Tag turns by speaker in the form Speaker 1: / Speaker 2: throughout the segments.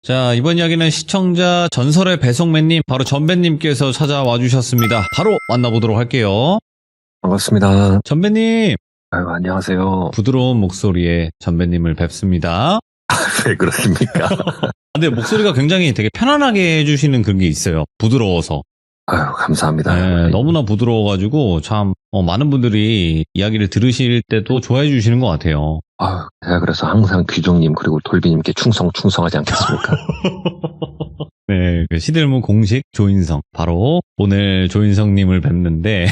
Speaker 1: 자, 이번 이야기는 시청자 전설의 배송맨님, 바로 전배님께서 찾아와 주셨습니다. 바로 만나보도록 할게요.
Speaker 2: 반갑습니다.
Speaker 1: 전배님,
Speaker 2: 아유, 안녕하세요.
Speaker 1: 부드러운 목소리의 전배님을 뵙습니다.
Speaker 2: 왜 그러십니까?
Speaker 1: 근데 목소리가 굉장히 되게 편안하게 해주시는 그런 게 있어요. 부드러워서.
Speaker 2: 아유, 감사합니다.
Speaker 1: 네, 너무나 부드러워가지고 참 많은 분들이 이야기를 들으실 때도 좋아해 주시는 것 같아요.
Speaker 2: 아유, 제가 그래서 항상 귀종님 그리고 돌비님께 충성하지 않겠습니까?
Speaker 1: 네, 그 시들문 공식 조인성, 바로 오늘 조인성님을 뵙는데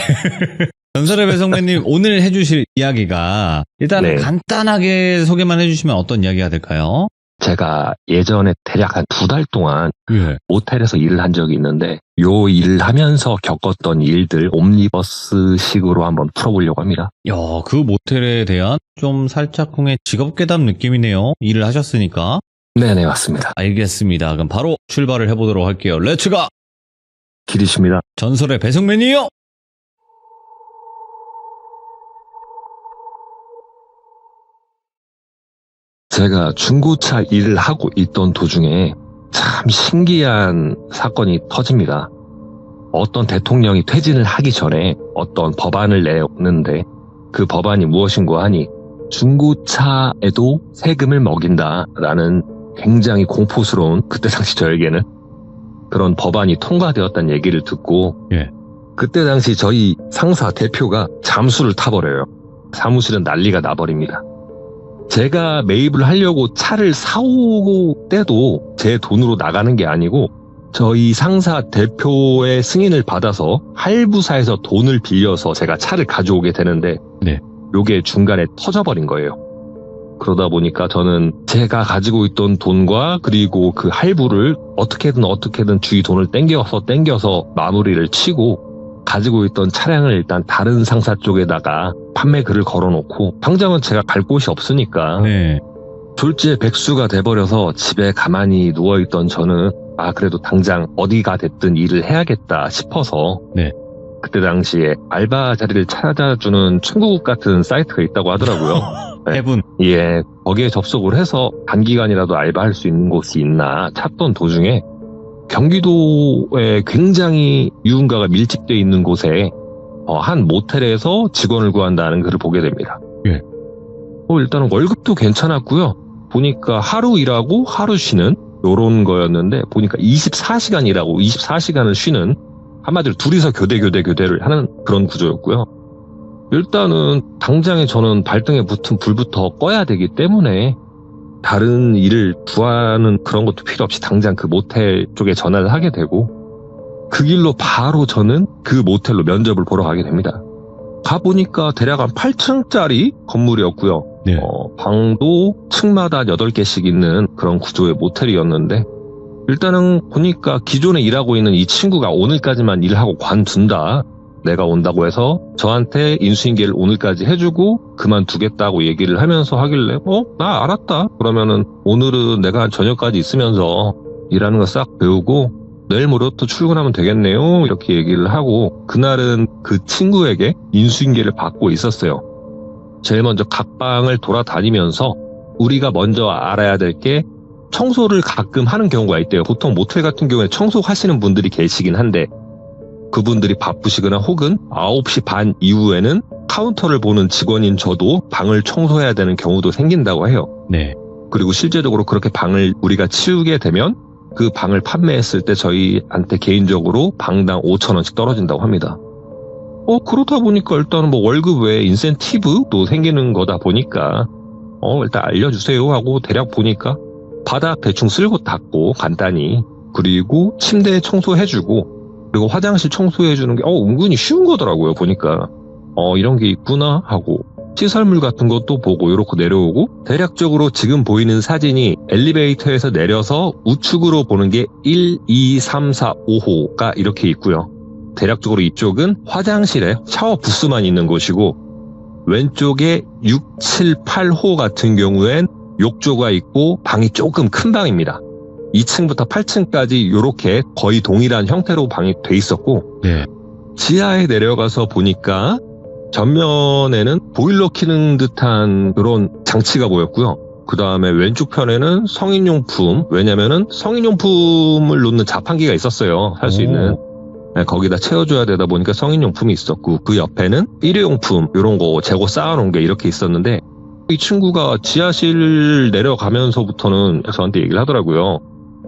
Speaker 1: 전설의 배송맨님 오늘 해주실 이야기가 일단
Speaker 2: 네.
Speaker 1: 간단하게 소개만 해주시면 어떤 이야기가 될까요?
Speaker 2: 제가 예전에 대략 한 2달 동안
Speaker 1: 예.
Speaker 2: 모텔에서 일을 한 적이 있는데 요 일을 하면서 겪었던 일들 옴니버스식으로 한번 풀어보려고 합니다.
Speaker 1: 야, 그 모텔에 대한 좀 살짝쿵의 직업괴담 느낌이네요. 일을 하셨으니까.
Speaker 2: 네네, 맞습니다.
Speaker 1: 알겠습니다. 그럼 바로 출발을 해보도록 할게요. 렛츠가!
Speaker 2: 길이십니다.
Speaker 1: 전설의 배송맨이요!
Speaker 2: 제가 중고차 일을 하고 있던 도중에 참 신기한 사건이 터집니다. 어떤 대통령이 퇴진을 하기 전에 어떤 법안을 내었는데 그 법안이 무엇인가 하니 중고차에도 세금을 먹인다라는 굉장히 공포스러운, 그때 당시 저에게는 그런 법안이 통과되었다는 얘기를 듣고
Speaker 1: 예.
Speaker 2: 그때 당시 저희 상사 대표가 잠수를 타버려요. 사무실은 난리가 나버립니다. 제가 매입을 하려고 차를 사오고 때도 제 돈으로 나가는 게 아니고 저희 상사 대표의 승인을 받아서 할부사에서 돈을 빌려서 제가 차를 가져오게 되는데
Speaker 1: 네.
Speaker 2: 요게 중간에 터져버린 거예요. 그러다 보니까 저는 제가 가지고 있던 돈과 그리고 그 할부를 어떻게든 주위 돈을 땡겨서 마무리를 치고 가지고 있던 차량을 일단 다른 상사 쪽에다가 판매 글을 걸어놓고 당장은 제가 갈 곳이 없으니까
Speaker 1: 네.
Speaker 2: 졸지에 백수가 돼버려서 집에 가만히 누워있던 저는 그래도 당장 어디가 됐든 일을 해야겠다 싶어서
Speaker 1: 네.
Speaker 2: 그때 당시에 알바 자리를 찾아주는 친구국 같은 사이트가 있다고 하더라고요. 네.
Speaker 1: 해분.
Speaker 2: 예, 거기에 접속을 해서 단기간이라도 알바할 수 있는 곳이 있나 찾던 도중에 경기도에 굉장히 유흥가가 밀집되어 있는 곳에 한 모텔에서 직원을 구한다는 글을 보게 됩니다.
Speaker 1: 예.
Speaker 2: 일단은 월급도 괜찮았고요. 보니까 하루 일하고 하루 쉬는 요런 거였는데 보니까 24시간 일하고 24시간을 쉬는, 한마디로 둘이서 교대를 하는 그런 구조였고요. 일단은 당장에 저는 발등에 붙은 불부터 꺼야 되기 때문에 다른 일을 구하는 그런 것도 필요 없이 당장 그 모텔 쪽에 전화를 하게 되고 그 길로 바로 저는 그 모텔로 면접을 보러 가게 됩니다. 가보니까 대략 한 8층짜리 건물이었고요.
Speaker 1: 네.
Speaker 2: 방도 층마다 8개씩 있는 그런 구조의 모텔이었는데 일단은 보니까 기존에 일하고 있는 이 친구가 오늘까지만 일하고 관둔다. 내가 온다고 해서 저한테 인수인계를 오늘까지 해주고 그만두겠다고 얘기를 하면서 하길래 나 알았다. 그러면은 오늘은 내가 저녁까지 있으면서 일하는 거 싹 배우고 내일 모레부터 출근하면 되겠네요. 이렇게 얘기를 하고 그날은 그 친구에게 인수인계를 받고 있었어요. 제일 먼저 각 방을 돌아다니면서 우리가 먼저 알아야 될 게 청소를 가끔 하는 경우가 있대요. 보통 모텔 같은 경우에 청소하시는 분들이 계시긴 한데 그분들이 바쁘시거나 혹은 9시 반 이후에는 카운터를 보는 직원인 저도 방을 청소해야 되는 경우도 생긴다고 해요.
Speaker 1: 네.
Speaker 2: 그리고 실제적으로 그렇게 방을 우리가 치우게 되면 그 방을 판매했을 때 저희한테 개인적으로 방당 5,000원씩 떨어진다고 합니다. 그러다 보니까 일단은 뭐 월급 외에 인센티브도 생기는 거다 보니까 일단 알려주세요 하고 대략 보니까 바닥 대충 쓸고 닦고 간단히, 그리고 침대 청소해주고 그리고 화장실 청소해주는 게 은근히 쉬운 거더라고요. 보니까 이런 게 있구나 하고 시설물 같은 것도 보고 이렇게 내려오고 대략적으로 지금 보이는 사진이 엘리베이터에서 내려서 우측으로 보는 게 1, 2, 3, 4, 5호가 이렇게 있고요. 대략적으로 이쪽은 화장실에 샤워 부스만 있는 곳이고 왼쪽에 6, 7, 8호 같은 경우엔 욕조가 있고 방이 조금 큰 방입니다. 2층부터 8층까지 이렇게 거의 동일한 형태로 방이 돼 있었고
Speaker 1: 네.
Speaker 2: 지하에 내려가서 보니까 전면에는 보일러 키는 듯한 그런 장치가 보였고요. 그 다음에 왼쪽 편에는 성인용품, 왜냐면은 성인용품을 놓는 자판기가 있었어요. 살 수 있는. 네, 거기다 채워줘야 되다 보니까 성인용품이 있었고, 그 옆에는 일회용품, 이런 거 재고 쌓아놓은 게 이렇게 있었는데, 이 친구가 지하실 내려가면서부터는 저한테 얘기를 하더라고요.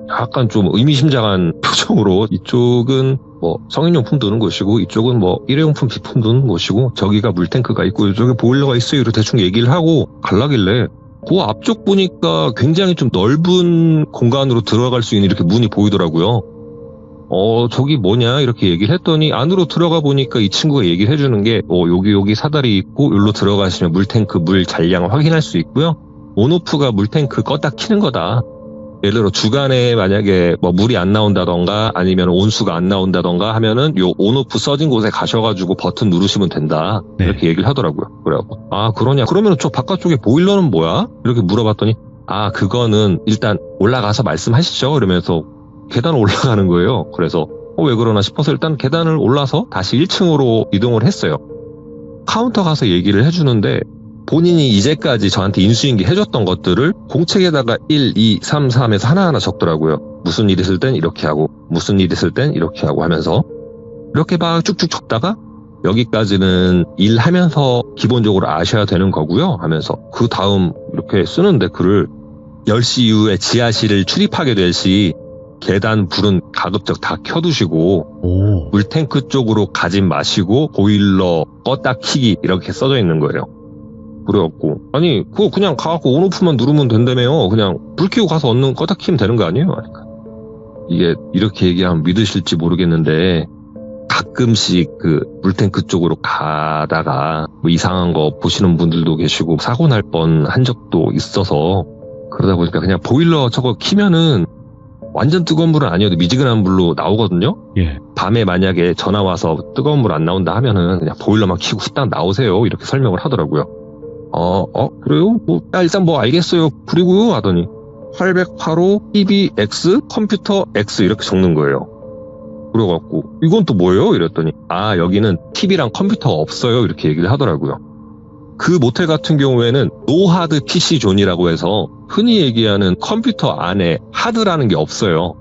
Speaker 2: 약간 좀 의미심장한 표정으로, 이쪽은 뭐 성인용품 두는 곳이고, 이쪽은 뭐 일회용품 비품 두는 곳이고, 저기가 물탱크가 있고, 이쪽에 보일러가 있어요. 이렇게 대충 얘기를 하고 갈라길래, 그 앞쪽 보니까 굉장히 좀 넓은 공간으로 들어갈 수 있는 이렇게 문이 보이더라고요. 저기 뭐냐 이렇게 얘기를 했더니 안으로 들어가 보니까 이 친구가 얘기를 해주는 게 여기 사다리 있고 여기로 들어가시면 물탱크 물 잔량 확인할 수 있고요. 온오프가 물탱크 껐다 키는 거다. 예를 들어 주간에 만약에 뭐 물이 안 나온다던가 아니면 온수가 안 나온다던가 하면은 요 온오프 써진 곳에 가셔가지고 버튼 누르시면 된다.
Speaker 1: 네.
Speaker 2: 이렇게 얘기를 하더라고요. 그래갖고 그러냐? 그러면 저 바깥쪽에 보일러는 뭐야? 이렇게 물어봤더니 그거는 일단 올라가서 말씀하시죠. 그러면서 계단 올라가는 거예요. 그래서 왜 그러나 싶어서 일단 계단을 올라서 다시 1층으로 이동을 했어요. 카운터 가서 얘기를 해주는데 본인이 이제까지 저한테 인수인계 해줬던 것들을 공책에다가 1, 2, 3, 4 하면서 하나하나 적더라고요. 무슨 일 있을 땐 이렇게 하고 무슨 일 있을 땐 이렇게 하고 하면서 이렇게 막 쭉쭉 적다가 여기까지는 일하면서 기본적으로 아셔야 되는 거고요 하면서 그 다음 이렇게 쓰는데 글을 10시 이후에 지하실을 출입하게 될 시 계단 불은 가급적 다 켜두시고 물탱크 쪽으로 가지 마시고 보일러 껐다 키기 이렇게 써져 있는 거예요. 그래갖고 아니 그거 그냥 가갖고 온오프만 누르면 된다며요. 그냥 불 켜고 가서 얻는 껐다 키면 되는 거 아니에요? 그러니까 이게 이렇게 얘기하면 믿으실지 모르겠는데 가끔씩 그 물탱크 쪽으로 가다가 뭐 이상한 거 보시는 분들도 계시고 사고 날 뻔 한 적도 있어서 그러다 보니까 그냥 보일러 저거 키면은 완전 뜨거운 물은 아니어도 미지근한 물로 나오거든요.
Speaker 1: 예.
Speaker 2: 밤에 만약에 전화 와서 뜨거운 물 안 나온다 하면은 그냥 보일러만 켜고 후딱 나오세요. 이렇게 설명을 하더라고요. 그래요? 일단 알겠어요. 그리고요 하더니 808호 TVX 컴퓨터 X 이렇게 적는 거예요. 그래갖고 이건 또 뭐예요? 이랬더니 여기는 TV랑 컴퓨터가 없어요. 이렇게 얘기를 하더라고요. 그 모텔 같은 경우에는 노하드 PC 존이라고 해서 흔히 얘기하는 컴퓨터 안에 하드라는 게 없어요.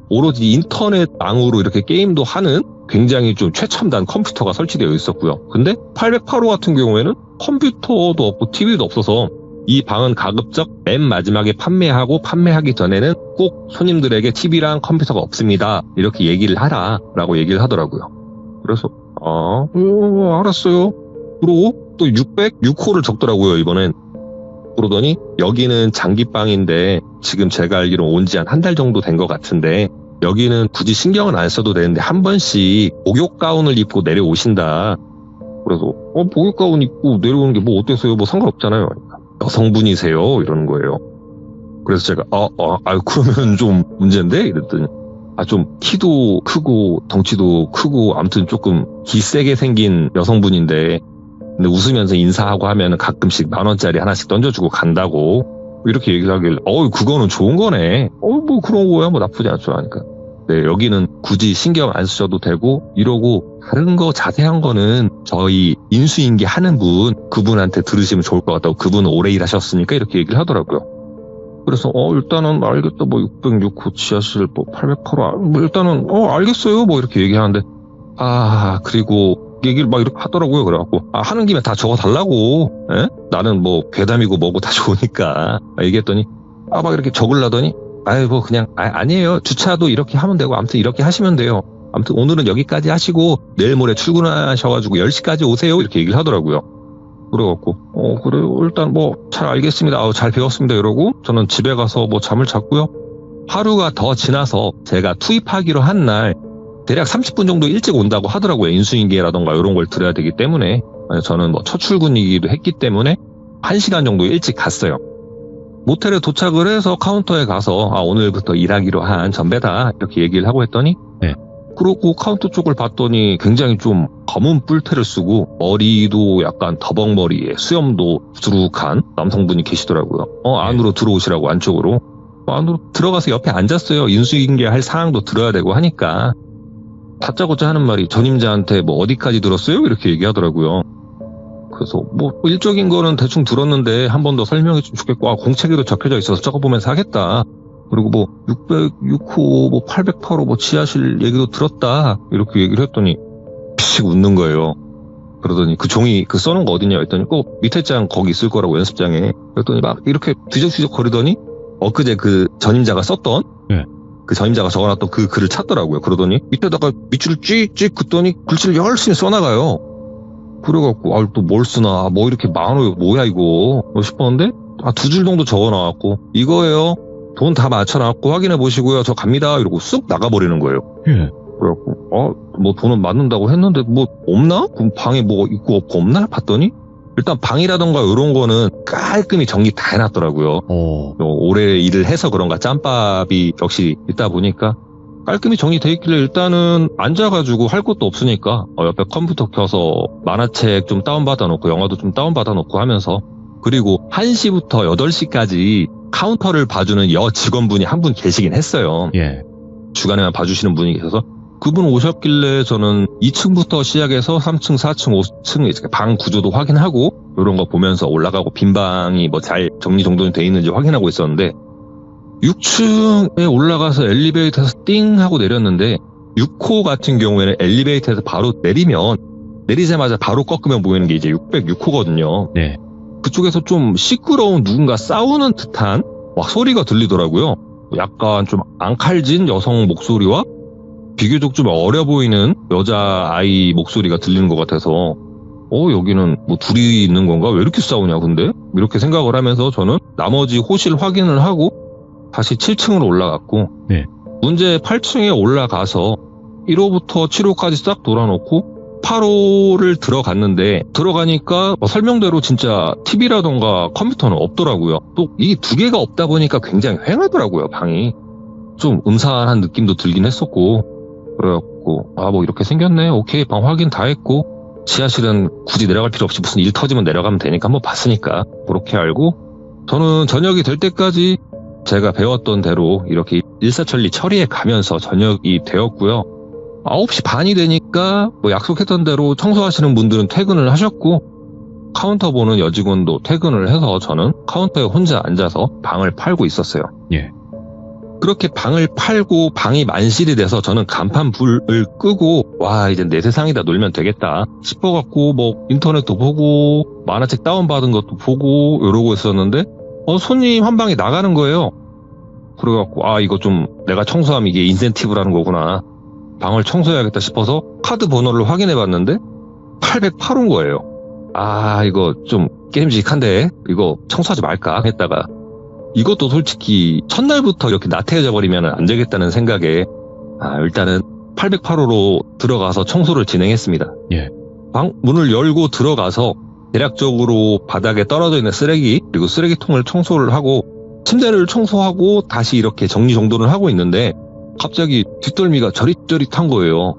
Speaker 2: 오로지 인터넷망으로 이렇게 게임도 하는 굉장히 좀 최첨단 컴퓨터가 설치되어 있었고요. 근데 808호 같은 경우에는 컴퓨터도 없고 TV도 없어서 이 방은 가급적 맨 마지막에 판매하기 전에는 꼭 손님들에게 TV랑 컴퓨터가 없습니다. 이렇게 얘기를 하라라고 얘기를 하더라고요. 그래서 알았어요. 그러고 또 606호를 적더라고요. 이번엔. 그러더니 여기는 장기방인데 지금 제가 알기로 온 지 한 달 정도 된 것 같은데 여기는 굳이 신경은 안 써도 되는데 한 번씩 목욕 가운을 입고 내려오신다. 그래서 목욕 가운 입고 내려오는 게 뭐 어때서요? 뭐 상관없잖아요. 여성분이세요? 이러는 거예요. 그래서 제가 그러면 좀 문제인데? 이랬더니 좀 키도 크고 덩치도 크고 아무튼 조금 기세게 생긴 여성분인데 근데 웃으면서 인사하고 하면 가끔씩 10,000원짜리 하나씩 던져주고 간다고 이렇게 얘기를 하길래 그거는 좋은 거네. 뭐 그런 거야 뭐 나쁘지 않죠 하니까 네 여기는 굳이 신경 안 쓰셔도 되고 이러고 다른 거 자세한 거는 저희 인수인계 하는 분 그분한테 들으시면 좋을 것 같다고 그분은 오래 일하셨으니까 이렇게 얘기를 하더라고요. 그래서 일단은 알겠다. 606호 지하실 808호 일단은 알겠어요. 이렇게 얘기하는데 그리고 얘기를 막 이렇게 하더라고요. 그래갖고 하는 김에 다 적어달라고. 나는 괴담이고 뭐고 다 좋으니까 얘기했더니 막 이렇게 적으려더니 그냥 아니에요. 주차도 이렇게 하면 되고 아무튼 이렇게 하시면 돼요. 아무튼 오늘은 여기까지 하시고 내일 모레 출근하셔가지고 10시까지 오세요. 이렇게 얘기를 하더라고요. 그래갖고 그래요. 일단 잘 알겠습니다. 잘 배웠습니다. 이러고 저는 집에 가서 잠을 잤고요. 하루가 더 지나서 제가 투입하기로 한 날 대략 30분 정도 일찍 온다고 하더라고요. 인수인계라던가 이런 걸 들어야 되기 때문에 저는 첫 출근이기도 했기 때문에 1시간 정도 일찍 갔어요. 모텔에 도착을 해서 카운터에 가서 오늘부터 일하기로 한 전배다 이렇게 얘기를 하고 했더니
Speaker 1: 네.
Speaker 2: 그러고 카운터 쪽을 봤더니 굉장히 좀 검은 뿔테를 쓰고 머리도 약간 더벅머리에 수염도 두둑한 남성분이 계시더라고요. 안으로 들어오시라고 안쪽으로. 안으로 들어가서 옆에 앉았어요. 인수인계 할 사항도 들어야 되고 하니까 다짜고짜 하는 말이 전임자한테 어디까지 들었어요? 이렇게 얘기하더라고요. 그래서 뭐 일적인 거는 대충 들었는데 한 번 더 설명해 주면 좋겠고, 아, 공책에도 적혀져 있어서 저거 보면서 하겠다. 그리고 뭐 606호, 뭐 808호, 뭐 지하실 얘기도 들었다. 이렇게 얘기를 했더니 피식 웃는 거예요. 그러더니 그 종이 그 써놓은 거 어디냐 했더니 꼭 밑에 장 거기 있을 거라고, 연습장에. 그랬더니 막 이렇게 뒤적뒤적 거리더니 엊그제 그 전임자가 썼던
Speaker 1: 네.
Speaker 2: 그 전임자가 적어놨던 그 글을 찾더라고요. 그러더니 밑에다가 밑줄을 찍찍 긋더니 글씨를 열심히 써나가요. 그래갖고 아, 또 뭘 쓰나, 뭐 이렇게 많아요, 뭐야 이거 싶었는데, 아, 2줄 정도 적어놔갖고 이거예요, 돈 다 맞춰놨고 확인해 보시고요, 저 갑니다 이러고 쑥 나가버리는 거예요.
Speaker 1: 예.
Speaker 2: 그래갖고 뭐 돈은 맞는다고 했는데 뭐 없나? 그럼 방에 뭐 있고 없고 없나? 봤더니 일단 방이라던가 이런 거는 깔끔히 정리 다 해놨더라고요. 오래 일을 해서 그런가 짬밥이 역시 있다 보니까 깔끔히 정리돼 있길래 일단은 앉아가지고 할 것도 없으니까 옆에 컴퓨터 켜서 만화책 좀 다운받아 놓고 영화도 좀 다운받아 놓고 하면서, 그리고 1시부터 8시까지 카운터를 봐주는 여 직원분이 한 분 계시긴 했어요.
Speaker 1: 예.
Speaker 2: 주간에만 봐주시는 분이 계셔서 그분 오셨길래 저는 2층부터 시작해서 3층, 4층, 5층 이렇게 방 구조도 확인하고 이런 거 보면서 올라가고 빈 방이 뭐 잘 정리정돈이 돼 있는지 확인하고 있었는데, 6층에 올라가서 엘리베이터에서 띵 하고 내렸는데 6호 같은 경우에는 엘리베이터에서 바로 내리자마자 바로 꺾으면 보이는 게 이제 606호거든요.
Speaker 1: 네.
Speaker 2: 그쪽에서 좀 시끄러운 누군가 싸우는 듯한 막 소리가 들리더라고요. 약간 좀 앙칼진 여성 목소리와 비교적 좀 어려 보이는 여자아이 목소리가 들리는 것 같아서 여기는 뭐 둘이 있는 건가? 왜 이렇게 싸우냐 근데? 이렇게 생각을 하면서 저는 나머지 호실 확인을 하고 다시 7층으로 올라갔고,
Speaker 1: 네.
Speaker 2: 문제 8층에 올라가서 1호부터 7호까지 싹 돌아놓고 8호를 들어가니까 설명대로 진짜 TV라던가 컴퓨터는 없더라고요. 또 이 2개가 없다 보니까 굉장히 휑하더라고요, 방이. 좀 음산한 느낌도 들긴 했었고, 그래갖고 뭐 이렇게 생겼네, 오케이, 방 확인 다 했고, 지하실은 굳이 내려갈 필요 없이 무슨 일 터지면 내려가면 되니까 한번 봤으니까 그렇게 알고, 저는 저녁이 될 때까지 제가 배웠던 대로 이렇게 일사천리 처리해 가면서 저녁이 되었고요. 9시 반이 되니까 뭐 약속했던 대로 청소하시는 분들은 퇴근을 하셨고, 카운터 보는 여직원도 퇴근을 해서 저는 카운터에 혼자 앉아서 방을 팔고 있었어요.
Speaker 1: 예.
Speaker 2: 그렇게 방을 팔고 방이 만실이 돼서 저는 간판 불을 끄고 이제 내 세상이다, 놀면 되겠다 싶어갖고 뭐 인터넷도 보고 만화책 다운받은 것도 보고 이러고 있었는데 손님 한 방에 나가는 거예요. 그래갖고 이거 좀 내가 청소하면 이게 인센티브라는 거구나, 방을 청소해야겠다 싶어서 카드 번호를 확인해봤는데 808온 거예요. 이거 좀 깨름직한데 이거 청소하지 말까 했다가, 이것도 솔직히 첫날부터 이렇게 나태해져 버리면 안 되겠다는 생각에 일단은 808호로 들어가서 청소를 진행했습니다.
Speaker 1: 예.
Speaker 2: 방 문을 열고 들어가서 대략적으로 바닥에 떨어져 있는 쓰레기 그리고 쓰레기통을 청소를 하고 침대를 청소하고 다시 이렇게 정리정돈을 하고 있는데 갑자기 뒷덜미가 저릿저릿한 거예요.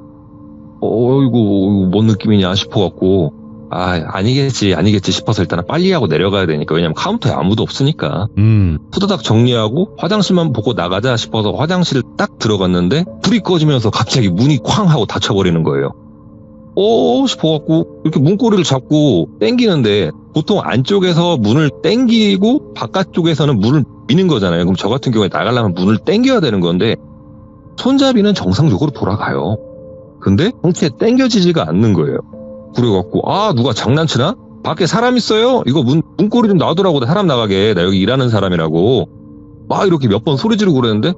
Speaker 2: 이거 뭔 느낌이냐 싶어갖고 아니겠지 싶어서 일단은 빨리 하고 내려가야 되니까, 왜냐면 카운터에 아무도 없으니까 후다닥 정리하고 화장실만 보고 나가자 싶어서 화장실을 딱 들어갔는데 불이 꺼지면서 갑자기 문이 쾅 하고 닫혀버리는 거예요. 싶어갖고 이렇게 문고리를 잡고 당기는데, 보통 안쪽에서 문을 당기고 바깥쪽에서는 문을 미는 거잖아요. 그럼 저 같은 경우에 나가려면 문을 당겨야 되는 건데 손잡이는 정상적으로 돌아가요. 근데 정체 당겨지지가 않는 거예요. 그래갖고 누가 장난치나? 밖에 사람 있어요? 이거 문고리 좀 놔두라고, 사람 나가게, 나 여기 일하는 사람이라고 막 이렇게 몇 번 소리 지르고 그랬는데,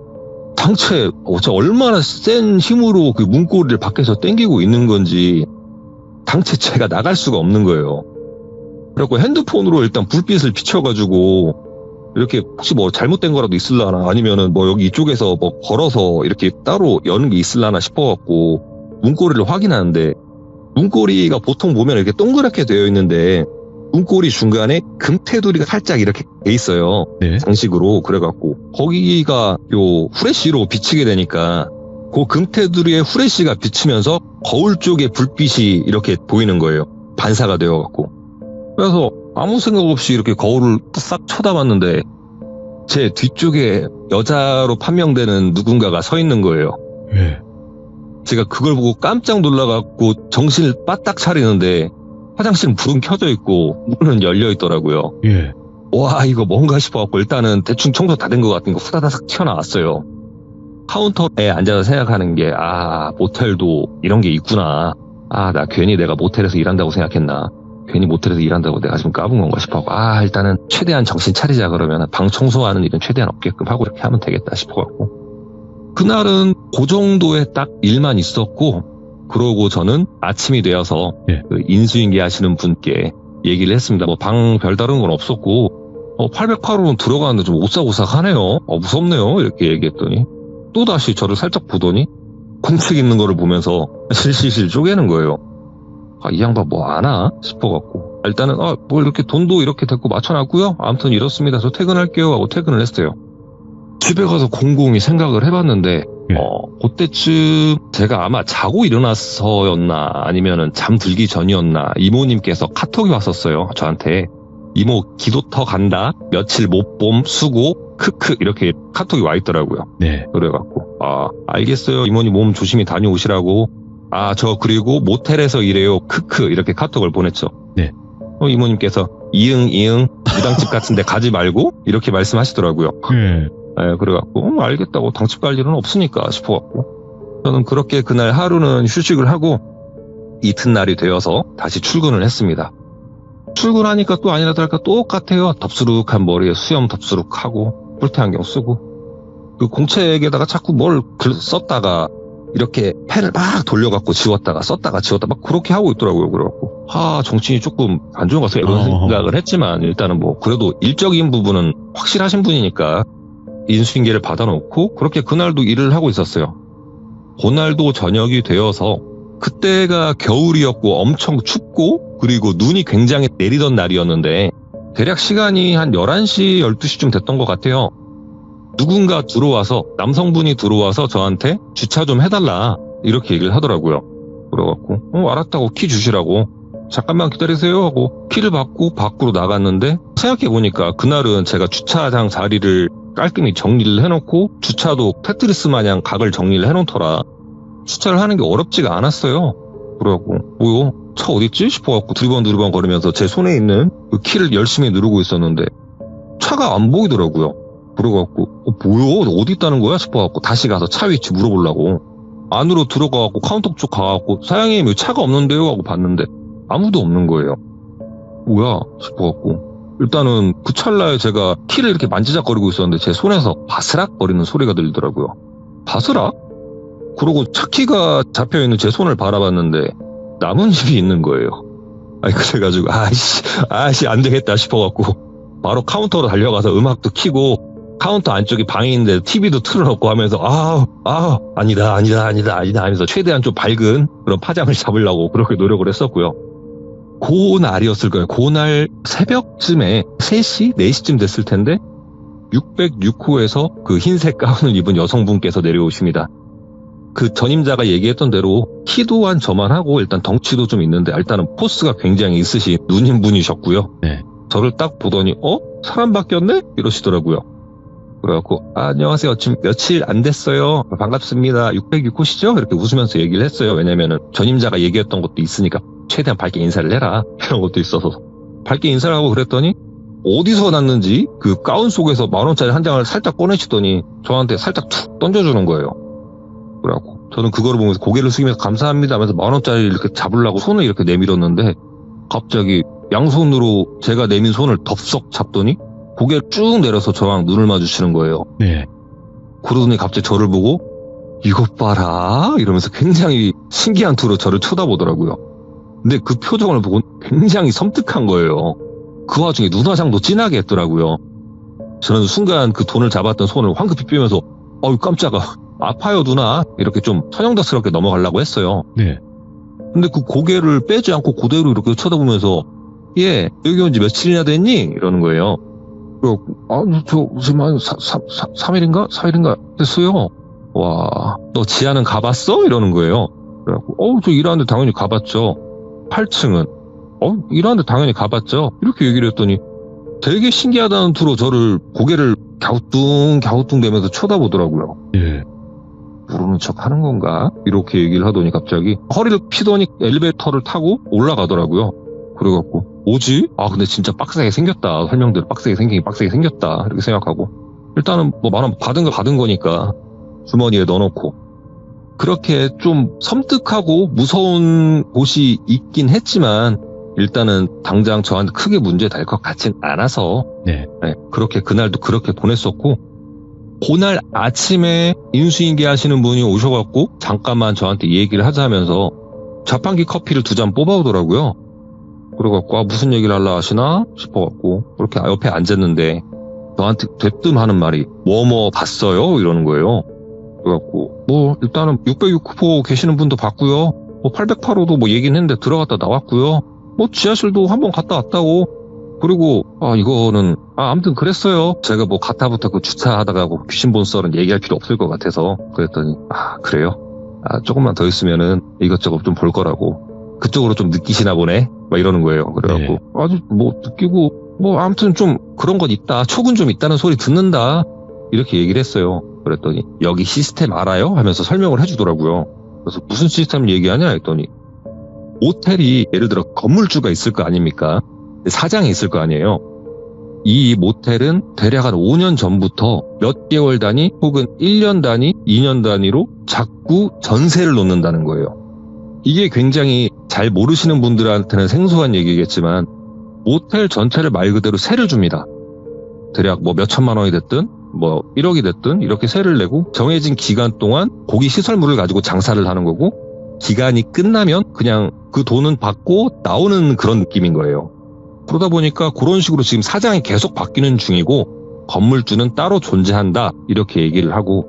Speaker 2: 당최 얼마나 센 힘으로 그 문고리를 밖에서 당기고 있는 건지 당최 제가 나갈 수가 없는 거예요. 그래갖고 핸드폰으로 일단 불빛을 비춰가지고 이렇게 혹시 뭐 잘못된 거라도 있을라나, 아니면은 뭐 여기 이쪽에서 뭐 걸어서 이렇게 따로 여는 게 있을라나 싶어갖고 문고리를 확인하는데, 문고리가 보통 보면 이렇게 동그랗게 되어 있는데 문고리 중간에 금테두리가 살짝 이렇게 돼 있어요.
Speaker 1: 네.
Speaker 2: 장식으로. 그래갖고 거기가 요 후레쉬로 비치게 되니까 그 금테두리에 후레쉬가 비치면서 거울 쪽에 불빛이 이렇게 보이는 거예요. 반사가 되어갖고. 그래서 아무 생각 없이 이렇게 거울을 싹 쳐다봤는데 제 뒤쪽에 여자로 판명되는 누군가가 서 있는 거예요.
Speaker 1: 예.
Speaker 2: 제가 그걸 보고 깜짝 놀라갖고 정신을 빠딱 차리는데 화장실은 불은 켜져 있고 문은 열려 있더라고요.
Speaker 1: 예.
Speaker 2: 와, 이거 뭔가 싶어갖고 일단은 대충 청소 다 된 것 같은 거 후다다닥 튀어나왔어요. 카운터에 앉아서 생각하는 게, 모텔도 이런 게 있구나. 나 괜히 내가 모텔에서 일한다고 생각했나. 괜히 모텔에서 일한다고 내가 지금 까본 건가 싶어갖고, 일단은 최대한 정신 차리자 그러면 방 청소하는 일은 최대한 없게끔 하고 이렇게 하면 되겠다 싶어갖고. 그날은 그 정도의 딱 일만 있었고, 그러고 저는 아침이 되어서
Speaker 1: 예.
Speaker 2: 그 인수인계 하시는 분께 얘기를 했습니다. 뭐 방 별다른 건 없었고, 808호는 들어가는데 좀 오싹오싹하네요. 무섭네요. 이렇게 얘기했더니 또다시 저를 살짝 보더니 공책 있는 거를 보면서 실실실 쪼개는 거예요. 이 양반 뭐 아나 싶어갖고 일단은 뭐 이렇게 돈도 이렇게 됐고 맞춰놨고요. 아무튼 이렇습니다. 저 퇴근할게요 하고 퇴근을 했어요. 집에 가서 곰곰이 생각을 해봤는데
Speaker 1: 예.
Speaker 2: 그때쯤 제가 아마 자고 일어나서였나 아니면은 잠들기 전이었나 이모님께서 카톡이 왔었어요. 저한테. 이모 기도터 간다. 며칠 못 봄 수고 크크 이렇게 카톡이 와 있더라고요.
Speaker 1: 네.
Speaker 2: 그래갖고 알겠어요. 이모님 몸 조심히 다녀오시라고. 저 그리고 모텔에서 일해요. 크크 이렇게 카톡을 보냈죠.
Speaker 1: 네.
Speaker 2: 이모님께서 이응 무당집 같은데 가지 말고 이렇게 말씀하시더라고요.
Speaker 1: 예.
Speaker 2: 그래갖고 알겠다고 당집 갈 일은 없으니까 싶어갖고 저는 그렇게 그날 하루는 휴식을 하고 이튿날이 되어서 다시 출근을 했습니다. 출근하니까 또 아니라 다를까 똑같아요. 덥수룩한 머리에 수염 덥수룩하고 뿔테 안경 쓰고 그 공책에다가 자꾸 뭘 썼다가 이렇게 펜을 막 돌려갖고 지웠다가 썼다가 지웠다 막 그렇게 하고 있더라고요. 그래갖고 정신이 조금 안 좋은 것 같아요. 이런 생각을 했지만 일단은 뭐 그래도 일적인 부분은 확실하신 분이니까 인수인계를 받아놓고 그렇게 그날도 일을 하고 있었어요. 그날도 저녁이 되어서 그때가 겨울이었고 엄청 춥고 그리고 눈이 굉장히 내리던 날이었는데 대략 시간이 한 11시, 12시쯤 됐던 것 같아요. 누군가 들어와서 남성분이 들어와서 저한테 주차 좀 해달라 이렇게 얘기를 하더라고요. 그래갖고 알았다고 키 주시라고 잠깐만 기다리세요 하고 키를 받고 밖으로 나갔는데 생각해보니까 그날은 제가 주차장 자리를 깔끔히 정리를 해놓고 주차도 테트리스 마냥 각을 정리를 해놓더라. 주차를 하는 게 어렵지가 않았어요. 그래갖고 뭐요? 차 어딨지? 싶어갖고 두리번 거리면서 제 손에 있는 그 키를 열심히 누르고 있었는데 차가 안 보이더라고요. 그래갖고 뭐요? 어디 있다는 거야? 싶어갖고 다시 가서 차 위치 물어보려고 안으로 들어가갖고 카운터 쪽 가갖고 사장님 여기 차가 없는데요? 하고 봤는데 아무도 없는 거예요. 뭐야? 싶어갖고 일단은 그 찰나에 제가 키를 이렇게 만지작거리고 있었는데 제 손에서 바스락 거리는 소리가 들리더라고요. 바스락? 그러고 차 키가 잡혀있는 제 손을 바라봤는데 나뭇잎이 있는 거예요. 그래가지고 아이씨 안 되겠다 싶어갖고 바로 카운터로 달려가서 음악도 켜고 카운터 안쪽에 방이 있는데 TV도 틀어놓고 하면서 아니다 하면서 최대한 좀 밝은 그런 파장을 잡으려고 그렇게 노력을 했었고요. 그 날이었을 거예요. 그날 새벽쯤에 3시, 4시쯤 됐을 텐데 606호에서 그 흰색 가운을 입은 여성분께서 내려오십니다. 그 전임자가 얘기했던 대로 키도 한 저만 하고 일단 덩치도 좀 있는데 일단은 포스가 굉장히 있으신 누님분이셨고요.
Speaker 1: 네.
Speaker 2: 저를 딱 보더니 사람 바뀌었네? 이러시더라고요. 그래갖고 안녕하세요. 지금 며칠 안 됐어요. 반갑습니다. 606호시죠? 이렇게 웃으면서 얘기를 했어요. 왜냐면은 전임자가 얘기했던 것도 있으니까 최대한 밝게 인사를 해라. 이런 것도 있어서 밝게 인사를 하고 그랬더니 어디서 났는지 그 가운 속에서 10,000원짜리 한 장을 살짝 꺼내시더니 저한테 살짝 툭 던져주는 거예요. 그래갖고 저는 그거를 보면서 고개를 숙이면서 감사합니다 하면서 10,000원짜리 이렇게 잡으려고 손을 이렇게 내밀었는데 갑자기 양손으로 제가 내민 손을 덥석 잡더니 고개를 쭉 내려서 저랑 눈을 마주치는 거예요.
Speaker 1: 네.
Speaker 2: 그러더니 갑자기 저를 보고 이것 봐라 이러면서 굉장히 신기한 투로 저를 쳐다보더라고요. 근데 그 표정을 보고 굉장히 섬뜩한 거예요. 그 와중에 눈화장도 진하게 했더라고요. 저는 순간 그 돈을 잡았던 손을 황급히 빼면서 깜짝아 아파요 누나 이렇게 좀 서정덕스럽게 넘어가려고 했어요.
Speaker 1: 네.
Speaker 2: 근데 그 고개를 빼지 않고 그대로 이렇게 쳐다보면서 여기 온 지 며칠이나 됐니? 이러는 거예요. 저 지금 한 3일인가? 4일인가 됐어요. 와, 너 지하는 가봤어? 이러는 거예요. 그래갖고 저 일하는데 당연히 가봤죠. 8층은 일하는데 당연히 가봤죠. 이렇게 얘기를 했더니 되게 신기하다는 투로 저를 고개를 갸우뚱 대면서 쳐다보더라고요.
Speaker 1: 예.
Speaker 2: 모르는 척 하는 건가? 이렇게 얘기를 하더니 갑자기 허리를 피더니 엘리베이터를 타고 올라가더라고요. 그래갖고 뭐지? 아 근데 진짜 빡세게 생겼다. 설명대로 빡세게 생겼다. 이렇게 생각하고 일단은 뭐 만원 받은 거 받은 거니까 주머니에 넣어놓고 그렇게 좀 섬뜩하고 무서운 곳이 있긴 했지만 일단은 당장 저한테 크게 문제 될 것 같진 않아서
Speaker 1: 네.
Speaker 2: 그렇게 그날도 그렇게 보냈었고 그날 아침에 인수인계 하시는 분이 오셔갖고 잠깐만 저한테 얘기를 하자면서 자판기 커피를 2잔 뽑아오더라고요. 그래갖고 아 무슨 얘기를 하려 하시나 싶어갖고 그렇게 옆에 앉았는데 저한테 대뜸 하는 말이 뭐뭐 봤어요? 이러는 거예요. 그래갖고 뭐 일단은 606호 계시는 분도 봤고요. 뭐 808호도 뭐 얘기는 했는데 들어갔다 나왔고요. 뭐 지하실도 한번 갔다 왔다고. 그리고 이거는 아무튼 그랬어요. 제가 뭐 가타부터 그 주차하다가 뭐 귀신 본 썰은 얘기할 필요 없을 것 같아서 그랬더니 그래요? 조금만 더 있으면은 이것저것 좀 볼 거라고. 그쪽으로 좀 느끼시나 보네? 막 이러는 거예요. 그래갖고 아주 뭐 느끼고 뭐 아무튼 좀 그런 건 있다. 촉은 좀 있다는 소리 듣는다. 이렇게 얘기를 했어요. 그랬더니 여기 시스템 알아요? 하면서 설명을 해주더라고요. 그래서 무슨 시스템 얘기하냐 했더니 모텔이 예를 들어 건물주가 있을 거 아닙니까? 사장이 있을 거 아니에요. 이 모텔은 대략 한 5년 전부터 몇 개월 단위 혹은 1년 단위, 2년 단위로 자꾸 전세를 놓는다는 거예요. 이게 굉장히 잘 모르시는 분들한테는 생소한 얘기겠지만 모텔 전체를 말 그대로 세를 줍니다. 대략 뭐 몇 천만 원이 됐든 뭐 1억이 됐든 이렇게 세를 내고 정해진 기간 동안 고기 시설물을 가지고 장사를 하는 거고 기간이 끝나면 그냥 그 돈은 받고 나오는 그런 느낌인 거예요. 그러다 보니까 그런 식으로 지금 사장이 계속 바뀌는 중이고 건물주는 따로 존재한다 이렇게 얘기를 하고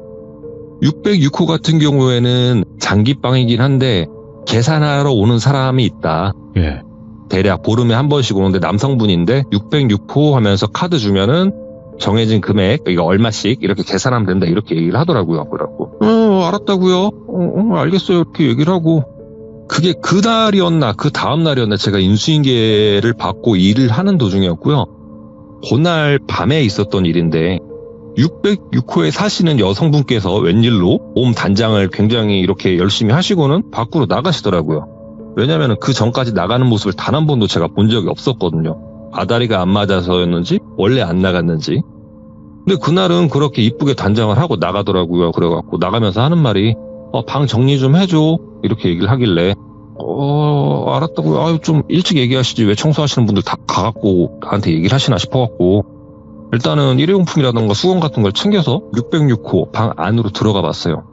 Speaker 2: 606호 같은 경우에는 장기방이긴 한데 계산하러 오는 사람이 있다.
Speaker 1: 예.
Speaker 2: 대략 보름에 한 번씩 오는데 남성분인데 606호 하면서 카드 주면은 정해진 금액 이거 얼마씩 이렇게 계산하면 된다 이렇게 얘기를 하더라고요. 그래갖고 알았다고요. 알겠어요 이렇게 얘기를 하고 그게 그날이었나 그 다음날이었나 제가 인수인계를 받고 일을 하는 도중이었고요. 그날 밤에 있었던 일인데 606호에 사시는 여성분께서 웬일로 몸 단장을 굉장히 이렇게 열심히 하시고는 밖으로 나가시더라고요. 왜냐면은 그 전까지 나가는 모습을 단 한 번도 제가 본 적이 없었거든요. 아다리가 안 맞아서였는지 원래 안 나갔는지. 근데 그날은 그렇게 이쁘게 단장을 하고 나가더라고요. 그래갖고 나가면서 하는 말이 방 정리 좀 해줘 이렇게 얘기를 하길래 알았다고요. 좀 일찍 얘기하시지 왜 청소하시는 분들 다 가갖고 나한테 얘기를 하시나 싶어갖고 일단은 일회용품이라던가 수건 같은 걸 챙겨서 606호 방 안으로 들어가 봤어요.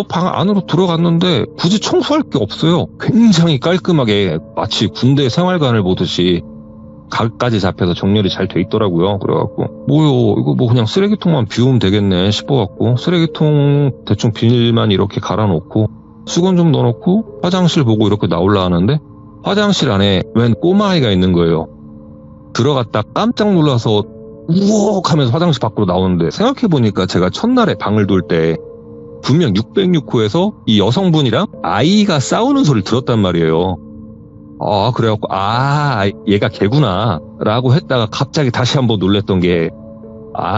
Speaker 2: 방 안으로 들어갔는데 굳이 청소할 게 없어요. 굉장히 깔끔하게 마치 군대 생활관을 보듯이 각까지 잡혀서 정렬이 잘 돼 있더라고요. 그래갖고 뭐요 이거 뭐 그냥 쓰레기통만 비우면 되겠네 싶어갖고 쓰레기통 대충 비닐만 이렇게 갈아놓고 수건 좀 넣어놓고 화장실 보고 이렇게 나올라 하는데 화장실 안에 웬 꼬마아이가 있는 거예요. 들어갔다 깜짝 놀라서 우억 하면서 화장실 밖으로 나오는데 생각해보니까 제가 첫날에 방을 돌 때 분명 606호에서 이 여성분이랑 아이가 싸우는 소리를 들었단 말이에요. 그래갖고 얘가 걔구나 라고 했다가 갑자기 다시 한번 놀랬던 게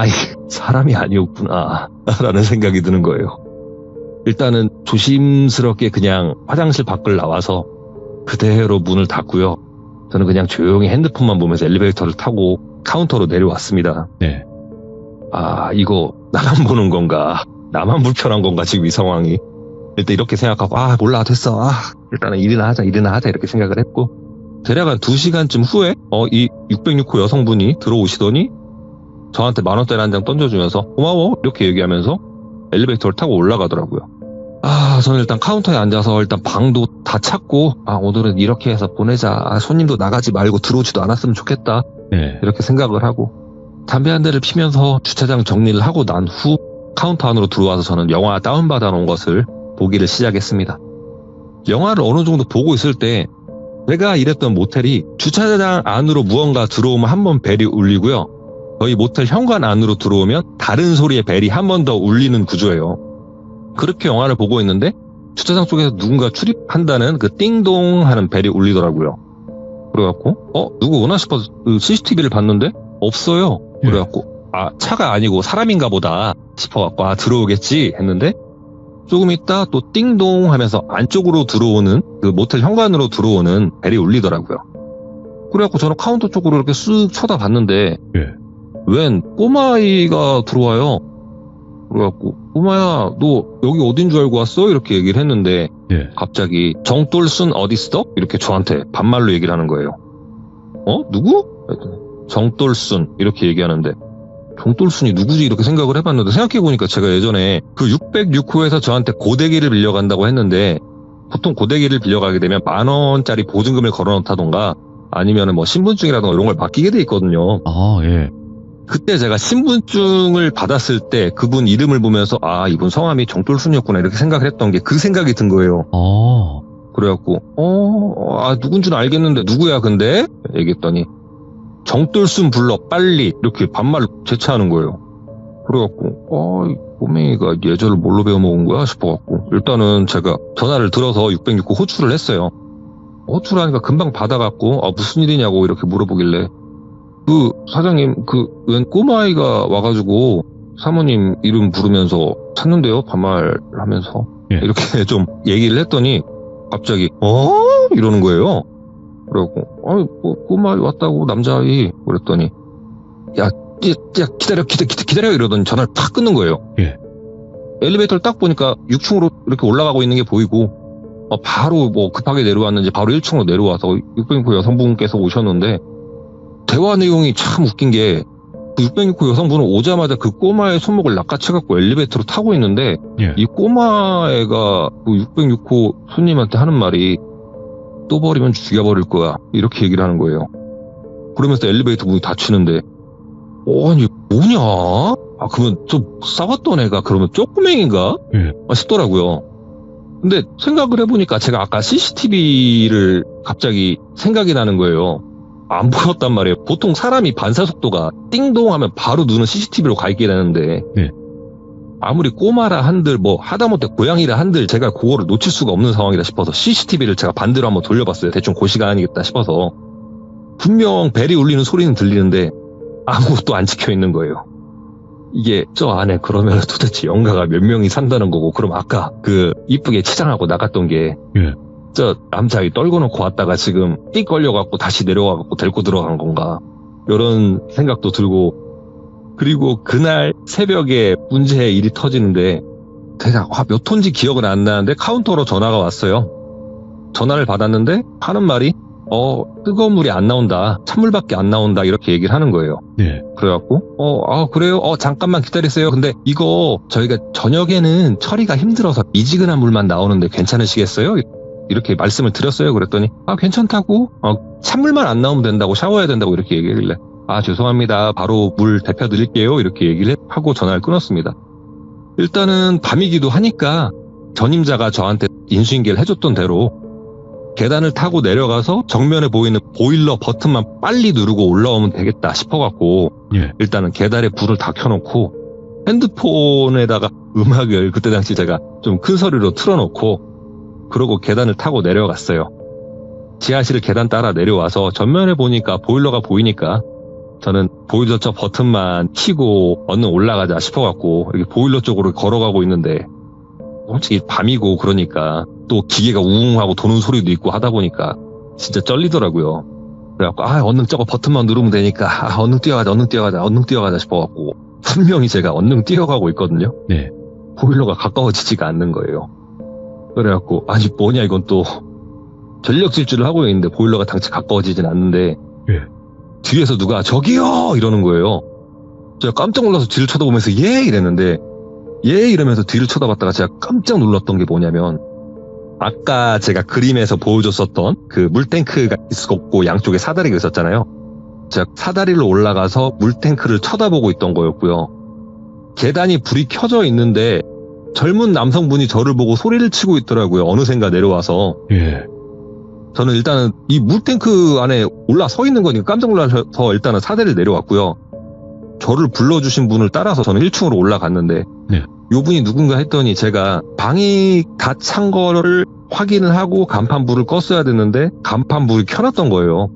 Speaker 2: 이게 사람이 아니었구나 라는 생각이 드는 거예요. 일단은 조심스럽게 그냥 화장실 밖을 나와서 그대로 문을 닫고요. 저는 그냥 조용히 핸드폰만 보면서 엘리베이터를 타고 카운터로 내려왔습니다.
Speaker 1: 네.
Speaker 2: 이거 나만 보는 건가? 나만 불편한 건가 지금 이 상황이? 일단 이렇게 생각하고 몰라 됐어. 일단은 일이나 하자 이렇게 생각을 했고 대략 한 2시간쯤 후에 이 606호 여성분이 들어오시더니 저한테 10,000원짜리 한 장 던져주면서 고마워 이렇게 얘기하면서 엘리베이터를 타고 올라가더라고요. 저는 일단 카운터에 앉아서 일단 방도 다 찾고 오늘은 이렇게 해서 보내자. 손님도 나가지 말고 들어오지도 않았으면 좋겠다.
Speaker 1: 네.
Speaker 2: 이렇게 생각을 하고 담배 한 대를 피면서 주차장 정리를 하고 난 후 카운터 안으로 들어와서 저는 영화 다운받아 놓은 것을 보기를 시작했습니다. 영화를 어느 정도 보고 있을 때 제가 일했던 모텔이 주차장 안으로 무언가 들어오면 한 번 벨이 울리고요. 저희 모텔 현관 안으로 들어오면 다른 소리의 벨이 한 번 더 울리는 구조예요. 그렇게 영화를 보고 있는데 주차장 쪽에서 누군가 출입한다는 그 띵동 하는 벨이 울리더라고요. 그래갖고 누구 오나 싶어서 CCTV를 봤는데 없어요. 그래갖고 차가 아니고 사람인가 보다 싶어갖고 들어오겠지 했는데 조금 있다 또 띵동 하면서 안쪽으로 들어오는 그 모텔 현관으로 들어오는 벨이 울리더라고요. 그래갖고 저는 카운터 쪽으로 이렇게 쓱 쳐다봤는데
Speaker 1: 예.
Speaker 2: 웬 꼬마아이가 들어와요. 그래갖고 꼬마야 너 여기 어딘 줄 알고 왔어? 이렇게 얘기를 했는데
Speaker 1: 예.
Speaker 2: 갑자기 정돌순 어딨어? 이렇게 저한테 반말로 얘기를 하는 거예요. 누구? 정돌순 이렇게 얘기하는데 정돌순이 누구지 이렇게 생각을 해봤는데 생각해보니까 제가 예전에 그 606호에서 저한테 고데기를 빌려간다고 했는데 보통 고데기를 빌려가게 되면 10,000원짜리 보증금을 걸어놓다던가 아니면은 뭐 신분증이라던가 이런 걸 맡기게 돼 있거든요.
Speaker 1: 아, 예.
Speaker 2: 그때 제가 신분증을 받았을 때 그분 이름을 보면서 아 이분 성함이 정돌순이었구나 이렇게 생각을 했던 게 그 생각이 든 거예요.
Speaker 1: 아,
Speaker 2: 그래갖고 누군 줄 알겠는데 누구야 근데? 얘기했더니 정돌순 불러 빨리 이렇게 반말로 재차하는 거예요. 그래갖고 이 꼬맹이가 예절을 뭘로 배워먹은 거야 싶어갖고 일단은 제가 전화를 들어서 606호 호출을 했어요. 호출을 하니까 금방 받아갖고 무슨 일이냐고 이렇게 물어보길래 그 사장님 웬 꼬마아이가 와가지고 사모님 이름 부르면서 찾는데요 반말하면서
Speaker 1: 예.
Speaker 2: 이렇게 좀 얘기를 했더니 갑자기 이러는 거예요. 그래갖고 꼬마아이 왔다고 남자아이 그랬더니 야 기다려 이러더니 전화를 탁 끊는 거예요.
Speaker 1: 예.
Speaker 2: 엘리베이터를 딱 보니까 6층으로 이렇게 올라가고 있는 게 보이고 바로 뭐 급하게 내려왔는지 바로 1층으로 내려와서 606호 여성분께서 오셨는데 대화 내용이 참 웃긴 게 606호 여성분은 오자마자 그 꼬마의 손목을 낚아채갖고 엘리베이터로 타고 있는데
Speaker 1: 예.
Speaker 2: 이 꼬마애가 그 606호 손님한테 하는 말이 또 버리면 죽여버릴 거야 이렇게 얘기를 하는 거예요. 그러면서 엘리베이터 문이 닫히는데 아니 뭐냐? 그러면 좀 싸웠던 애가 그러면 쪼꼬맹인가?
Speaker 1: 예.
Speaker 2: 싶더라고요. 근데 생각을 해보니까 제가 아까 CCTV를 갑자기 생각이 나는 거예요. 안 보였단 말이에요. 보통 사람이 반사속도가 띵동 하면 바로 눈은 CCTV로 가 있게 되는데
Speaker 1: 네.
Speaker 2: 아무리 꼬마라 한들 뭐 하다못해 고양이라 한들 제가 그거를 놓칠 수가 없는 상황이다 싶어서 CCTV를 제가 반대로 한번 돌려봤어요. 대충 그 시간이겠다 싶어서 분명 벨이 울리는 소리는 들리는데 아무것도 안 찍혀 있는 거예요. 이게 저 안에 그러면 도대체 영가가 몇 명이 산다는 거고 그럼 아까 그 이쁘게 치장하고 나갔던 게
Speaker 1: 예.
Speaker 2: 저 남자아이 떨궈 놓고 왔다가 지금 띡 걸려갖고 다시 내려와갖고 데리고 들어간 건가 이런 생각도 들고 그리고 그날 새벽에 문제의 일이 터지는데 대략 몇 톤지 기억은 안 나는데 카운터로 전화가 왔어요. 전화를 받았는데 하는 말이 뜨거운 물이 안 나온다 찬물밖에 안 나온다 이렇게 얘기를 하는 거예요.
Speaker 1: 예.
Speaker 2: 그래갖고 그래요? 잠깐만 기다리세요. 근데 이거 저희가 저녁에는 처리가 힘들어서 미지근한 물만 나오는데 괜찮으시겠어요? 이렇게 말씀을 드렸어요. 그랬더니 괜찮다고 찬물만 안 나오면 된다고 샤워해야 된다고 이렇게 얘기하길래 죄송합니다. 바로 물 데펴 드릴게요. 이렇게 얘기를 하고 전화를 끊었습니다. 일단은 밤이기도 하니까 전임자가 저한테 인수인계를 해줬던 대로 계단을 타고 내려가서 정면에 보이는 보일러 버튼만 빨리 누르고 올라오면 되겠다 싶어갖고
Speaker 1: 예.
Speaker 2: 일단은 계단에 불을 다 켜놓고 핸드폰에다가 음악을 그때 당시 제가 좀 큰 소리로 틀어놓고 그러고 계단을 타고 내려갔어요. 지하실 계단 따라 내려와서 전면에 보니까 보일러가 보이니까 저는 보일러 쪽 버튼만 켜고 얼른 올라가자 싶어갖고 이렇게 보일러 쪽으로 걸어가고 있는데 솔직히 밤이고 그러니까 또 기계가 우웅하고 도는 소리도 있고 하다 보니까 진짜 쩔리더라고요. 그래갖고 얼른 저거 버튼만 누르면 되니까 얼른 뛰어가자 싶어갖고 분명히 제가 얼른 뛰어가고 있거든요.
Speaker 1: 네.
Speaker 2: 보일러가 가까워지지가 않는 거예요. 그래갖고 뭐냐 이건 또 전력 질주를 하고 있는데 보일러가 당최 가까워지진 않는데
Speaker 1: 예.
Speaker 2: 뒤에서 누가 저기요 이러는 거예요. 제가 깜짝 놀라서 뒤를 쳐다보면서 예 이랬는데 예 이러면서 뒤를 쳐다봤다가 제가 깜짝 놀랐던 게 뭐냐면 아까 제가 그림에서 보여줬었던 그 물탱크가 있었고 양쪽에 사다리가 있었잖아요. 제가 사다리로 올라가서 물탱크를 쳐다보고 있던 거였고요. 계단이 불이 켜져 있는데 젊은 남성분이 저를 보고 소리를 치고 있더라고요. 어느샌가 내려와서.
Speaker 1: 예.
Speaker 2: 저는 일단은 이 물탱크 안에 올라서 있는 거니까 깜짝 놀라서 일단은 사다리를 내려왔고요. 저를 불러주신 분을 따라서 저는 1층으로 올라갔는데
Speaker 1: 네.
Speaker 2: 요 분이 누군가 했더니 제가 방이 다 찬 거를 확인을 하고 간판불을 껐어야 됐는데 간판불이 켜놨던 거예요.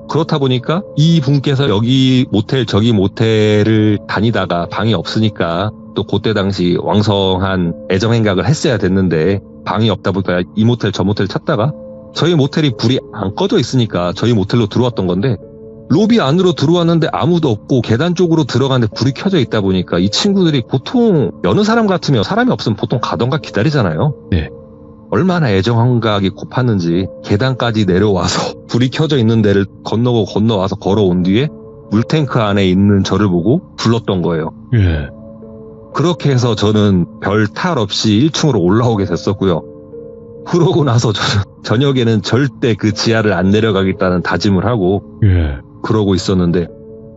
Speaker 2: 그렇다 보니까 이 분께서 여기 모텔 저기 모텔을 다니다가 방이 없으니까 또 그때 당시 왕성한 애정행각을 했어야 됐는데 방이 없다 보니까 이 모텔 저 모텔 찾다가 저희 모텔이 불이 안 꺼져 있으니까 저희 모텔로 들어왔던 건데 로비 안으로 들어왔는데 아무도 없고 계단 쪽으로 들어가는데 불이 켜져 있다 보니까 이 친구들이 보통 여느 사람 같으면 사람이 없으면 보통 가던가 기다리잖아요.
Speaker 1: 네.
Speaker 2: 얼마나 애정한각이 고팠는지 계단까지 내려와서 불이 켜져 있는 데를 건너와서 걸어온 뒤에 물탱크 안에 있는 저를 보고 불렀던 거예요.
Speaker 1: 예.
Speaker 2: 그렇게 해서 저는 별 탈 없이 1층으로 올라오게 됐었고요. 그러고 나서 저는 저녁에는 절대 그 지하를 안 내려가겠다는 다짐을 하고
Speaker 1: 예.
Speaker 2: 그러고 있었는데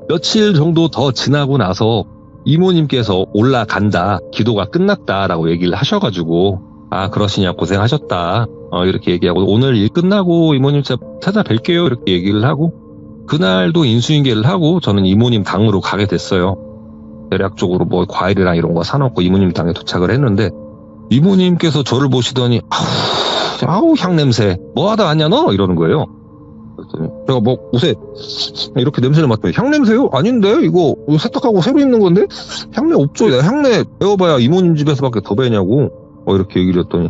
Speaker 2: 며칠 정도 더 지나고 나서 이모님께서 올라간다, 기도가 끝났다라고 얘기를 하셔가지고 아 그러시냐 고생하셨다 이렇게 얘기하고 오늘 일 끝나고 이모님 찾아뵐게요 이렇게 얘기를 하고 그날도 인수인계를 하고 저는 이모님 당으로 가게 됐어요. 대략적으로 뭐 과일이랑 이런 거 사놓고 이모님 당에 도착을 했는데 이모님께서 저를 보시더니 아우 향냄새 뭐하다 왔냐 너 이러는 거예요. 그랬더니 제가 뭐 옷에 이렇게 냄새를 맡더니 향냄새요? 아닌데 이거 세탁하고 새로 입는 건데 향내 없죠. 내가 향내 배워봐야 이모님 집에서밖에 더 배냐고 이렇게 얘기를 했더니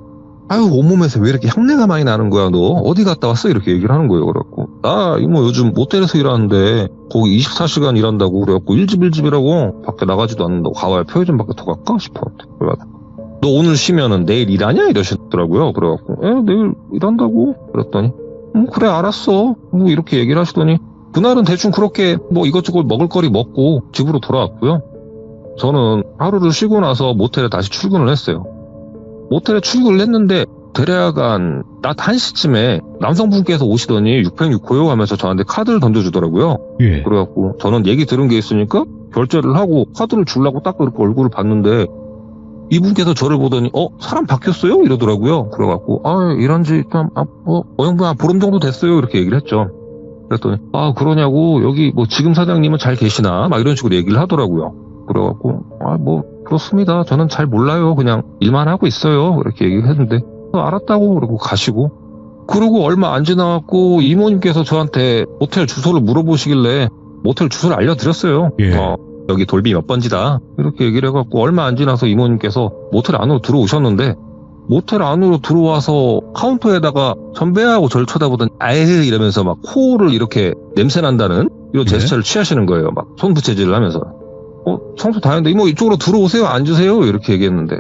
Speaker 2: 아유 온몸에서 왜 이렇게 향내가 많이 나는 거야 너 어디 갔다 왔어 이렇게 얘기를 하는 거예요. 그래갖고 나 이모 요즘 모텔에서 일하는데 거기 24시간 일한다고 그래갖고 일집이라고 밖에 나가지도 않는다고 가와야 편의점 밖에 더 갈까 싶어. 그래가지고 너 오늘 쉬면은 내일 일하냐 이러시더라고요. 그래갖고 내일 일한다고 그랬더니 그래 알았어 뭐 이렇게 얘기를 하시더니 그날은 대충 그렇게 뭐 이것저것 먹을 거리 먹고 집으로 돌아왔고요. 저는 하루를 쉬고 나서 모텔에 다시 출근을 했어요. 모텔에 출근을 했는데 대략 한 낮 1시쯤에 남성분께서 오시더니 606호요 하면서 저한테 카드를 던져주더라고요.
Speaker 1: 예.
Speaker 2: 그래갖고 저는 얘기 들은 게 있으니까 결제를 하고 카드를 주려고 딱 그렇게 얼굴을 봤는데 이분께서 저를 보더니 사람 바뀌었어요? 이러더라고요. 그래갖고 일한 지 좀 어영부한 보름 정도 됐어요 이렇게 얘기를 했죠. 그랬더니 그러냐고 여기 뭐 지금 사장님은 잘 계시나 막 이런 식으로 얘기를 하더라고요. 그래갖고 뭐 그렇습니다. 저는 잘 몰라요. 그냥 일만 하고 있어요. 이렇게 얘기를 했는데 알았다고 그러고 가시고 그러고 얼마 안 지나갖고 이모님께서 저한테 모텔 주소를 물어보시길래 모텔 주소를 알려드렸어요.
Speaker 1: 예.
Speaker 2: 여기 돌비 몇 번지다 이렇게 얘기를 해갖고 얼마 안 지나서 이모님께서 모텔 안으로 들어오셨는데 모텔 안으로 들어와서 카운터에다가 선배하고 저를 쳐다보더니 아유 이러면서 막 코를 이렇게 냄새 난다는 이런 제스처를 취하시는 거예요. 막 손부채질을 하면서 청소 다 했는데 이모 이쪽으로 들어오세요 앉으세요 이렇게 얘기했는데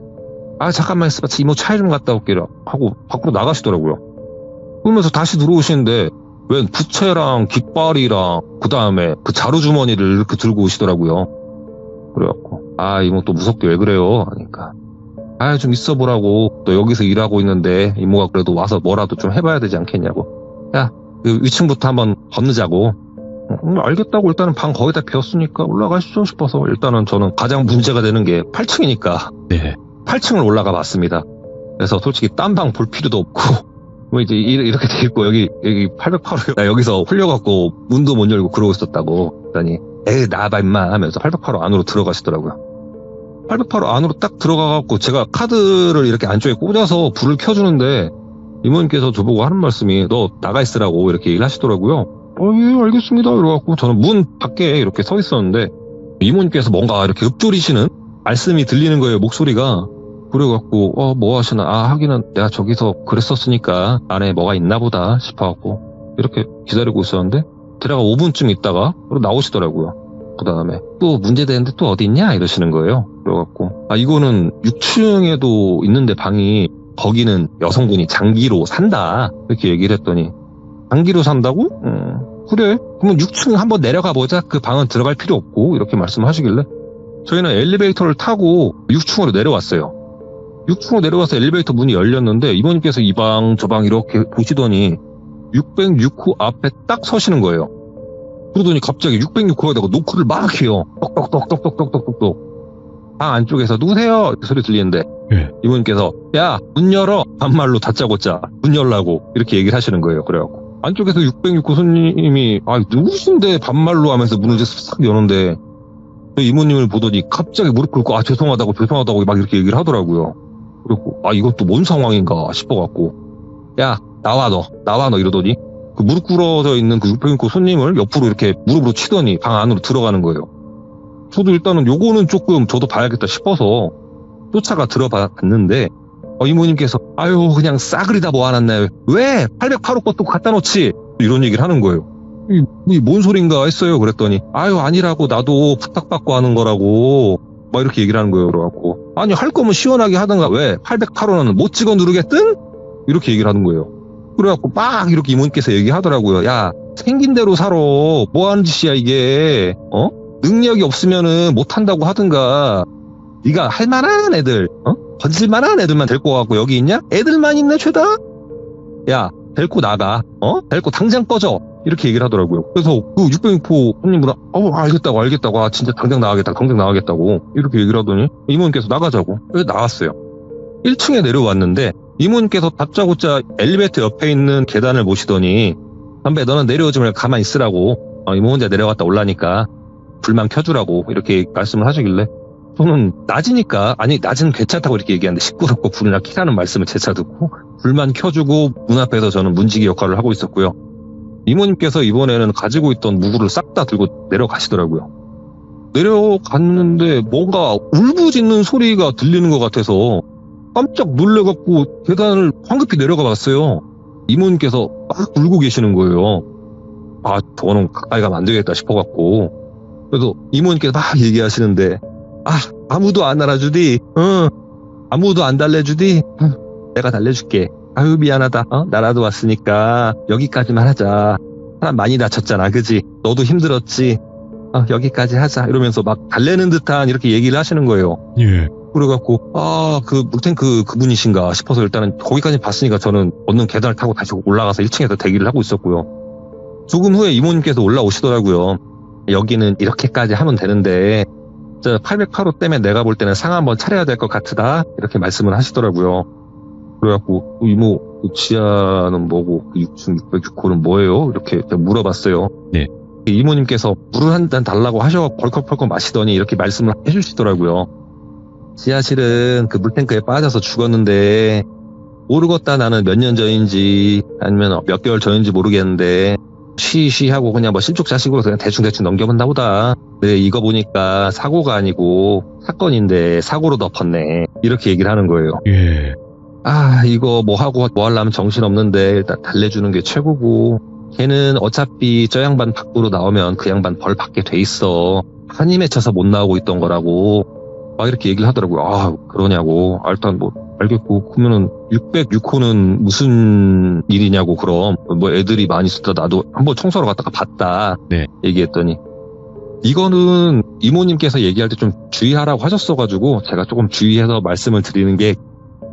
Speaker 2: 잠깐만 있어봐 이모 차에 좀 갔다 올게요 하고 밖으로 나가시더라고요. 그러면서 다시 들어오시는데 웬 부채랑 깃발이랑 그 다음에 그 자루주머니를 이렇게 들고 오시더라고요. 그래갖고 이모 또 무섭게 왜 그래요 하니까 좀 있어보라고 너 여기서 일하고 있는데 이모가 그래도 와서 뭐라도 좀 해봐야 되지 않겠냐고 야 위층부터 한번 건너자고 알겠다고 일단은 방 거의 다 비었으니까 올라가시죠 싶어서 일단은 저는 가장 문제가 되는 게 8층이니까
Speaker 1: 네.
Speaker 2: 8층을 올라가 봤습니다. 그래서 솔직히 딴 방 볼 필요도 없고 뭐 이제 이렇게 돼 있고 여기 808호 나 여기서 홀려갖고 문도 못 열고 그러고 있었다고 그랬더니 나와봐 임마 하면서 808호 안으로 들어가시더라고요. 808호 안으로 딱 들어가갖고 제가 카드를 이렇게 안쪽에 꽂아서 불을 켜주는데 이모님께서 저보고 하는 말씀이 너 나가 있으라고 이렇게 얘기를 하시더라고요. 예 알겠습니다 이러갖고 저는 문 밖에 이렇게 서 있었는데 이모님께서 뭔가 이렇게 읊조리시는 말씀이 들리는 거예요. 목소리가. 그래갖고 뭐 하시나 하기는 내가 저기서 그랬었으니까 안에 뭐가 있나 보다 싶어갖고 이렇게 기다리고 있었는데 대략 5분쯤 있다가 나오시더라고요. 그 다음에 또 문제되는데 또 어디 있냐 이러시는 거예요. 그래갖고 이거는 6층에도 있는데 방이 거기는 여성분이 장기로 산다 이렇게 얘기를 했더니 장기로 산다고? 그래 그러면 6층 한번 내려가 보자 그 방은 들어갈 필요 없고 이렇게 말씀하시길래 저희는 엘리베이터를 타고 6층으로 내려왔어요. 6층으로 내려와서 엘리베이터 문이 열렸는데 이모님께서 이 방 저 방 이렇게 보시더니 606호 앞에 딱 서시는 거예요. 그러더니 갑자기 606호에다가 노크를 막 해요. 똑똑똑똑똑똑똑똑. 방 안쪽에서 누구세요? 소리 들리는데
Speaker 1: 네.
Speaker 2: 이모님께서 야 문 열어 반말로 다짜고짜 문 열라고 이렇게 얘기를 하시는 거예요. 그래갖고 안쪽에서 606호 손님이 누구신데 반말로 하면서 문을 싹 여는데 이모님을 보더니 갑자기 무릎 꿇고 죄송하다고 막 이렇게 얘기를 하더라고요. 그리고 이것도 뭔 상황인가 싶어갖고 야 나와 너 이러더니 그 무릎 꿇어져 있는 그 606호 손님을 옆으로 이렇게 무릎으로 치더니 방 안으로 들어가는 거예요. 저도 일단은 요거는 조금 저도 봐야겠다 싶어서 쫓아가 들어봤는데 이모님께서 아유 그냥 싸그리 다 모아놨네. 왜 808호 것도 갖다 놓지? 이런 얘기를 하는 거예요. 이 뭔 소린가 했어요. 그랬더니 아유 아니라고, 나도 부탁받고 하는 거라고 막 이렇게 얘기를 하는 거예요. 그래갖고 아니 할 거면 시원하게 하든가 왜 808호는 못 찍어 누르겠든? 이렇게 얘기를 하는 거예요. 그래갖고 막 이렇게 이모님께서 얘기하더라고요. 야 생긴 대로 살아. 뭐 하는 짓이야 이게. 능력이 없으면은 못한다고 하든가. 네가 할 만한 애들, 건질 만한 애들만 데리고 와갖고 여기 있냐? 애들만 있네 죄다? 야 데리고 나가. 데리고 당장 꺼져. 이렇게 얘기를 하더라고요. 그래서 그 606호 손님분은 알겠다고 아 진짜 당장 나가겠다고 이렇게 얘기를 하더니 이모님께서 나가자고. 그래서 나왔어요. 1층에 내려왔는데 이모님께서 다짜고짜 엘리베이터 옆에 있는 계단을 보시더니 선배 너는 내려오지 말고 가만히 있으라고. 이모 혼자 내려갔다 올라니까 불만 켜주라고 이렇게 말씀을 하시길래 저는 낮이니까 아니 낮은 괜찮다고 이렇게 얘기하는데 시끄럽고 불이나 켜라는 말씀을 재차 듣고 불만 켜주고 문 앞에서 저는 문지기 역할을 하고 있었고요. 이모님께서 이번에는 가지고 있던 무구를 싹 다 들고 내려가시더라고요. 내려갔는데 뭔가 울부짖는 소리가 들리는 것 같아서 깜짝 놀래갖고 계단을 황급히 내려가 봤어요. 이모님께서 막 울고 계시는 거예요. 저거는 가까이 가면 안 되겠다 싶어갖고. 그래서 이모님께서 막 얘기하시는데 아무도 안 알아주디? 아무도 안 달래주디? 내가 달래줄게. 아유 미안하다. 나라도 왔으니까 여기까지만 하자. 사람 많이 다쳤잖아 그지? 너도 힘들었지? 여기까지 하자 이러면서 막 달래는 듯한 이렇게 얘기를 하시는 거예요.
Speaker 1: 예.
Speaker 2: 그래갖고 그 물탱크 그분이신가 싶어서 일단은 거기까지 봤으니까 저는 얻는 계단을 타고 다시 올라가서 1층에서 대기를 하고 있었고요. 조금 후에 이모님께서 올라오시더라고요. 여기는 이렇게까지 하면 되는데 808호 때문에 내가 볼 때는 상 한번 차려야 될 것 같으다 이렇게 말씀을 하시더라고요. 그래갖고 이모 지하는 뭐고 6층 606호는 뭐예요? 이렇게 물어봤어요.
Speaker 1: 네.
Speaker 2: 이모님께서 물을 한 잔 달라고 하셔서 벌컥벌컥 마시더니 이렇게 말씀을 해주시더라고요. 지하실은 그 물탱크에 빠져서 죽었는데 모르겠다. 나는 몇 년 전인지 아니면 몇 개월 전인지 모르겠는데 쉬하고 그냥 뭐 실족자식으로 그냥 대충 넘겨본다 보다. 네, 이거 보니까 사고가 아니고 사건인데 사고로 덮었네. 이렇게 얘기를 하는 거예요.
Speaker 1: 예.
Speaker 2: 이거 뭐 하려면 정신없는데 일단 달래주는 게 최고고 걔는 어차피 저 양반 밖으로 나오면 그 양반 벌 받게 돼 있어. 한이 맺혀서 못 나오고 있던 거라고 막 이렇게 얘기를 하더라고요. 그러냐고. 일단 뭐 알겠고 그러면은 606호는 무슨 일이냐고. 그럼 뭐 애들이 많이 있었다. 나도 한번 청소하러 갔다가 봤다.
Speaker 1: 네.
Speaker 2: 얘기했더니 이거는 이모님께서 얘기할 때 좀 주의하라고 하셨어가지고 제가 조금 주의해서 말씀을 드리는 게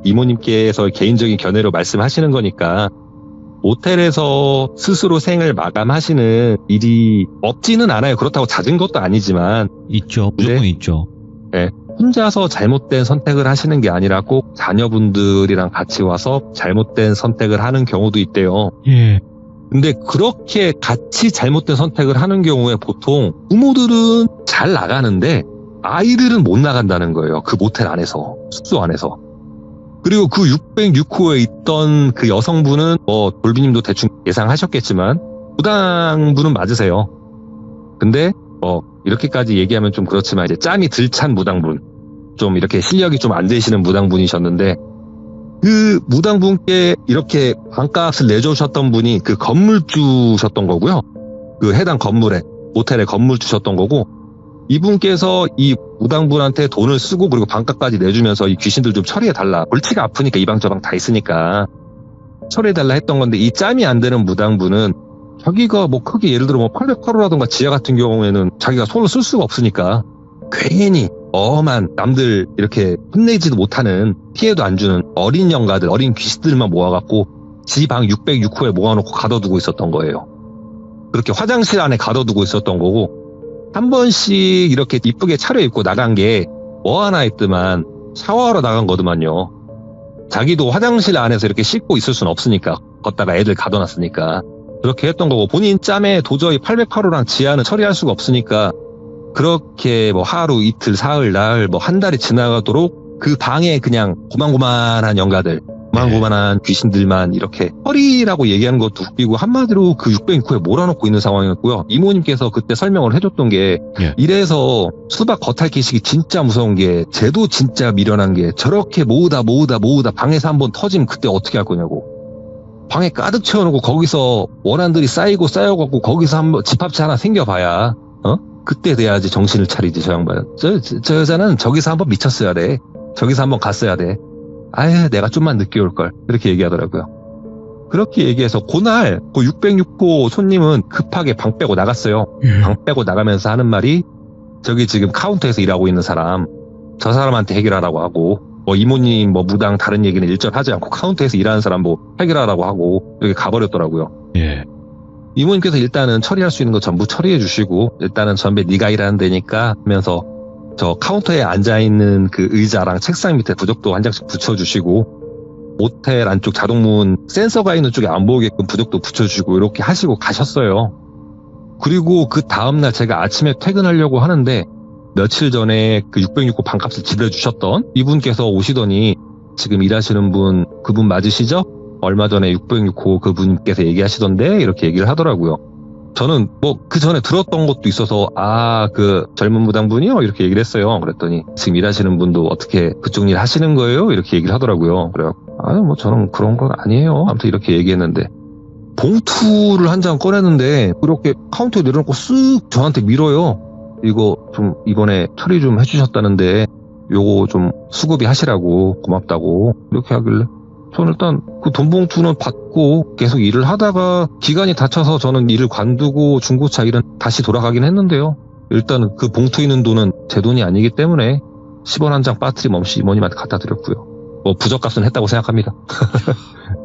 Speaker 2: 이모님께서 개인적인 견해로 말씀하시는 거니까 모텔에서 스스로 생을 마감하시는 일이 없지는 않아요. 그렇다고 잦은 것도 아니지만
Speaker 1: 있죠. 무조건 있죠.
Speaker 2: 네, 혼자서 잘못된 선택을 하시는 게 아니라 꼭 자녀분들이랑 같이 와서 잘못된 선택을 하는 경우도 있대요.
Speaker 1: 예.
Speaker 2: 근데 그렇게 같이 잘못된 선택을 하는 경우에 보통 부모들은 잘 나가는데 아이들은 못 나간다는 거예요. 그 모텔 안에서, 숙소 안에서. 그리고 그 606호에 있던 그 여성분은 돌비님도 대충 예상하셨겠지만 무당분은 맞으세요. 근데 이렇게까지 얘기하면 좀 그렇지만 이제 짬이 들찬 무당분, 좀 이렇게 실력이 좀 안 되시는 무당분이셨는데 그 무당분께 이렇게 방값을 내주셨던 분이 그 건물주셨던 거고요. 그 해당 건물에, 모텔에 건물주셨던 거고, 이분께서 이 무당분한테 돈을 쓰고 그리고 방값까지 내주면서 이 귀신들 좀 처리해달라. 골치가 아프니까 이 방 저 방 다 있으니까 처리해달라 했던 건데, 이 짬이 안 되는 무당분은 자기가 뭐 크게 예를 들어 뭐 808호라든가 지하 같은 경우에는 자기가 손을 쓸 수가 없으니까 괜히 엄한 남들 이렇게 혼내지도 못하는, 피해도 안 주는 어린 영가들, 어린 귀신들만 모아갖고 지 방 606호에 모아놓고 가둬두고 있었던 거예요. 그렇게 화장실 안에 가둬두고 있었던 거고, 한 번씩 이렇게 이쁘게 차려입고 나간 게 뭐 하나 있더만 샤워하러 나간 거더만요. 자기도 화장실 안에서 이렇게 씻고 있을 수는 없으니까, 걷다가 애들 가둬놨으니까 그렇게 했던 거고, 본인 짬에 도저히 808호랑 지하는 처리할 수가 없으니까 그렇게 뭐 하루, 이틀, 사흘, 나흘, 뭐 한 달이 지나가도록 그 방에 그냥 고만고만한 영가들, 고만고만한 귀신들만 이렇게 허리라고 얘기하는 것도 웃기고 한마디로 그 606호에 몰아넣고 있는 상황이었고요. 이모님께서 그때 설명을 해줬던 게
Speaker 1: 예.
Speaker 2: 이래서 수박 겉핥기식이 진짜 무서운 게 쟤도 진짜 미련한 게 저렇게 모으다 방에서 한번 터지면 그때 어떻게 할 거냐고. 방에 가득 채워놓고 거기서 원한들이 쌓여갖고 거기서 한번 집합체 하나 생겨봐야 그때 돼야지 정신을 차리지. 저 양반 저 여자는 저기서 한번 미쳤어야 돼. 저기서 한번 갔어야 돼. 아예 내가 좀만 늦게 올걸. 이렇게 얘기하더라고요. 그렇게 얘기해서 그날 그 606호 손님은 급하게 방 빼고 나갔어요. 방 빼고 나가면서 하는 말이 저기 지금 카운터에서 일하고 있는 사람 저 사람한테 해결하라고 하고 뭐 이모님 뭐 무당 다른 얘기는 일절 하지 않고 카운터에서 일하는 사람 뭐 해결하라고 하고 여기 가버렸더라고요.
Speaker 1: 예.
Speaker 2: 이모님께서 일단은 처리할 수 있는 거 전부 처리해 주시고 일단은 전배 네가 일하는 데니까 하면서 저 카운터에 앉아있는 그 의자랑 책상 밑에 부적도 한 장씩 붙여주시고 모텔 안쪽 자동문 센서가 있는 쪽에 안 보이게끔 부적도 붙여주고 이렇게 하시고 가셨어요. 그리고 그 다음날 제가 아침에 퇴근하려고 하는데 며칠 전에 그 606호 방값을 지불해주셨던 이분께서 오시더니 지금 일하시는 분 그분 맞으시죠? 얼마 전에 606호 그분께서 얘기하시던데 이렇게 얘기를 하더라고요. 저는 뭐 그 전에 들었던 것도 있어서 그 젊은 무당분이요? 이렇게 얘기를 했어요. 그랬더니 지금 일하시는 분도 어떻게 그쪽 일 하시는 거예요? 이렇게 얘기를 하더라고요. 그래갖고 뭐 저는 그런 건 아니에요. 아무튼 이렇게 얘기했는데 봉투를 한 장 꺼냈는데 이렇게 카운터에 내려놓고 쓱 저한테 밀어요. 이거 좀 이번에 처리 좀 해주셨다는데 요거 좀 수급이 하시라고 고맙다고 이렇게 하길래 저는 일단 그 돈 봉투는 받고 계속 일을 하다가 기간이 닫혀서 저는 일을 관두고 중고차 일은 다시 돌아가긴 했는데요. 일단 그 봉투에 있는 돈은 제 돈이 아니기 때문에 10원 한 장 빠트림 없이 이모님한테 갖다 드렸고요. 뭐 부적값은 했다고 생각합니다.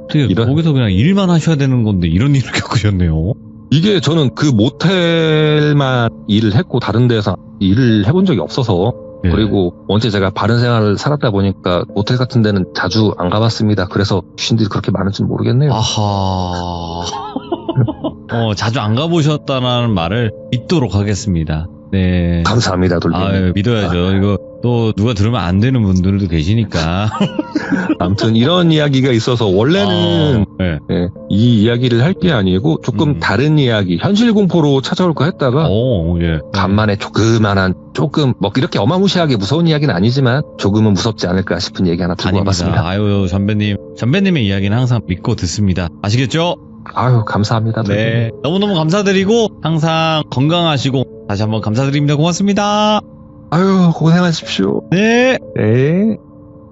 Speaker 1: 어떻게 거기서 그냥 일만 하셔야 되는 건데 이런 일을 겪으셨네요.
Speaker 2: 이게 저는 그 모텔만 일을 했고 다른 데서 일을 해본 적이 없어서
Speaker 1: 예.
Speaker 2: 그리고 원체 제가 바른 생활을 살았다 보니까 모텔 같은 데는 자주 안 가봤습니다. 그래서 귀신들이 그렇게 많은지는 모르겠네요.
Speaker 1: 아하. 자주 안 가보셨다는 말을 믿도록 하겠습니다. 네.
Speaker 2: 감사합니다, 돌리님.
Speaker 1: 믿어야죠. 이거 또 누가 들으면 안 되는 분들도 계시니까.
Speaker 2: 아무튼 이런 이야기가 있어서 원래는
Speaker 1: 네.
Speaker 2: 이 이야기를 할 게 아니고 조금 다른 이야기, 현실 공포로 찾아올까 했다가
Speaker 1: 예.
Speaker 2: 간만에 조금 뭐 이렇게 어마무시하게 무서운 이야기는 아니지만 조금은 무섭지 않을까 싶은 얘기 하나 들고 와봤습니다.
Speaker 1: 아유, 전배님의 이야기는 항상 믿고 듣습니다. 아시겠죠?
Speaker 2: 아유, 감사합니다.
Speaker 1: 네. 너무너무 감사드리고 항상 건강하시고 다시 한번 감사드립니다. 고맙습니다.
Speaker 2: 아유, 고생하십시오.
Speaker 1: 네.
Speaker 2: 네.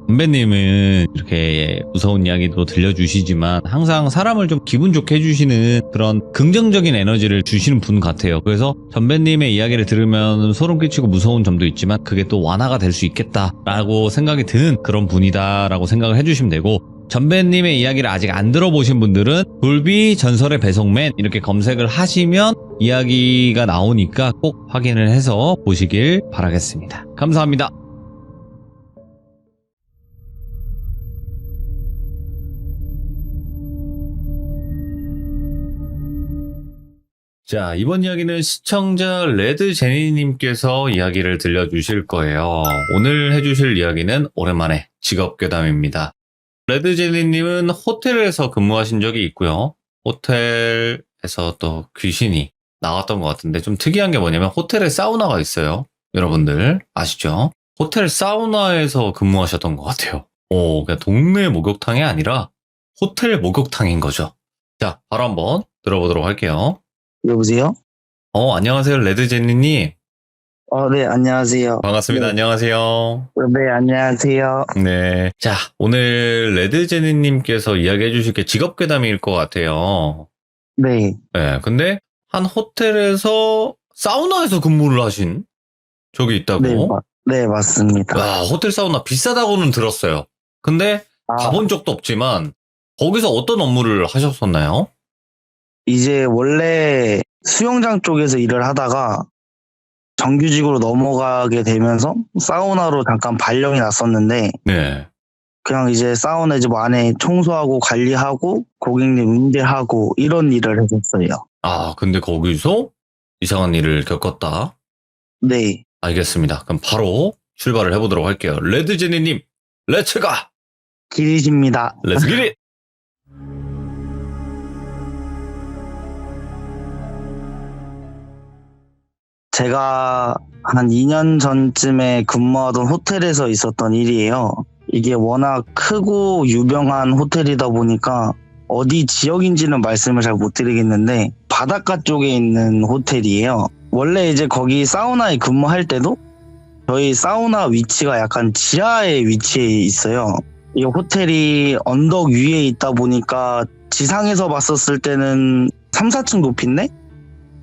Speaker 1: 전배님은 이렇게 무서운 이야기도 들려주시지만 항상 사람을 좀 기분 좋게 해주시는 그런 긍정적인 에너지를 주시는 분 같아요. 그래서 전배님의 이야기를 들으면 소름 끼치고 무서운 점도 있지만 그게 또 완화가 될 수 있겠다라고 생각이 드는 그런 분이다라고 생각을 해주시면 되고, 전배님의 이야기를 아직 안 들어보신 분들은 돌비 전설의 배송맨 이렇게 검색을 하시면 이야기가 나오니까 꼭 확인을 해서 보시길 바라겠습니다. 감사합니다. 자, 이번 이야기는 시청자 레드제니님께서 이야기를 들려주실 거예요. 오늘 해주실 이야기는 오랜만에 직업괴담입니다. 레드제니님은 호텔에서 근무하신 적이 있고요. 호텔에서 또 귀신이 나왔던 것 같은데 좀 특이한 게 뭐냐면 호텔에 사우나가 있어요. 여러분들 아시죠? 호텔 사우나에서 근무하셨던 것 같아요. 그냥 동네 목욕탕이 아니라 호텔 목욕탕인 거죠. 자, 바로 한번 들어보도록 할게요.
Speaker 3: 여보세요?
Speaker 1: 안녕하세요, 레드제니님.
Speaker 3: 네, 안녕하세요.
Speaker 1: 반갑습니다.
Speaker 3: 네.
Speaker 1: 안녕하세요.
Speaker 3: 네, 안녕하세요.
Speaker 1: 네. 자, 오늘 레드제니님께서 이야기해 주실 게 직업괴담일 것 같아요.
Speaker 3: 네.
Speaker 1: 네. 근데 한 호텔에서 사우나에서 근무를 하신 적이 있다고?
Speaker 3: 네, 맞습니다.
Speaker 1: 와, 호텔 사우나 비싸다고는 들었어요. 근데 가본 적도 없지만 거기서 어떤 업무를 하셨었나요?
Speaker 3: 이제 원래 수영장 쪽에서 일을 하다가 정규직으로 넘어가게 되면서 사우나로 잠깐 발령이 났었는데,
Speaker 1: 네.
Speaker 3: 그냥 이제 사우나 이제 뭐 안에 청소하고 관리하고 고객님 응대하고 이런 일을 했었어요.
Speaker 1: 근데 거기서 이상한 일을 겪었다?
Speaker 3: 네.
Speaker 1: 알겠습니다. 그럼 바로 출발을 해보도록 할게요. 레드제니님, 렛츠가!
Speaker 3: 기릿입니다.
Speaker 1: 렛츠 기릿!
Speaker 3: 제가 한 2년 전쯤에 근무하던 호텔에서 있었던 일이에요. 이게 워낙 크고 유명한 호텔이다 보니까 어디 지역인지는 말씀을 잘 못 드리겠는데 바닷가 쪽에 있는 호텔이에요. 원래 이제 거기 사우나에 근무할 때도 저희 사우나 위치가 약간 지하에 위치해 있어요. 이 호텔이 언덕 위에 있다 보니까 지상에서 봤었을 때는 3, 4층 높이인데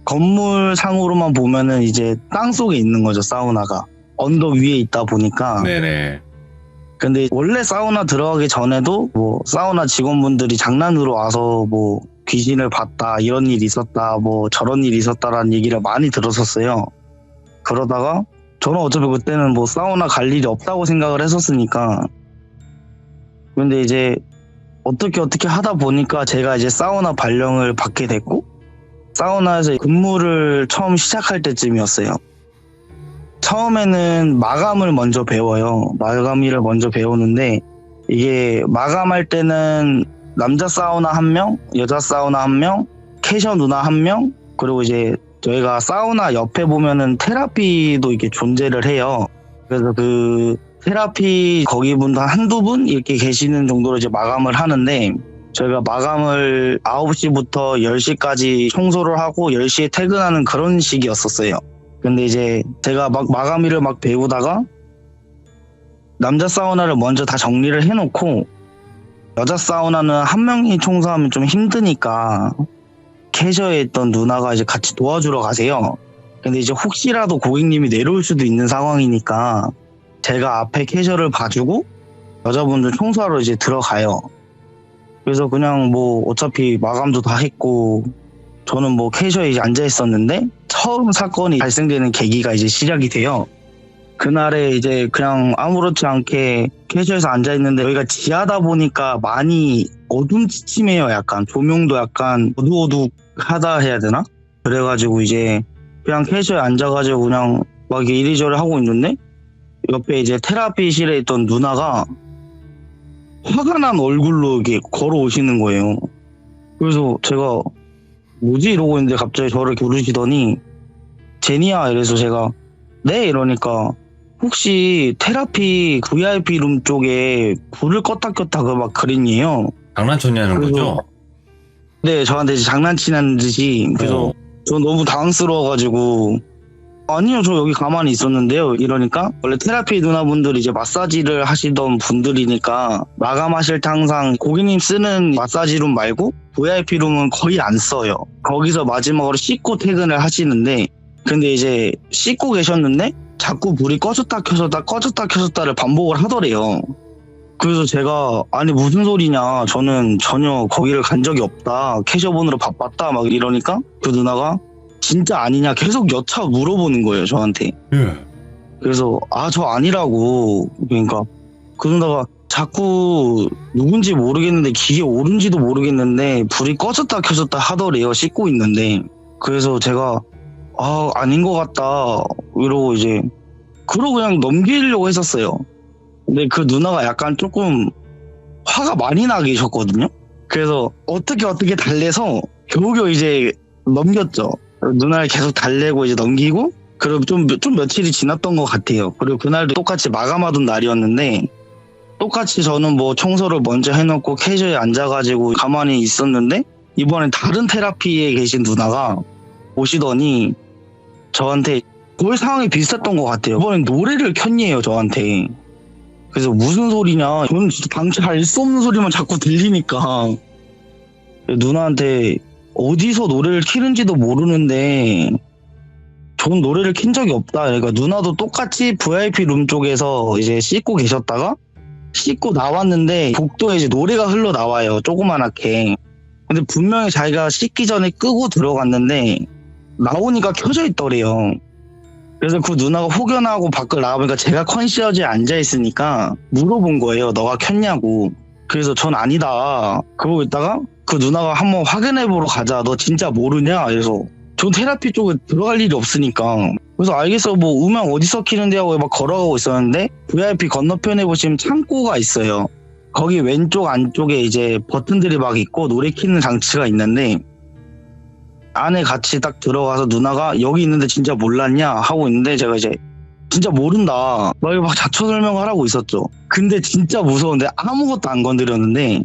Speaker 3: 건물 상으로만 보면은 이제 땅 속에 있는 거죠, 사우나가. 언덕 위에 있다 보니까.
Speaker 1: 네네.
Speaker 3: 근데 원래 사우나 들어가기 전에도 뭐 사우나 직원분들이 장난으로 와서 뭐 귀신을 봤다, 이런 일이 있었다, 뭐 저런 일이 있었다라는 얘기를 많이 들었었어요. 그러다가 저는 어차피 그때는 뭐 사우나 갈 일이 없다고 생각을 했었으니까. 근데 이제 어떻게 하다 보니까 제가 이제 사우나 발령을 받게 됐고 사우나에서 근무를 처음 시작할 때쯤이었어요. 처음에는 마감을 먼저 배워요. 마감일을 먼저 배우는데 이게 마감할 때는 남자 사우나 1명, 여자 사우나 1명, 캐셔 누나 1명, 그리고 이제 저희가 사우나 옆에 보면은 테라피도 이렇게 존재를 해요. 그래서 그 테라피 거기 분들 한두 분 이렇게 계시는 정도로 이제 마감을 하는데 저희가 마감을 9시부터 10시까지 청소를 하고 10시에 퇴근하는 그런 식이었었어요. 근데 이제 제가 막 마감일을 막 배우다가 남자 사우나를 먼저 다 정리를 해놓고 여자 사우나는 한 명이 청소하면 좀 힘드니까 캐셔에 있던 누나가 이제 같이 도와주러 가세요. 근데 이제 혹시라도 고객님이 내려올 수도 있는 상황이니까 제가 앞에 캐셔를 봐주고 여자분들 청소하러 이제 들어가요. 그래서 그냥 뭐 어차피 마감도 다 했고 저는 뭐 캐셔에 이제 앉아 있었는데 처음 사건이 발생되는 계기가 이제 시작이 돼요. 그날에 이제 그냥 아무렇지 않게 캐셔에서 앉아 있는데 여기가 지하다 보니까 많이 어둠침침해요. 약간 조명도 약간 어두어둑하다 해야 되나? 그래가지고 이제 그냥 캐셔에 앉아가지고 그냥 막 이리저리 하고 있는데 옆에 이제 테라피실에 있던 누나가 화가 난 얼굴로 이렇게 걸어오시는 거예요. 그래서 제가 뭐지 이러고 있는데 갑자기 저를 부르시더니 제니야 이래서 제가 네 이러니까 혹시 테라피 VIP 룸 쪽에 불을 껐다 켰다 그 막 그랬니에요.
Speaker 1: 장난쳤냐는 거죠?
Speaker 3: 네, 저한테 이제 장난치는 듯이. 그래서 저 너무 당황스러워가지고 아니요 저 여기 가만히 있었는데요 이러니까 원래 테라피 누나분들이 이제 마사지를 하시던 분들이니까 마감하실 때 항상 고객님 쓰는 마사지룸 말고 VIP룸은 거의 안 써요. 거기서 마지막으로 씻고 퇴근을 하시는데 근데 이제 씻고 계셨는데 자꾸 불이 꺼졌다 켜졌다를 반복을 하더래요. 그래서 제가 아니 무슨 소리냐 저는 전혀 거기를 간 적이 없다 캐셔본으로 바빴다 막 이러니까 그 누나가 진짜 아니냐 계속 여차 물어보는 거예요 저한테.
Speaker 1: 예.
Speaker 3: 그래서 저 아니라고. 그러니까 그 누나가 자꾸 누군지 모르겠는데 기계 오른지도 모르겠는데 불이 꺼졌다 켜졌다 하더래요 씻고 있는데. 그래서 제가 아닌 것 같다 이러고 이제 그러고 그냥 넘기려고 했었어요. 근데 그 누나가 약간 조금 화가 많이 나 계셨거든요. 그래서 어떻게 달래서 겨우겨우 이제 넘겼죠. 누나를 계속 달래고 이제 넘기고 그리고 좀 며칠이 지났던 것 같아요. 그리고 그날도 똑같이 마감하던 날이었는데 똑같이 저는 뭐 청소를 먼저 해놓고 캐셔에 앉아가지고 가만히 있었는데 이번엔 다른 테라피에 계신 누나가 오시더니 저한테 거의 상황이 비슷했던 것 같아요. 이번엔 노래를 켰니에요 저한테. 그래서 무슨 소리냐 저는 진짜 방치할 수 없는 소리만 자꾸 들리니까 누나한테 어디서 노래를 키는지도 모르는데 전 노래를 킨 적이 없다. 그러니까 누나도 똑같이 VIP 룸 쪽에서 이제 씻고 계셨다가 씻고 나왔는데 복도에 이제 노래가 흘러나와요 조그만하게. 근데 분명히 자기가 씻기 전에 끄고 들어갔는데 나오니까 켜져 있더래요. 그래서 그 누나가 혹여나하고 밖을 나가보니까 제가 컨시어지에 앉아있으니까 물어본 거예요. 너가 켰냐고. 그래서 전 아니다. 그러고 있다가 그 누나가 한번 확인해보러 가자. 너 진짜 모르냐? 그래서 전 테라피 쪽에 들어갈 일이 없으니까. 그래서 알겠어. 뭐 음악 어디서 키는데 하고 막 걸어가고 있었는데 VIP 건너편에 보시면 창고가 있어요. 거기 왼쪽 안쪽에 이제 버튼들이 막 있고 노래 켜는 장치가 있는데 안에 같이 딱 들어가서 누나가 여기 있는데 진짜 몰랐냐 하고 있는데 제가 이제 진짜 모른다 막 자초 설명을 하고 있었죠. 근데 진짜 무서운데 아무것도 안 건드렸는데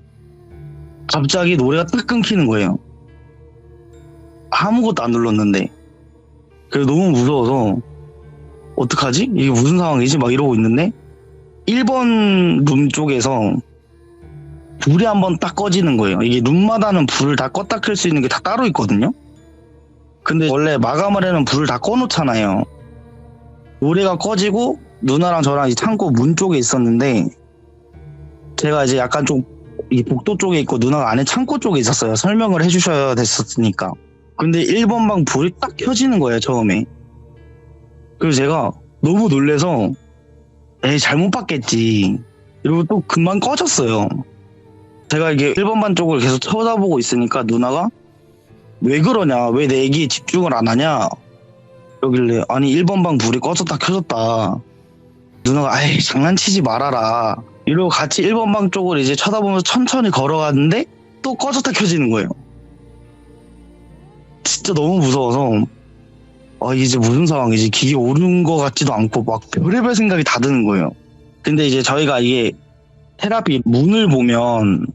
Speaker 3: 갑자기 노래가 딱 끊기는 거예요. 아무것도 안 눌렀는데. 그래서 너무 무서워서 어떡하지? 이게 무슨 상황이지? 막 이러고 있는데 1번 룸 쪽에서 불이 한번 딱 꺼지는 거예요. 이게 룸마다는 불을 다 껐다 켤 수 있는 게 다 따로 있거든요. 근데 원래 마감을에는 불을 다 꺼놓잖아요. 노래가 꺼지고 누나랑 저랑 이 창고 문 쪽에 있었는데 제가 이제 약간 좀 이 복도 쪽에 있고 누나가 안에 창고 쪽에 있었어요. 설명을 해주셔야 됐었으니까. 근데 1번 방 불이 딱 켜지는 거예요, 처음에. 그래서 제가 너무 놀래서 에이 잘못 봤겠지 이러고 또 금방 꺼졌어요. 제가 이게 1번 방 쪽을 계속 쳐다보고 있으니까 누나가 왜 그러냐, 왜 내 얘기에 집중을 안 하냐 그러길래 아니 1번 방 불이 꺼졌다 켜졌다. 누나가 아이 장난치지 말아라 이러고 같이 1번 방 쪽을 이제 쳐다보면서 천천히 걸어갔는데 또 꺼졌다 켜지는 거예요. 진짜 너무 무서워서 이제 무슨 상황이지, 기계 오른 것 같지도 않고 막 별의별 생각이 다 드는 거예요. 근데 이제 저희가 이게 테라피 문을 보면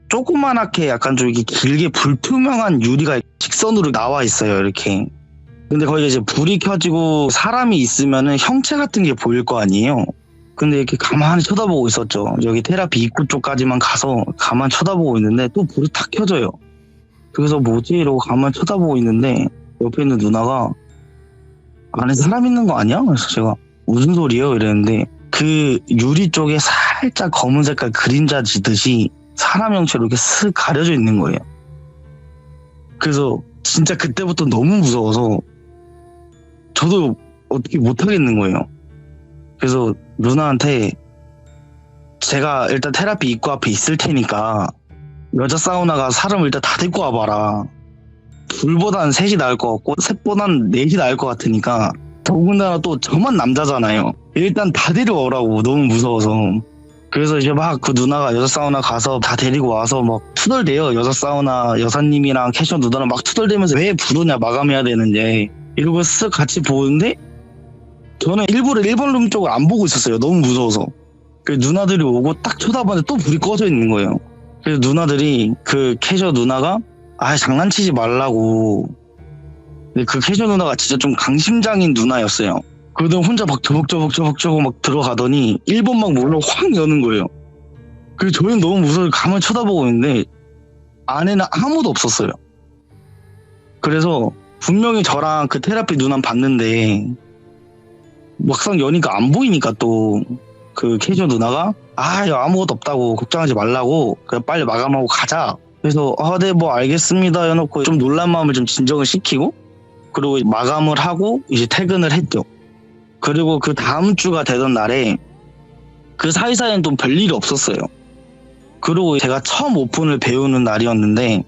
Speaker 3: 조그만하게 약간 좀 이렇게 길게 불투명한 유리가 직선으로 나와 있어요, 이렇게. 근데 거기에 이제 불이 켜지고 사람이 있으면은 형체 같은 게 보일 거 아니에요. 근데 이렇게 가만히 쳐다보고 있었죠. 여기 테라피 입구 쪽까지만 가서 가만히 쳐다보고 있는데 또 불이 탁 켜져요. 그래서 뭐지? 이러고 가만히 쳐다보고 있는데 옆에 있는 누나가 안에 사람 있는 거 아니야? 그래서 제가 무슨 소리예요? 이랬는데 그 유리 쪽에 살짝 검은 색깔 그림자 지듯이 사람 형체로 이렇게 쓱 가려져 있는 거예요. 그래서 진짜 그때부터 너무 무서워서 저도 어떻게 못하겠는 거예요. 그래서 누나한테 제가 일단 테라피 입구 앞에 있을 테니까 여자 사우나가 사람을 일단 다 데리고 와봐라. 둘보단 셋이 나을 것 같고 셋보단 넷이 나을 것 같으니까 더군다나 또 저만 남자잖아요. 일단 다 데려오라고, 너무 무서워서. 그래서 이제 막 그 누나가 여자 사우나 가서 다 데리고 와서 막 투덜대요. 여자 사우나 여사님이랑 캐셔 누나랑 막 투덜대면서 왜 부르냐, 마감해야 되는데 이러고 쓱 같이 보는데 저는 일부러 1번 룸 쪽을 안 보고 있었어요. 너무 무서워서. 그 누나들이 오고 딱 쳐다봤는데 또 불이 꺼져 있는 거예요. 그래서 누나들이 그 캐셔 누나가 장난치지 말라고. 근데 그 캐셔 누나가 진짜 좀 강심장인 누나였어요. 그러더니 혼자 막 저벅저벅 막 들어가더니 1번 막 문을 확 여는 거예요. 그래서 저희는 너무 무서워 가만히 쳐다보고 있는데 안에는 아무도 없었어요. 그래서 분명히 저랑 그 테라피 누나는 봤는데 막상 여니까 안 보이니까 또 그 캐셔 누나가 아무것도 없다고 걱정하지 말라고 그냥 빨리 마감하고 가자. 그래서 네 뭐 알겠습니다 해놓고 좀 놀란 마음을 좀 진정을 시키고 그리고 마감을 하고 이제 퇴근을 했죠. 그리고 그 다음 주가 되던 날에 그 사이사이엔 또 별일이 없었어요. 그리고 제가 처음 오픈을 배우는 날이었는데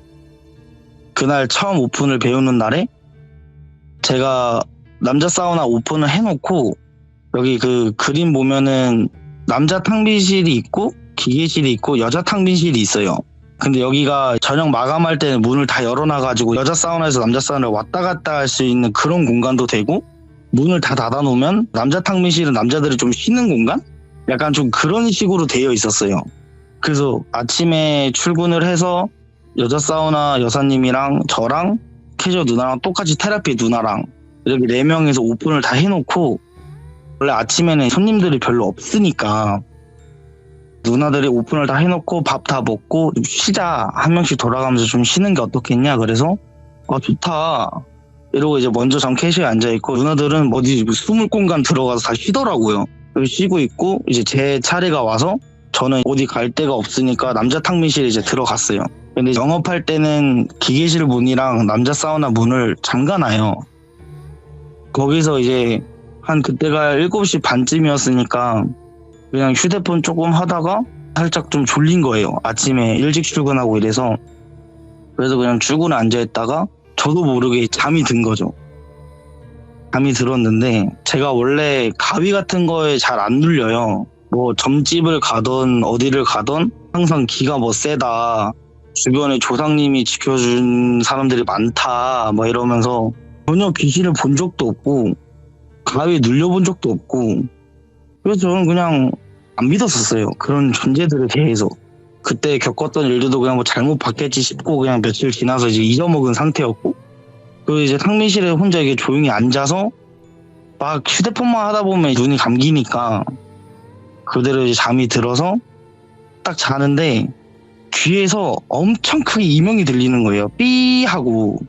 Speaker 3: 그날 처음 오픈을 배우는 날에 제가 남자 사우나 오픈을 해놓고 여기 그 그림 보면은 남자 탕비실이 있고 기계실이 있고 여자 탕비실이 있어요. 근데 여기가 저녁 마감할 때는 문을 다 열어놔가지고 여자 사우나에서 남자 사우나를 왔다 갔다 할 수 있는 그런 공간도 되고 문을 다 닫아놓으면 남자 탕비실은 남자들이 좀 쉬는 공간? 약간 좀 그런 식으로 되어 있었어요. 그래서 아침에 출근을 해서 여자 사우나 여사님이랑 저랑 캐주얼 누나랑 똑같이 테라피 누나랑 이렇게 4명이서 오픈을 다 해놓고 원래 아침에는 손님들이 별로 없으니까 누나들이 오픈을 다 해놓고 밥 다 먹고 좀 쉬자, 한 명씩 돌아가면서 좀 쉬는 게 어떻겠냐 그래서 좋다 이러고 이제 먼저 전 캐시에 앉아있고 누나들은 어디 숨을 공간 들어가서 다 쉬더라고요. 쉬고 있고 이제 제 차례가 와서 저는 어디 갈 데가 없으니까 남자 탕비실에 이제 들어갔어요. 근데 영업할 때는 기계실 문이랑 남자 사우나 문을 잠가놔요. 거기서 이제 한 그때가 7시 반쯤이었으니까 그냥 휴대폰 조금 하다가 살짝 좀 졸린 거예요. 아침에 일찍 출근하고 이래서. 그래서 그냥 출근에 앉아있다가 저도 모르게 잠이 든 거죠. 잠이 들었는데 제가 원래 가위 같은 거에 잘 안 눌려요. 뭐 점집을 가던 어디를 가던 항상 기가 뭐 세다. 주변에 조상님이 지켜준 사람들이 많다. 뭐 이러면서 전혀 귀신을 본 적도 없고 가위에 눌려본 적도 없고 그래서 저는 그냥 안 믿었었어요. 그런 존재들에 대해서. 그때 겪었던 일들도 그냥 뭐 잘못 봤겠지 싶고 그냥 며칠 지나서 이제 잊어먹은 상태였고 그리고 이제 탕민실에 혼자 이게 조용히 앉아서 막 휴대폰만 하다 보면 눈이 감기니까 그대로 이제 잠이 들어서 딱 자는데 귀에서 엄청 크게 이명이 들리는 거예요. 삐 하고.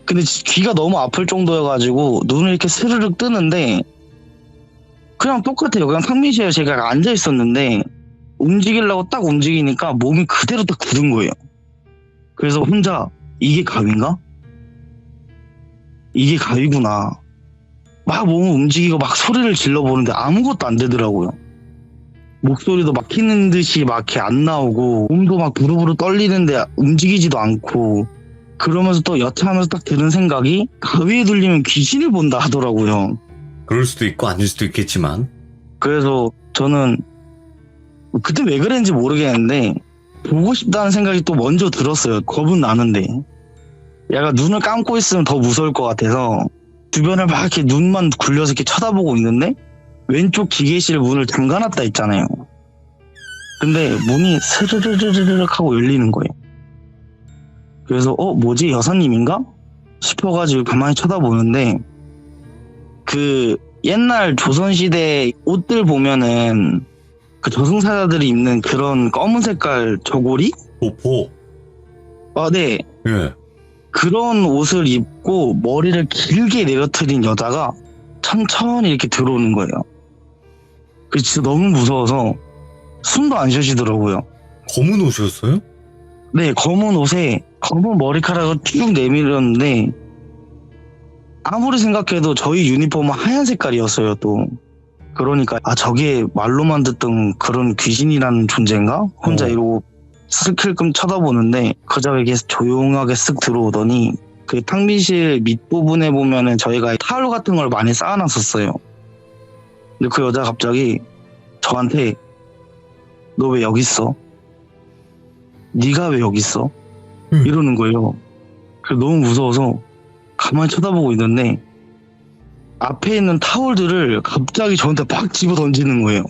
Speaker 3: 근데 귀가 너무 아플 정도여가지고 눈을 이렇게 스르륵 뜨는데 그냥 똑같아요. 그냥 탕민실에 제가 앉아 있었는데 움직이려고 딱 움직이니까 몸이 그대로 딱 굳은 거예요. 그래서 혼자 이게 가위인가? 이게 가위구나. 막 몸을 움직이고 막 소리를 질러보는데 아무것도 안 되더라고요. 목소리도 막히는 듯이 막 이렇게 안 나오고 몸도 막 부르부르 떨리는데 움직이지도 않고 그러면서 또 여차하면서 딱 드는 생각이 가위에 들리면 귀신을 본다 하더라고요.
Speaker 1: 그럴 수도 있고 아닐 수도 있겠지만.
Speaker 3: 그래서 저는 그때 왜 그랬는지 모르겠는데 보고 싶다는 생각이 또 먼저 들었어요. 겁은 나는데 약간 눈을 감고 있으면 더 무서울 것 같아서 주변을 막 이렇게 눈만 굴려서 이렇게 쳐다보고 있는데 왼쪽 기계실 문을 잠가놨다 했잖아요. 근데 문이 스르르르르륵 하고 열리는 거예요. 그래서 뭐지 여사님인가? 싶어가지고 가만히 쳐다보는데 그 옛날 조선시대 옷들 보면은 그 저승사자들이 입는 그런 검은 색깔 저고리?
Speaker 1: 보포.
Speaker 3: 네.
Speaker 1: 예.
Speaker 3: 그런 옷을 입고 머리를 길게 내려뜨린 여자가 천천히 이렇게 들어오는 거예요. 그래서 진짜 너무 무서워서 숨도 안 쉬시더라고요.
Speaker 1: 검은 옷이었어요?
Speaker 3: 네, 검은 옷에 검은 머리카락을 쭉 내밀었는데 아무리 생각해도 저희 유니폼은 하얀 색깔이었어요 또. 그러니까 저게 말로만 듣던 그런 귀신이라는 존재인가? 혼자 이러고 슬킬끔 쳐다보는데 그저 이게 조용하게 쓱 들어오더니 그 탕비실 밑부분에 보면은 저희가 타올 같은 걸 많이 쌓아놨었어요. 근데 그 여자가 갑자기 저한테 너 왜 여기 있어? 네가 왜 여기 있어? 이러는 거예요. 그래서 너무 무서워서 가만히 쳐다보고 있는데 앞에 있는 타올들을 갑자기 저한테 막 집어 던지는 거예요.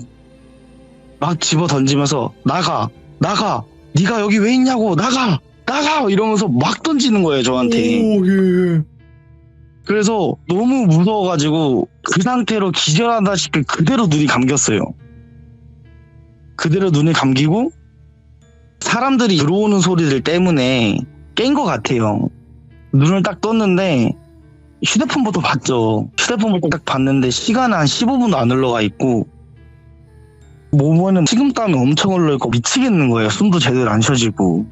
Speaker 3: 막 집어 던지면서 나가 네가 여기 왜 있냐고 나가 이러면서 막 던지는 거예요 저한테.
Speaker 1: 오, 예.
Speaker 3: 그래서 너무 무서워가지고 그 상태로 기절하다시피 그대로 눈이 감겼어요. 그대로 눈이 감기고 사람들이 들어오는 소리들 때문에 깬 것 같아요. 눈을 딱 떴는데 휴대폰부터 봤죠. 휴대폰부터 딱 봤는데 시간은 한 15분도 안 흘러가 있고 몸에는 식은땀이 엄청 흘러있고 미치겠는 거예요. 숨도 제대로 안 쉬어지고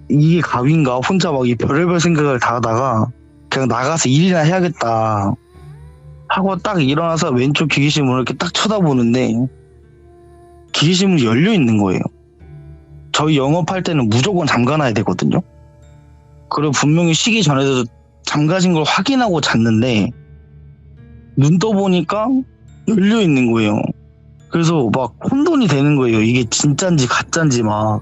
Speaker 3: 이게 가위인가 혼자 막 이 별의별 생각을 다 하다가 그냥 나가서 일이나 해야겠다 하고 딱 일어나서 왼쪽 기계실 문을 이렇게 딱 쳐다보는데 기계실 문이 열려 있는 거예요. 저희 영업할 때는 무조건 잠가놔야 되거든요. 그리고 분명히 쉬기 전에도 잠가진 걸 확인하고 잤는데 눈 떠보니까 열려 있는 거예요. 그래서 막 혼돈이 되는 거예요. 이게 진짠지 가짠지 막.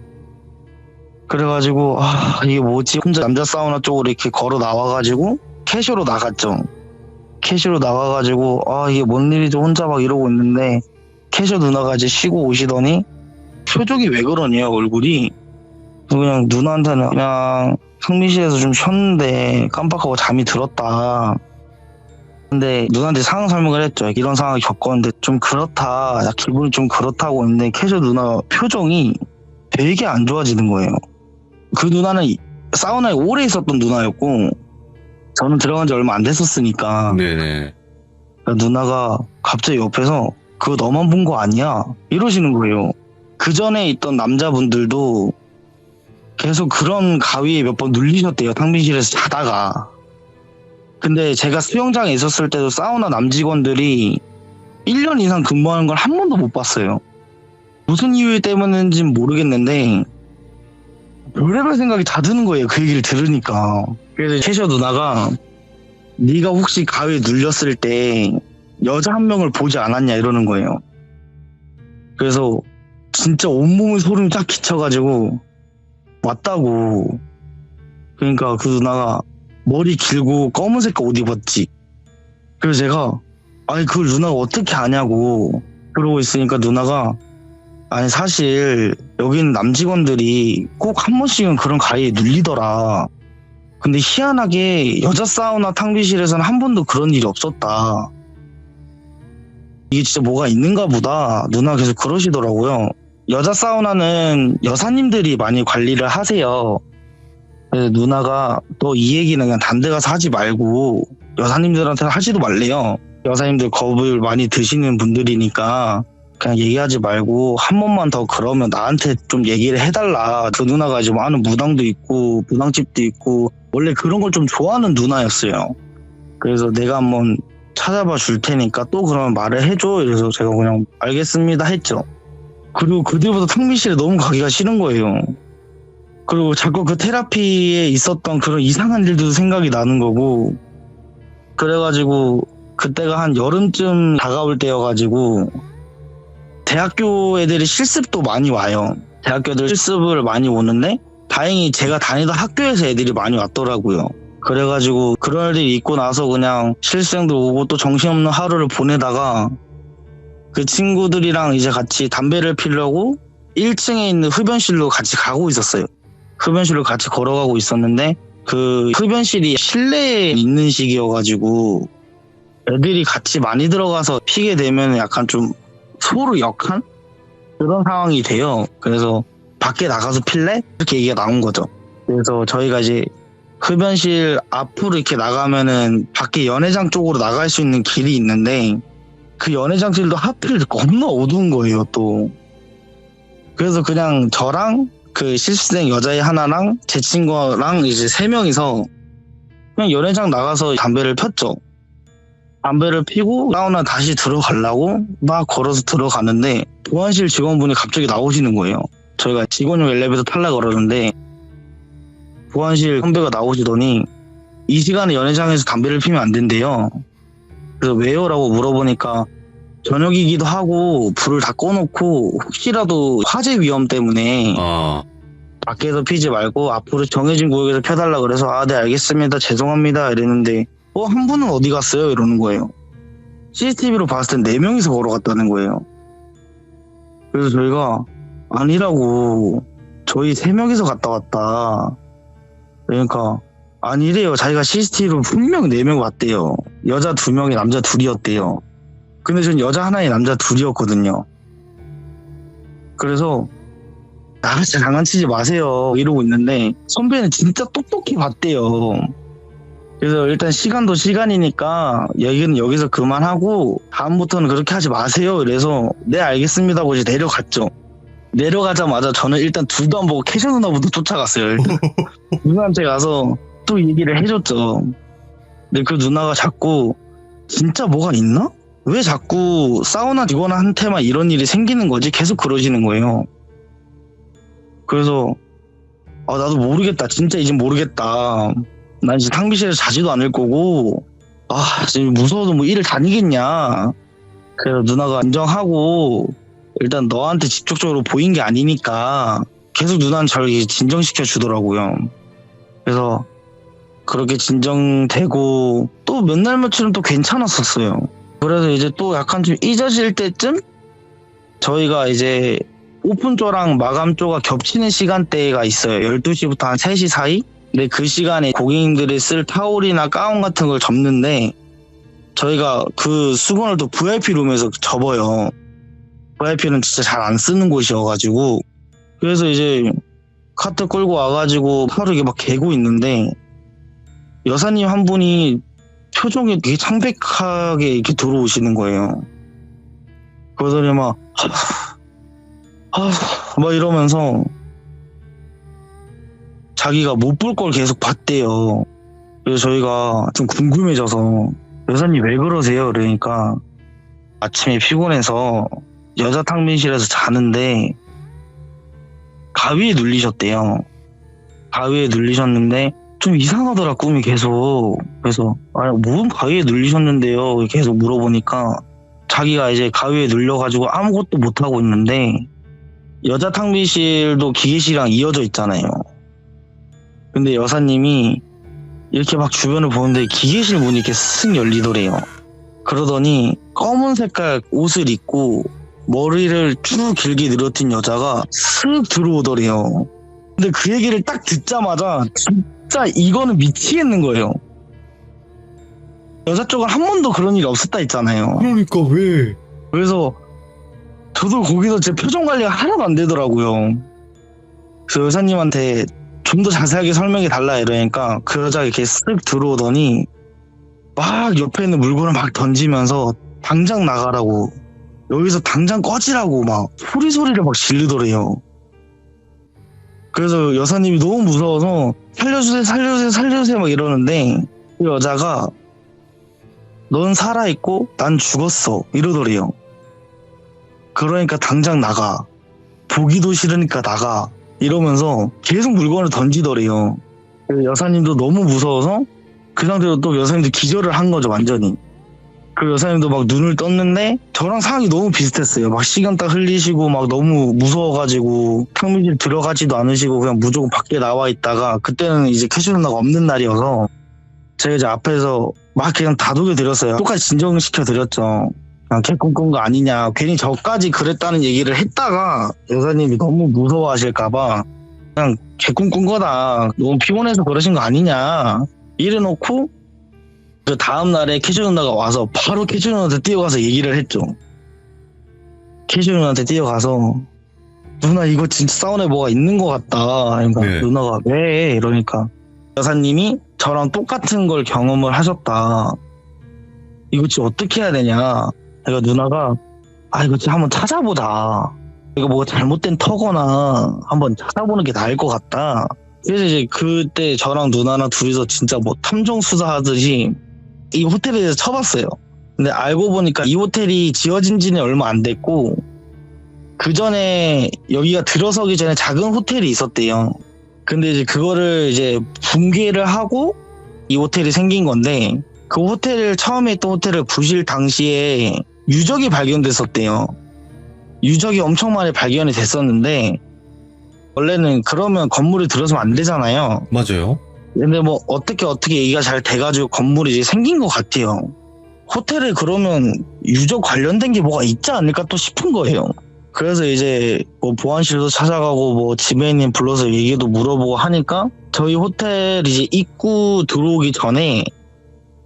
Speaker 3: 그래가지고 이게 뭐지? 혼자 남자 사우나 쪽으로 이렇게 걸어 나와가지고 캐셔로 나갔죠. 캐셔로 나가가지고 이게 뭔 일이지 혼자 막 이러고 있는데 캐셔 누나가 이제 쉬고 오시더니 표정이 왜 그러냐 얼굴이. 그냥 누나한테는 그냥 상미실에서 좀 쉬었는데 깜빡하고 잠이 들었다. 근데 누나한테 상황 설명을 했죠. 이런 상황을 겪었는데 좀 그렇다. 기분이 좀 그렇다고 했는데 캐셔 누나 표정이 되게 안 좋아지는 거예요. 그 누나는 사우나에 오래 있었던 누나였고 저는 들어간 지 얼마 안 됐었으니까
Speaker 1: 네네.
Speaker 3: 누나가 갑자기 옆에서 그거 너만 본 거 아니야? 이러시는 거예요. 그 전에 있던 남자분들도 계속 그런 가위에 몇 번 눌리셨대요. 탕비실에서 자다가. 근데 제가 수영장에 있었을 때도 사우나 남직원들이 1년 이상 근무하는 걸 한 번도 못 봤어요. 무슨 이유 때문인지는 모르겠는데 별의별 생각이 다 드는 거예요. 그 얘기를 들으니까. 그래서 캐셔 누나가 네가 혹시 가위에 눌렸을 때 여자 한 명을 보지 않았냐 이러는 거예요. 그래서 진짜 온몸에 소름이 쫙 끼쳐가지고 왔다고. 그러니까 그 누나가 머리 길고 검은색 옷 입었지. 그래서 제가 아니 그걸 누나가 어떻게 아냐고 그러고 있으니까 누나가 아니 사실 여기는 남직원들이 꼭 한 번씩은 그런 가위에 눌리더라. 근데 희한하게 여자 사우나 탕비실에서는 한 번도 그런 일이 없었다. 이게 진짜 뭐가 있는가 보다. 누나가 계속 그러시더라고요. 여자 사우나는 여사님들이 많이 관리를 하세요. 그래서 누나가 또 이 얘기는 그냥 딴 데 가서 하지 말고 여사님들한테는 하지도 말래요. 여사님들 겁을 많이 드시는 분들이니까 그냥 얘기하지 말고 한 번만 더 그러면 나한테 좀 얘기를 해달라. 그 누나가 좀 아는 무당도 있고 무당집도 있고 원래 그런 걸 좀 좋아하는 누나였어요. 그래서 내가 한번 찾아봐 줄 테니까 또 그러면 말을 해줘. 이래서 제가 그냥 알겠습니다 했죠. 그리고 그 뒤부터 탕비실에 너무 가기가 싫은 거예요. 그리고 자꾸 그 테라피에 있었던 그런 이상한 일도 생각이 나는 거고, 그래가지고 그때가 한 여름쯤 다가올 때여가지고 대학교 애들이 실습도 많이 와요. 대학교 애들 실습을 많이 오는데 다행히 제가 다니던 학교에서 애들이 많이 왔더라고요. 그래가지고 그런 일이 있고 나서 그냥 실습생들 오고 또 정신없는 하루를 보내다가 그 친구들이랑 이제 같이 담배를 피려고 1층에 있는 흡연실로 같이 가고 있었어요. 흡연실로 같이 걸어가고 있었는데 그 흡연실이 실내에 있는 시기여가지고 애들이 같이 많이 들어가서 피게 되면 약간 좀 서로 역한 그런 상황이 돼요. 그래서 밖에 나가서 필래? 이렇게 얘기가 나온 거죠. 그래서 저희가 이제 흡연실 앞으로 이렇게 나가면은 밖에 연회장 쪽으로 나갈 수 있는 길이 있는데 그 연회장실도 하필 겁나 어두운 거예요 또. 그래서 그냥 저랑 그 실습생 여자애 하나랑 제 친구랑 이제 3명이서 그냥 연회장 나가서 담배를 폈죠. 담배를 피고 사우나 다시 들어가려고 막 걸어서 들어가는데 보안실 직원분이 갑자기 나오시는 거예요. 저희가 직원용 엘리베이터 타려고 그러는데 보안실 선배가 나오시더니 이 시간에 연회장에서 담배를 피면 안 된대요. 그래서 왜요? 라고 물어보니까 저녁이기도 하고 불을 다 꺼놓고 혹시라도 화재 위험 때문에 밖에서 피지 말고 앞으로 정해진 구역에서 펴달라 그래서 아, 네 알겠습니다 죄송합니다 이랬는데 한 분은 어디 갔어요? 이러는 거예요. CCTV로 봤을 땐 4명이서 걸어갔다는 거예요. 그래서 저희가 아니라고 저희 3명이서 갔다 왔다. 그러니까 아니래요. 자기가 CCTV로 분명 4명 왔대요. 여자 2명에 남자 2이었대요. 근데 전 여자 하나에 남자 2이었거든요. 그래서 나같이 장난치지 마세요 이러고 있는데 선배는 진짜 똑똑히 봤대요. 그래서 일단 시간도 시간이니까 얘기는 여기서 그만하고 다음부터는 그렇게 하지 마세요. 이래서 네 알겠습니다 하고 이제 내려갔죠. 내려가자마자 저는 일단 둘도 안 보고 캐셔 누나부터 쫓아갔어요. 일단. 누나한테 가서 또 얘기를 해줬죠. 근데 그 누나가 자꾸 진짜 뭐가 있나? 왜 자꾸 사우나 직원한테만 이런 일이 생기는 거지? 계속 그러시는 거예요. 그래서 나도 모르겠다. 진짜 이제 모르겠다. 난 이제 탕비실에서 자지도 않을 거고 지금 무서워도 뭐 일을 다니겠냐. 그래서 누나가 인정하고 일단 너한테 직접적으로 보인 게 아니니까 계속 누나는 저를 진정시켜 주더라고요. 그래서 그렇게 진정되고 또 몇 날 며칠은 또 괜찮았었어요. 그래서 이제 또 약간 좀 잊어질 때쯤 저희가 이제 오픈조랑 마감조가 겹치는 시간대가 있어요. 12시부터 한 3시 사이? 근데 그 시간에 고객님들이 쓸 타올이나 가운 같은 걸 접는데 저희가 그 수건을 또 VIP룸에서 접어요. VIP는 진짜 잘 안 쓰는 곳이어가지고 그래서 이제 카트 끌고 와가지고 하루 이게 막 개고 있는데 여사님 한 분이 표정이 되게 창백하게 이렇게 들어오시는 거예요. 그러더니 막 이러면서 자기가 못 볼 걸 계속 봤대요. 그래서 저희가 좀 궁금해져서 여사님 왜 그러세요? 그러니까 아침에 피곤해서 여자 탕비실에서 자는데 가위에 눌리셨대요. 가위에 눌리셨는데 좀 이상하더라 꿈이 계속. 그래서 뭔 가위에 눌리셨는데요? 계속 물어보니까 자기가 이제 가위에 눌려가지고 아무것도 못하고 있는데 여자 탕비실도 기계실이랑 이어져 있잖아요. 근데 여사님이 이렇게 막 주변을 보는데 기계실 문이 이렇게 쓱 열리더래요. 그러더니 검은 색깔 옷을 입고 머리를 쭉 길게 늘어뜨린 여자가 쓱 들어오더래요. 근데 그 얘기를 딱 듣자마자 진짜 이거는 미치겠는 거예요. 여자 쪽은 한 번도 그런 일이 없었다 했잖아요.
Speaker 1: 그러니까 왜?
Speaker 3: 그래서 저도 거기서 제 표정 관리가 하나도 안 되더라고요. 그래서 여사님한테 좀 더 자세하게 설명해 달라 이러니까 그 여자가 이렇게 쓱 들어오더니 막 옆에 있는 물건을 막 던지면서 당장 나가라고, 여기서 당장 꺼지라고 막 소리를 막 지르더래요. 그래서 여사님이 너무 무서워서 살려주세요 막 이러는데 그 여자가 넌 살아있고 난 죽었어 이러더래요. 그러니까 당장 나가, 보기도 싫으니까 나가 이러면서 계속 물건을 던지더래요. 그래서 여사님도 너무 무서워서 그 상태로 또 여사님도 기절을 한 거죠, 완전히. 그 여사님도 막 눈을 떴는데 저랑 상황이 너무 비슷했어요. 막 시간 딱 흘리시고 막 너무 무서워가지고 탕비실 들어가지도 않으시고 그냥 무조건 밖에 나와 있다가, 그때는 이제 캐슈 누나가 없는 날이어서 제가 이제 앞에서 막 그냥 다독여 드렸어요. 똑같이 진정시켜 드렸죠. 그냥 개 꿈꾼 거 아니냐, 괜히 저까지 그랬다는 얘기를 했다가 여사님이 너무 무서워하실까봐 그냥 개 꿈꾼 거다, 너무 피곤해서 그러신 거 아니냐 이래놓고 그 다음날에 캐슈 누나가 와서 바로 캐슈 누나한테 뛰어가서 얘기를 했죠. 캐슈 누나한테 뛰어가서 누나 이거 진짜 사운드에 뭐가 있는 것 같다. 그러니까
Speaker 1: 네.
Speaker 3: 누나가 왜 이러니까 여사님이 저랑 똑같은 걸 경험을 하셨다, 이거 진짜 어떻게 해야 되냐. 그러니까 누나가 이거 진짜 한번 찾아보자, 이거 뭐가 잘못된 터거나 한번 찾아보는 게 나을 것 같다. 그래서 이제 그때 저랑 누나랑 둘이서 진짜 뭐 탐정 수사하듯이 이 호텔에 대해서 쳐봤어요. 근데 알고 보니까 이 호텔이 지어진 지는 얼마 안 됐고 그 전에 여기가 들어서기 전에 작은 호텔이 있었대요. 근데 이제 그거를 이제 붕괴를 하고 이 호텔이 생긴 건데, 그 호텔을 처음에 있던 호텔을 부실 당시에 유적이 발견됐었대요. 유적이 엄청 많이 발견이 됐었는데 원래는 그러면 건물이 들어서면 안 되잖아요.
Speaker 1: 맞아요.
Speaker 3: 근데 뭐 어떻게 얘기가 잘 돼가지고 건물이 이제 생긴 것 같아요. 호텔에 그러면 유적 관련된 게 뭐가 있지 않을까 또 싶은 거예요. 그래서 이제 뭐 보안실도 찾아가고 뭐 지배인님 불러서 얘기도 물어보고 하니까 저희 호텔 이제 입구 들어오기 전에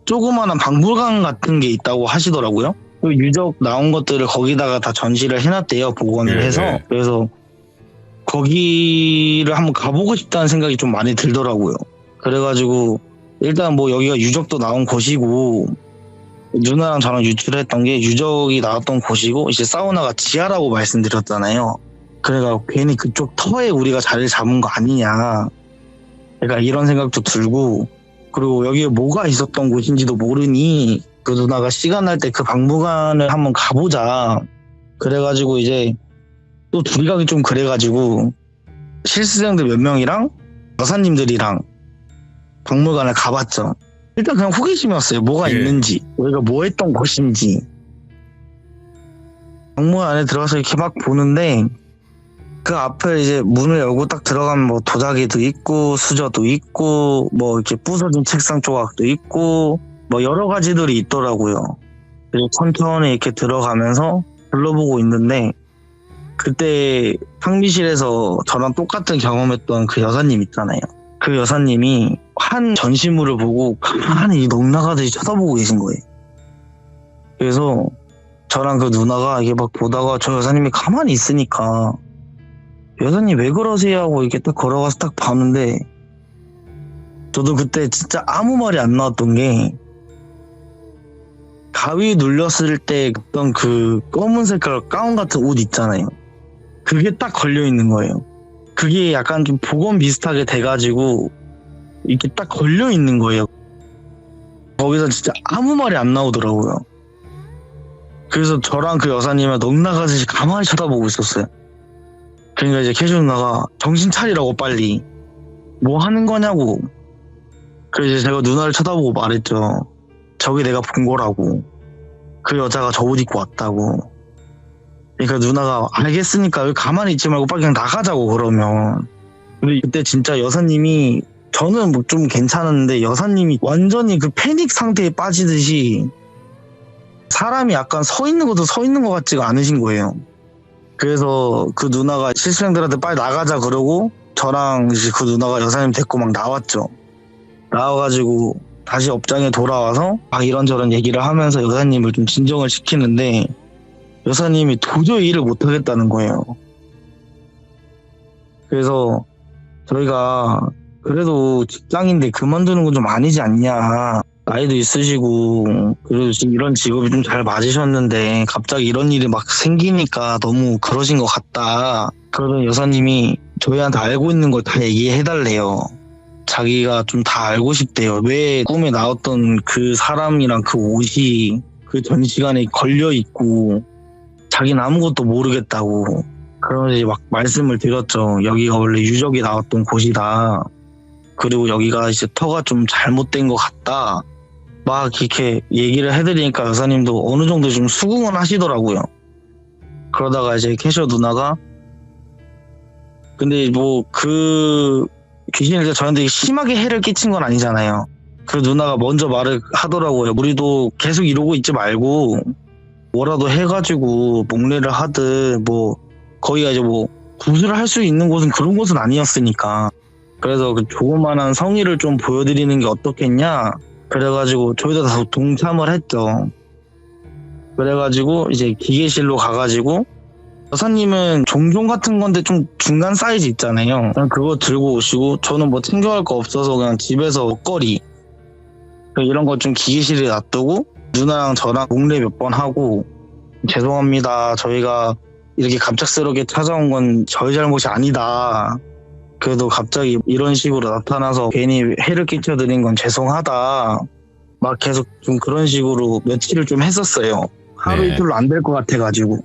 Speaker 3: 조그마한 박물관 같은 게 있다고 하시더라고요. 그 유적 나온 것들을 거기다가 다 전시를 해놨대요, 복원을
Speaker 1: 네,
Speaker 3: 해서.
Speaker 1: 네.
Speaker 3: 그래서 거기를 한번 가보고 싶다는 생각이 좀 많이 들더라고요. 그래가지고 일단 뭐 여기가 유적도 나온 곳이고 누나랑 저랑 유출했던 게 유적이 나왔던 곳이고 이제 사우나가 지하라고 말씀드렸잖아요. 그래가 괜히 그쪽 터에 우리가 자리를 잡은 거 아니냐, 그러니까 이런 생각도 들고, 그리고 여기에 뭐가 있었던 곳인지도 모르니 그 누나가 시간 날 때 그 박물관을 한번 가보자. 그래가지고 이제 또 둘이 가기 좀 그래가지고 실습생들 몇 명이랑 여사님들이랑 박물관을 가봤죠. 일단 그냥 호기심이었어요. 뭐가
Speaker 1: 예.
Speaker 3: 있는지, 우리가 뭐 했던 곳인지. 박물관 안에 들어가서 이렇게 막 보는데 그 앞에 이제 문을 열고 딱 들어가면 뭐 도자기도 있고 수저도 있고 뭐 이렇게 부서진 책상 조각도 있고 뭐 여러 가지들이 있더라고요. 그리고 천천히 이렇게 들어가면서 둘러보고 있는데 그때 탕비실에서 저랑 똑같은 경험했던 그 여사님 있잖아요. 그 여사님이 한 전시물을 보고 가만히 넋나가듯이 쳐다보고 계신 거예요. 그래서 저랑 그 누나가 이게 막 보다가 저 여사님이 가만히 있으니까 여사님 왜 그러세요 하고 이렇게 딱 걸어가서 딱 봤는데, 저도 그때 진짜 아무 말이 안 나왔던 게 가위 눌렸을 때 어떤 그 검은 색깔 가운 같은 옷 있잖아요. 그게 딱 걸려 있는 거예요. 그게 약간 좀 복원 비슷하게 돼가지고 이렇게 딱 걸려 있는 거예요. 거기서 진짜 아무 말이 안 나오더라고요. 그래서 저랑 그 여사님은 넋나가듯이 가만히 쳐다보고 있었어요. 그러니까 이제 캐슈 누나가 정신 차리라고 빨리, 뭐 하는 거냐고. 그래서 이제 제가 누나를 쳐다보고 말했죠. 저기 내가 본 거라고. 그 여자가 저 옷 입고 왔다고. 그러니까 누나가 알겠으니까 왜 가만히 있지 말고 빨리 그냥 나가자고 그러면. 근데 그때 진짜 여사님이 저는 뭐 좀 괜찮았는데 여사님이 완전히 그 패닉 상태에 빠지듯이 사람이 약간 서 있는 것도 서 있는 것 같지가 않으신 거예요. 그래서 그 누나가 실수령들한테 빨리 나가자 그러고 저랑 이제 그 누나가 여사님 데리고 막 나왔죠. 나와가지고 다시 업장에 돌아와서 막 이런저런 얘기를 하면서 여사님을 좀 진정을 시키는데 여사님이 도저히 일을 못하겠다는 거예요. 그래서 저희가 그래도 직장인데 그만두는 건 좀 아니지 않냐. 나이도 있으시고 그래도 지금 이런 직업이 좀 잘 맞으셨는데 갑자기 이런 일이 막 생기니까 너무 그러신 것 같다. 그러던 여사님이 저희한테 알고 있는 걸 다 얘기해달래요. 자기가 좀 다 알고 싶대요. 왜 꿈에 나왔던 그 사람이랑 그 옷이 그 전시관에 걸려있고 자기는 아무것도 모르겠다고. 그러면서 막 말씀을 드렸죠. 여기가 원래 유적이 나왔던 곳이다. 그리고 여기가 이제 터가 좀 잘못된 것 같다. 막 이렇게 얘기를 해드리니까 여사님도 어느 정도 좀 수긍은 하시더라고요. 그러다가 이제 캐셔 누나가 근데 뭐 그 귀신이 저한테 심하게 해를 끼친 건 아니잖아요. 그 누나가 먼저 말을 하더라고요. 우리도 계속 이러고 있지 말고 뭐라도 해가지고 목례를 하든 뭐 거기가 이제 뭐 구슬을 할 수 있는 곳은 그런 곳은 아니었으니까 그래서 그 조그만한 성의를 좀 보여드리는 게 어떻겠냐 그래가지고 저희도 다 동참을 했죠. 그래가지고 이제 기계실로 가가지고 여사님은 종종 같은 건데 좀 중간 사이즈 있잖아요. 그냥 그거 들고 오시고 저는 뭐 챙겨갈 거 없어서 그냥 집에서 먹거리 이런 거 좀 기계실에 놔두고 누나랑 저랑 목례 몇 번 하고 죄송합니다. 저희가 이렇게 갑작스럽게 찾아온 건 저희 잘못이 아니다. 그래도 갑자기 이런 식으로 나타나서 괜히 해를 끼쳐드린 건 죄송하다. 막 계속 좀 그런 식으로 며칠을 좀 했었어요. 하루
Speaker 1: 네.
Speaker 3: 이틀로 안 될 것 같아가지고.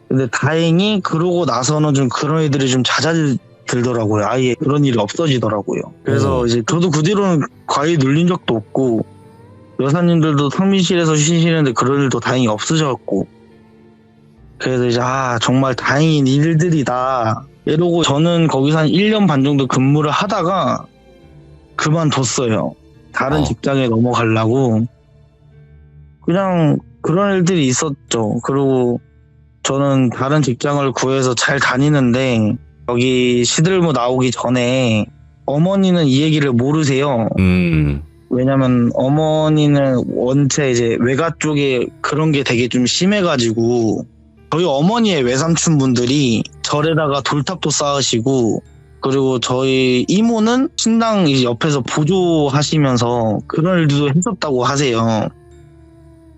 Speaker 3: 근데 다행히 그러고 나서는 좀 그런 애들이 좀 잦아들더라고요. 아예 그런 일이 없어지더라고요. 그래서 이제 저도 그 뒤로는 과히 눌린 적도 없고 여사님들도 상민실에서 쉬시는데 그런 일도 다행히 없으셨고 그래서 이제 정말 다행인 일들이다 이러고 저는 거기서 한 1년 반 정도 근무를 하다가 그만뒀어요. 다른 직장에 넘어가려고. 그냥 그런 일들이 있었죠. 그리고 저는 다른 직장을 구해서 잘 다니는데 여기 시들무 나오기 전에 어머니는 이 얘기를 모르세요. 왜냐면 어머니는 원체 이제 외가 쪽에 그런 게 되게 좀 심해가지고 저희 어머니의 외삼촌 분들이 절에다가 돌탑도 쌓으시고 그리고 저희 이모는 신당 이제 옆에서 보조하시면서 그런 일도 했었다고 하세요.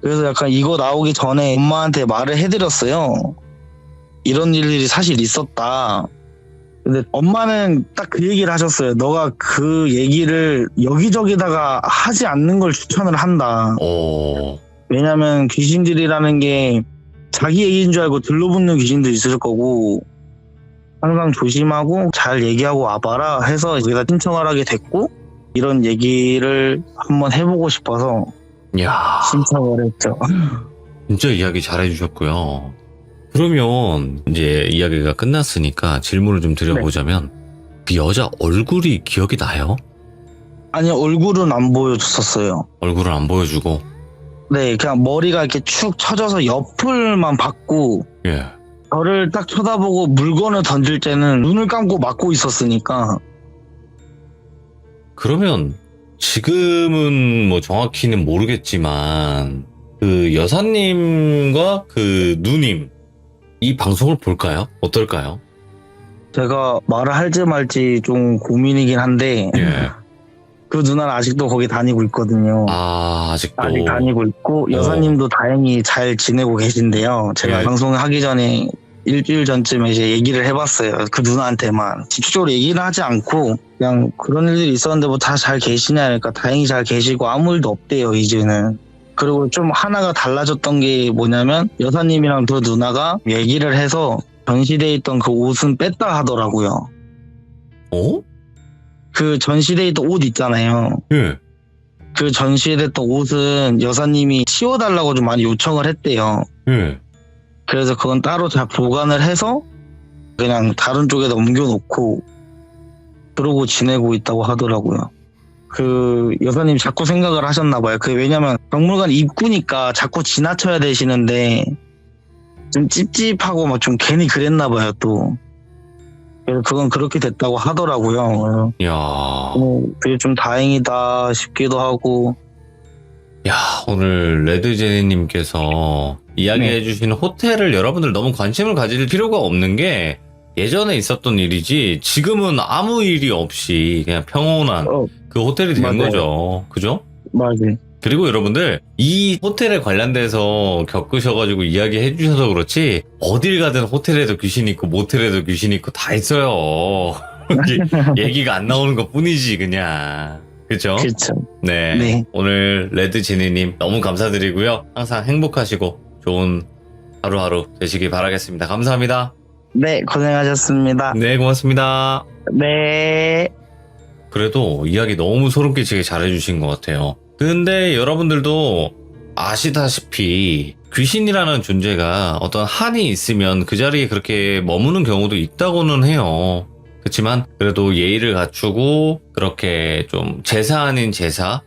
Speaker 3: 그래서 약간 이거 나오기 전에 엄마한테 말을 해드렸어요. 이런 일들이 사실 있었다. 근데 엄마는 딱 그 얘기를 하셨어요. 너가 그 얘기를 여기저기다가 하지 않는 걸 추천을 한다. 왜냐면 귀신들이라는 게 자기 얘기인 줄 알고 들러붙는 귀신도 있을 거고 항상 조심하고 잘 얘기하고 와봐라 해서 여기다 신청을 하게 됐고 이런 얘기를 한번 해보고 싶어서
Speaker 1: 야,
Speaker 3: 신청을 했죠.
Speaker 1: 진짜 이야기 잘해주셨고요. 그러면 이제 이야기가 끝났으니까 질문을 좀 드려보자면 그 여자 얼굴이 기억이 나요?
Speaker 3: 아니 얼굴은 안 보여줬었어요.
Speaker 1: 얼굴을 안 보여주고?
Speaker 3: 네, 그냥 머리가 이렇게 축 처져서 옆을만 봤고
Speaker 1: 예.
Speaker 3: 저를 딱 쳐다보고 물건을 던질 때는 눈을 감고 막고 있었으니까.
Speaker 1: 그러면 지금은 뭐 정확히는 모르겠지만 그 여사님과 그 누님 이 방송을 볼까요? 어떨까요?
Speaker 3: 제가 말을 할지 말지 좀 고민이긴 한데
Speaker 1: 예.
Speaker 3: 그 누나는 아직도 거기 다니고 있거든요.
Speaker 1: 아직도
Speaker 3: 아직 다니고 있고 여사님도 다행히 잘 지내고 계신데요. 제가
Speaker 1: 예.
Speaker 3: 방송을 하기 전에 일주일 전쯤에 이제 얘기를 해봤어요. 그 누나한테만 직접적으로 얘기를 하지 않고 그냥 그런 일들이 있었는데 뭐 다 잘 계시냐 하니까 다행히 잘 계시고 아무 일도 없대요 이제는. 그리고 좀 하나가 달라졌던 게 뭐냐면 여사님이랑 그 누나가 얘기를 해서 전시대에 있던 그 옷은 뺐다 하더라고요.
Speaker 1: 어?
Speaker 3: 그 전시대에 있던 옷 있잖아요.
Speaker 1: 예.
Speaker 3: 그 전시됐던 옷은 여사님이 치워달라고 좀 많이 요청을 했대요.
Speaker 1: 예.
Speaker 3: 그래서 그건 따로 다 보관을 해서 그냥 다른 쪽에다 옮겨놓고 그러고 지내고 있다고 하더라고요. 그 여사님 자꾸 생각을 하셨나 봐요. 그 왜냐면 박물관 입구니까 자꾸 지나쳐야 되시는데 좀 찝찝하고 막 좀 괜히 그랬나 봐요 또. 그래서 그건 그렇게 됐다고 하더라고요.
Speaker 1: 야,
Speaker 3: 그게 좀 다행이다 싶기도 하고.
Speaker 1: 야, 오늘 레드제니님께서 이야기해주신 호텔을 여러분들 너무 관심을 가질 필요가 없는 게 예전에 있었던 일이지 지금은 아무 일이 없이 그냥 평온한 그 호텔이 된
Speaker 3: 맞아요.
Speaker 1: 거죠. 그죠?
Speaker 3: 맞아요.
Speaker 1: 그리고 여러분들 이 호텔에 관련돼서 겪으셔가지고 이야기해 주셔서 그렇지 어딜 가든 호텔에도 귀신 있고 모텔에도 귀신 있고 다 있어요. 얘기가 안 나오는 것 뿐이지 그냥. 그죠?
Speaker 3: 그렇죠.
Speaker 1: 네.
Speaker 3: 네.
Speaker 1: 오늘 레드지니님 너무 감사드리고요. 항상 행복하시고 좋은 하루하루 되시길 바라겠습니다. 감사합니다.
Speaker 3: 네, 고생하셨습니다.
Speaker 1: 네, 고맙습니다.
Speaker 3: 네.
Speaker 1: 그래도 이야기 너무 소름 끼치게 잘해주신 것 같아요. 근데 여러분들도 아시다시피 귀신이라는 존재가 어떤 한이 있으면 그 자리에 그렇게 머무는 경우도 있다고는 해요. 그렇지만 그래도 예의를 갖추고 그렇게 좀 제사 아닌 제사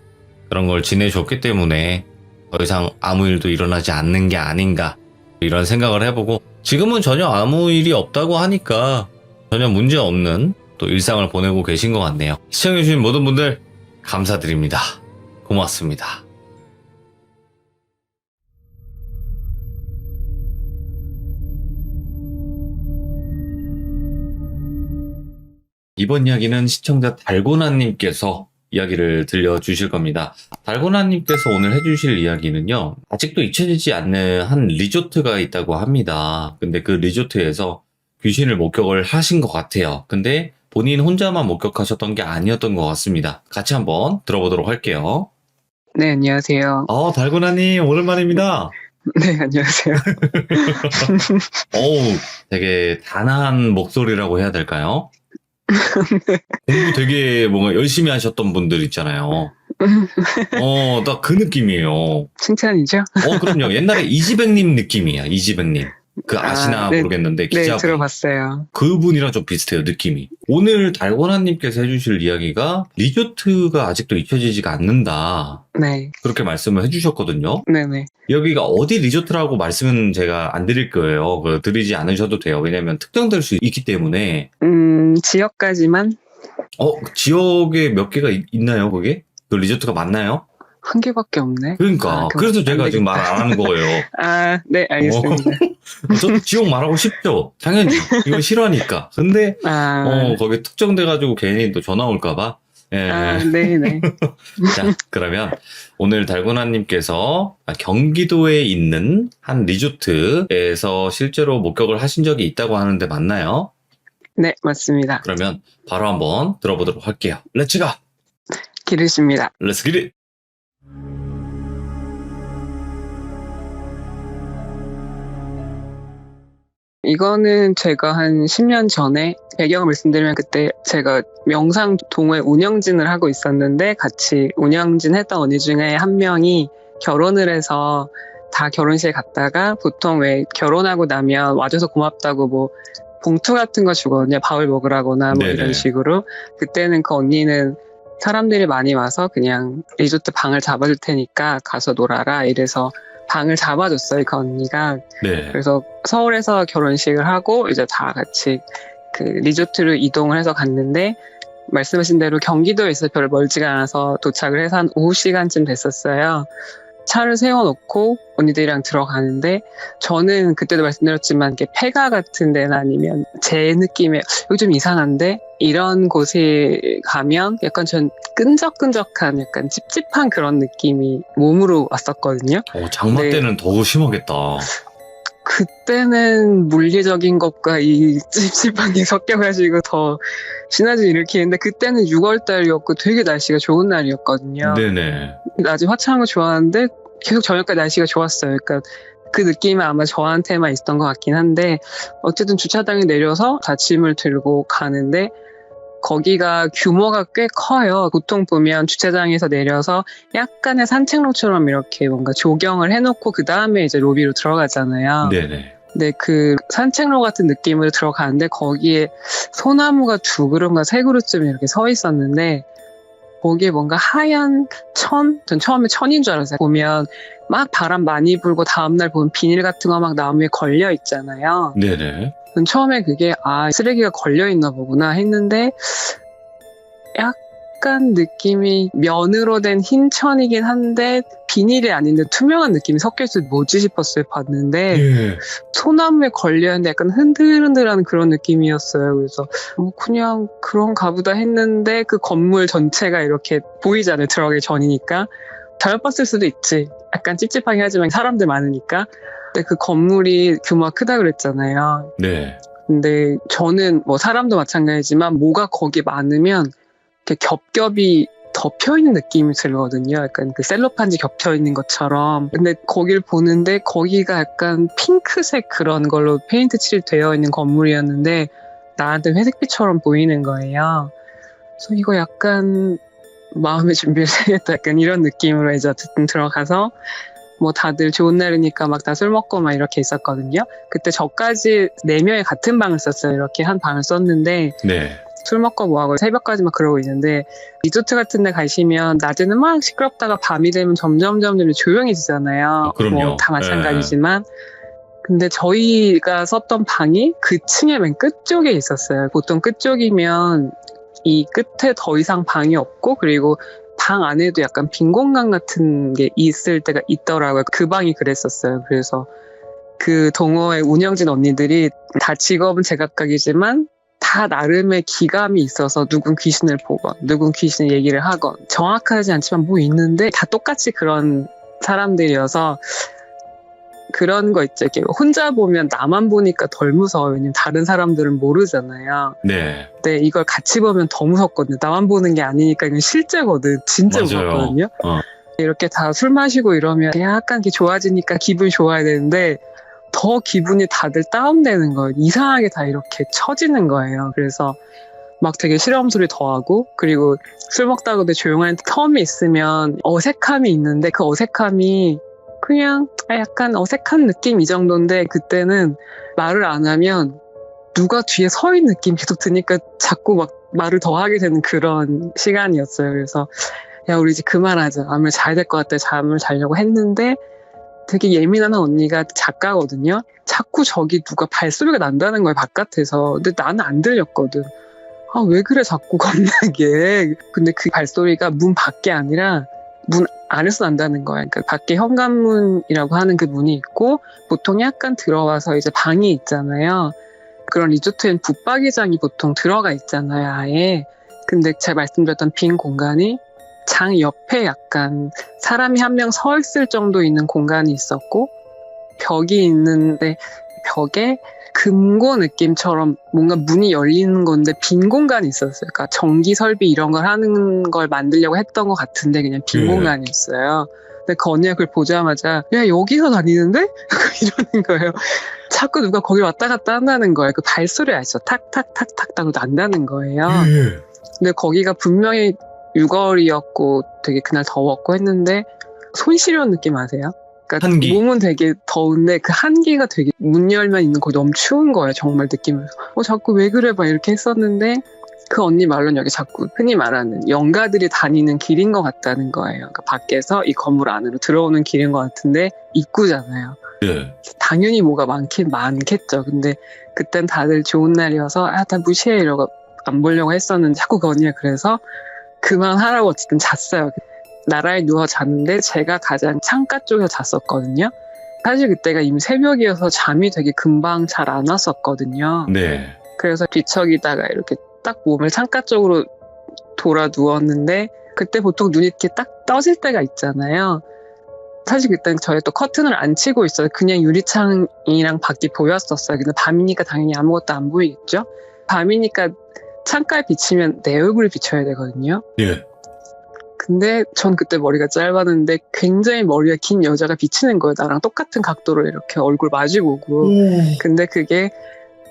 Speaker 1: 그런 걸 지내줬기 때문에 더 이상 아무 일도 일어나지 않는 게 아닌가 이런 생각을 해보고 지금은 전혀 아무 일이 없다고 하니까 전혀 문제 없는 또 일상을 보내고 계신 것 같네요. 시청해주신 모든 분들 감사드립니다. 고맙습니다. 이번 이야기는 시청자 달고나님께서 이야기를 들려주실 겁니다. 달고나님께서 오늘 해주실 이야기는요. 아직도 잊혀지지 않는 한 리조트가 있다고 합니다. 근데 그 리조트에서 귀신을 목격을 하신 것 같아요. 근데 본인 혼자만 목격하셨던 게 아니었던 것 같습니다. 같이 한번 들어보도록 할게요.
Speaker 4: 네, 안녕하세요.
Speaker 1: 달고나님 오랜만입니다.
Speaker 4: 네, 안녕하세요.
Speaker 1: 어우, 되게 단아한 목소리라고 해야 될까요? 공부 되게 뭔가 열심히 하셨던 분들 있잖아요. 딱 그 느낌이에요.
Speaker 4: 칭찬이죠?
Speaker 1: 그럼요. 옛날에 이지백님 느낌이야, 이지백님. 그 아시나
Speaker 4: 네,
Speaker 1: 모르겠는데, 기자.
Speaker 4: 네, 들어봤어요.
Speaker 1: 그분이랑 좀 비슷해요, 느낌이. 오늘 달고나님께서 해주실 이야기가 리조트가 아직도 잊혀지지가 않는다.
Speaker 4: 네,
Speaker 1: 그렇게 말씀을 해주셨거든요.
Speaker 4: 네네.
Speaker 1: 여기가 어디 리조트라고 말씀은 제가 안 드릴 거예요. 드리지 않으셔도 돼요. 왜냐면 특정될 수 있기 때문에.
Speaker 4: 지역까지만
Speaker 1: 지역에 몇 개가 있나요, 그게? 그 리조트가 맞나요?
Speaker 4: 한 개밖에 없네.
Speaker 1: 그러니까. 그래서 제가 지금 말 안 하는 거예요.
Speaker 4: 네, 알겠습니다.
Speaker 1: 저 지역 말하고 싶죠? 당연히. 이거 싫어하니까. 근데, 거기 특정돼가지고 괜히 또 전화 올까봐. 예.
Speaker 4: 네네.
Speaker 1: 자, 그러면 오늘 달고나님께서 경기도에 있는 한 리조트에서 실제로 목격을 하신 적이 있다고 하는데 맞나요?
Speaker 4: 네, 맞습니다.
Speaker 1: 그러면 바로 한번 들어보도록 할게요. 렛츠가!
Speaker 4: 기르십니다.
Speaker 1: 렛츠 기릿!
Speaker 4: 이거는 제가 한 10년 전에 배경을 말씀드리면 그때 제가 명상 동호회 운영진을 하고 있었는데 같이 운영진 했던 언니 중에 한 명이 결혼을 해서 다 결혼식에 갔다가 보통 왜 결혼하고 나면 와줘서 고맙다고 뭐 봉투 같은 거 주거든요. 밥을 먹으라거나 뭐
Speaker 1: 네네.
Speaker 4: 이런 식으로. 그때는 그 언니는 사람들이 많이 와서 그냥 리조트 방을 잡아줄 테니까 가서 놀아라 이래서 방을 잡아줬어요, 그 언니가.
Speaker 1: 네.
Speaker 4: 그래서 서울에서 결혼식을 하고 이제 다 같이 그 리조트를 이동을 해서 갔는데 말씀하신 대로 경기도에 있어서 별로 멀지가 않아서 도착을 해서 한 오후 시간쯤 됐었어요. 차를 세워놓고 언니들이랑 들어가는데 저는 그때도 말씀드렸지만 이게 폐가 같은 데나 아니면 제 느낌에 여기 좀 이상한데 이런 곳에 가면 약간 전 끈적끈적한 약간 찝찝한 그런 느낌이 몸으로 왔었거든요.
Speaker 1: 장마
Speaker 4: 네.
Speaker 1: 때는 더 심하겠다.
Speaker 4: 그때는 물리적인 것과 이 찝찝한 게 섞여가지고 더 시너지를 일으키는데 그때는 6월달이었고 되게 날씨가 좋은 날이었거든요.
Speaker 1: 네네.
Speaker 4: 낮에 화창한 거 좋아하는데 계속 저녁까지 날씨가 좋았어요. 그러니까 그 느낌은 아마 저한테만 있었던 것 같긴 한데 어쨌든 주차장에 내려서 다 짐을 들고 가는데 거기가 규모가 꽤 커요. 보통 보면 주차장에서 내려서 약간의 산책로처럼 이렇게 뭔가 조경을 해놓고 그 다음에 이제 로비로 들어가잖아요.
Speaker 1: 네네.
Speaker 4: 근데 그 산책로 같은 느낌으로 들어가는데 거기에 소나무가 2그루인가 3그루쯤 이렇게 서 있었는데 거기에 뭔가 하얀 천? 전 처음에 천인 줄 알았어요. 보면 막 바람 많이 불고 다음날 보면 비닐 같은 거 막 나무에 걸려 있잖아요.
Speaker 1: 네네.
Speaker 4: 전 처음에 그게 쓰레기가 걸려 있나 보구나 했는데 약간 느낌이 면으로 된 흰 천이긴 한데 비닐이 아닌데 투명한 느낌이 섞여있어서 뭐지 싶었어요. 봤는데
Speaker 1: 예.
Speaker 4: 소나무에 걸려있는데 약간 흔들흔들한 그런 느낌이었어요. 그래서 뭐 그냥 그런가 보다 했는데 그 건물 전체가 이렇게 보이잖아요. 들어가기 전이니까. 잘못 봤을 수도 있지. 약간 찝찝하긴 하지만 사람들 많으니까. 근데 그 건물이 규모가 크다 그랬잖아요.
Speaker 1: 네.
Speaker 4: 근데 저는 뭐 사람도 마찬가지지만 뭐가 거기 많으면 이렇게 겹겹이 덮여있는 느낌이 들거든요. 약간 그 셀로판지 겹쳐있는 것처럼. 근데 거길 보는데 거기가 약간 핑크색 그런 걸로 페인트 칠되어 있는 건물이었는데 나한테 회색빛처럼 보이는 거예요. 그래서 이거 약간 마음의 준비를 해야겠다. 약간 이런 느낌으로 이제 어쨌든 들어가서 뭐 다들 좋은 날이니까 막 다 술 먹고 막 이렇게 있었거든요. 그때 저까지 4명이 같은 방을 썼어요. 이렇게 한 방을 썼는데
Speaker 1: 네.
Speaker 4: 술 먹고 뭐하고 새벽까지 막 그러고 있는데 리조트 같은 데 가시면 낮에는 막 시끄럽다가 밤이 되면 점점 조용해지잖아요.
Speaker 1: 그럼요.
Speaker 4: 뭐 다 마찬가지지만 근데 저희가 썼던 방이 그 층의 맨 끝쪽에 있었어요. 보통 끝쪽이면 이 끝에 더 이상 방이 없고 그리고 방 안에도 약간 빈 공간 같은 게 있을 때가 있더라고요. 그 방이 그랬었어요. 그래서 그 동호회 운영진 언니들이 다 직업은 제각각이지만 다 나름의 기감이 있어서 누군 귀신을 보건 누군 귀신을 얘기를 하건 정확하지 않지만 뭐 있는데 다 똑같이 그런 사람들이어서 그런 거 있죠. 이렇게 혼자 보면 나만 보니까 덜 무서워요. 왜냐면 다른 사람들은 모르잖아요.
Speaker 1: 네.
Speaker 4: 근데 이걸 같이 보면 더 무섭거든요. 나만 보는 게 아니니까 이건 실제거든. 진짜
Speaker 1: 맞아요.
Speaker 4: 무섭거든요.
Speaker 1: 어.
Speaker 4: 이렇게 다 술 마시고 이러면 약간 이렇게 좋아지니까 기분이 좋아야 되는데 더 기분이 다들 다운되는 거예요. 이상하게 다 이렇게 처지는 거예요. 그래서 막 되게 실험 소리 더하고 그리고 술 먹다가도 조용한 텀이 있으면 어색함이 있는데 그 어색함이 그냥 약간 어색한 느낌 이 정도인데 그때는 말을 안 하면 누가 뒤에 서 있는 느낌 계속 드니까 자꾸 막 말을 더 하게 되는 그런 시간이었어요. 그래서 야 우리 이제 그만하자. 잠을 자야 될 것 같아. 잠을 자려고 했는데 되게 예민한 언니가 작가거든요. 자꾸 저기 누가 발소리가 난다는 거예요. 바깥에서. 근데 나는 안 들렸거든. 아 왜 그래 자꾸 겁나게. 근데 그 발소리가 문 밖에 아니라 문 안에서 난다는 거예요. 그러니까 밖에 현관문이라고 하는 그 문이 있고 보통 약간 들어와서 이제 방이 있잖아요. 그런 리조트엔 붙박이장이 보통 들어가 있잖아요. 아예. 근데 제가 말씀드렸던 빈 공간이 장 옆에 약간 사람이 한 명 서 있을 정도 있는 공간이 있었고 벽이 있는데 벽에 금고 느낌처럼 뭔가 문이 열리는 건데 빈 공간이 있었어요. 그러니까 전기 설비 이런 걸 하는 걸 만들려고 했던 것 같은데 그냥 빈 공간이었어요. 근데 그 언니가 그걸 보자마자 야 여기서 다니는데? 이러는 거예요. 자꾸 누가 거기 왔다 갔다 한다는 거예요. 그 발소리 아시죠? 탁탁탁탁 하고 난다는 거예요. 근데 거기가 분명히 6월이었고 되게 그날 더웠고 했는데 손 시려운 느낌 아세요? 그러니까
Speaker 1: 한기.
Speaker 4: 몸은 되게 더운데 그 한기가 되게 문 열면 있는 거기 너무 추운 거예요. 정말 느낌을. 자꾸 왜 그래 막 이렇게 했었는데 그 언니 말로는 여기 자꾸 흔히 말하는 영가들이 다니는 길인 것 같다는 거예요. 그러니까 밖에서 이 건물 안으로 들어오는 길인 것 같은데 입구잖아요.
Speaker 1: 네.
Speaker 4: 당연히 뭐가 많긴 많겠죠. 근데 그땐 다들 좋은 날이어서 다 무시해 이러고 안 보려고 했었는데 자꾸 그 언니가 그래서 그만하라고 어쨌든 잤어요. 나라에 누워 잤는데 제가 가장 창가 쪽에서 잤었거든요. 사실 그때가 이미 새벽이어서 잠이 되게 금방 잘 안 왔었거든요.
Speaker 1: 네.
Speaker 4: 그래서 뒤척이다가 이렇게 딱 몸을 창가 쪽으로 돌아 누웠는데 그때 보통 눈이 이렇게 딱 떠질 때가 있잖아요. 사실 그때는 저희 또 커튼을 안 치고 있어요. 그냥 유리창이랑 밖이 보였었어요. 근데 밤이니까 당연히 아무것도 안 보이겠죠? 밤이니까 창가에 비치면 내 얼굴이 비쳐야 되거든요.
Speaker 1: 예.
Speaker 4: 근데 전 그때 머리가 짧았는데 굉장히 머리가 긴 여자가 비치는 거예요. 나랑 똑같은 각도로 이렇게 얼굴 마주보고. 근데 그게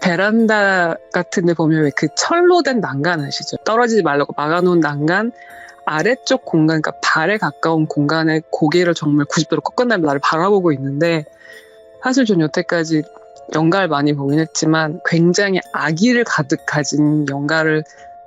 Speaker 4: 베란다 같은 데 보면 왜 그 철로 된 난간 아시죠? 떨어지지 말라고 막아놓은 난간 아래쪽 공간, 그러니까 발에 가까운 공간에 고개를 정말 90도로 꺾은 다음에 나를 바라보고 있는데, 사실 전 여태까지 연가를 많이 보긴 했지만 굉장히 악의를 가득 가진 연가를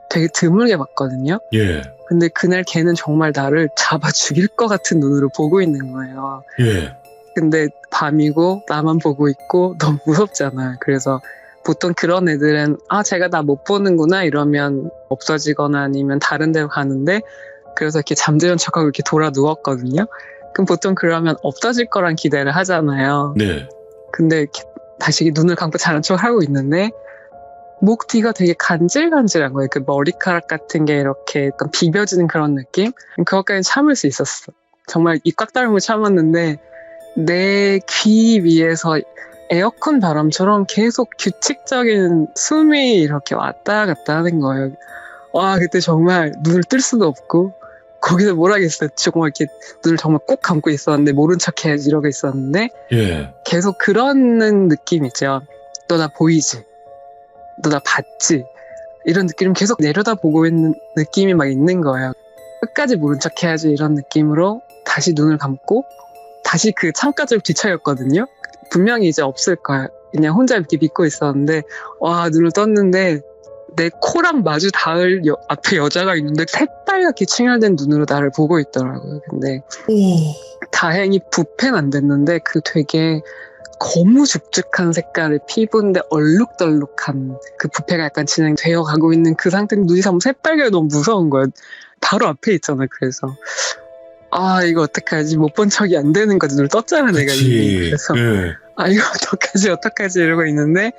Speaker 4: 되게 드물게 봤거든요.
Speaker 1: 예.
Speaker 4: 근데 그날 걔는 정말 나를 잡아 죽일 것 같은 눈으로 보고 있는 거예요.
Speaker 1: 예.
Speaker 4: 근데 밤이고 나만 보고 있고 너무 무섭잖아요. 그래서 보통 그런 애들은 제가 나 못 보는구나 이러면 없어지거나 아니면 다른 데로 가는데, 그래서 이렇게 잠드는 척하고 이렇게 돌아 누웠거든요. 그럼 보통 그러면 없어질 거란 기대를 하잖아요.
Speaker 1: 네.
Speaker 4: 근데 이렇게 다시 눈을 감고 자는 척을 하고 있는데 목 뒤가 되게 간질간질한 거예요. 그 머리카락 같은 게 이렇게 약간 비벼지는 그런 느낌? 그것까지 참을 수 있었어. 정말 입 꽉 다물고 참았는데 내 귀 위에서 에어컨 바람처럼 계속 규칙적인 숨이 이렇게 왔다 갔다 하는 거예요. 와, 그때 정말 눈을 뜰 수도 없고 거기서 뭘 하겠어요. 정말 이렇게 눈을 정말 꼭 감고 있었는데 모른 척 해야지 이러고 있었는데
Speaker 1: 예.
Speaker 4: 계속 그런 느낌이죠. 너 나 보이지? 너 나 봤지? 이런 느낌을 계속 내려다보고 있는 느낌이 막 있는 거예요. 끝까지 모른 척 해야지 이런 느낌으로 다시 눈을 감고 다시 그 창가쪽으로 뒤척였거든요. 분명히 이제 없을 거야. 그냥 혼자 이렇게 믿고 있었는데 와, 눈을 떴는데 내 코랑 마주 닿을 앞에 여자가 있는데 새빨갛게 충혈된 눈으로 나를 보고 있더라고요. 근데 다행히 부패는 안 됐는데 그 되게 거무죽죽한 색깔의 피부인데 얼룩덜룩한 그 부패가 약간 진행되어 가고 있는 그 상태는 눈이 너무 새빨개요. 너무 무서운 거예요. 바로 앞에 있잖아요. 그래서 이거 어떡하지? 못 본 척이 안 되는 거지. 눈을 떴잖아 내가 이미. 그래서
Speaker 1: 예.
Speaker 4: 이거 어떡하지 이러고 있는데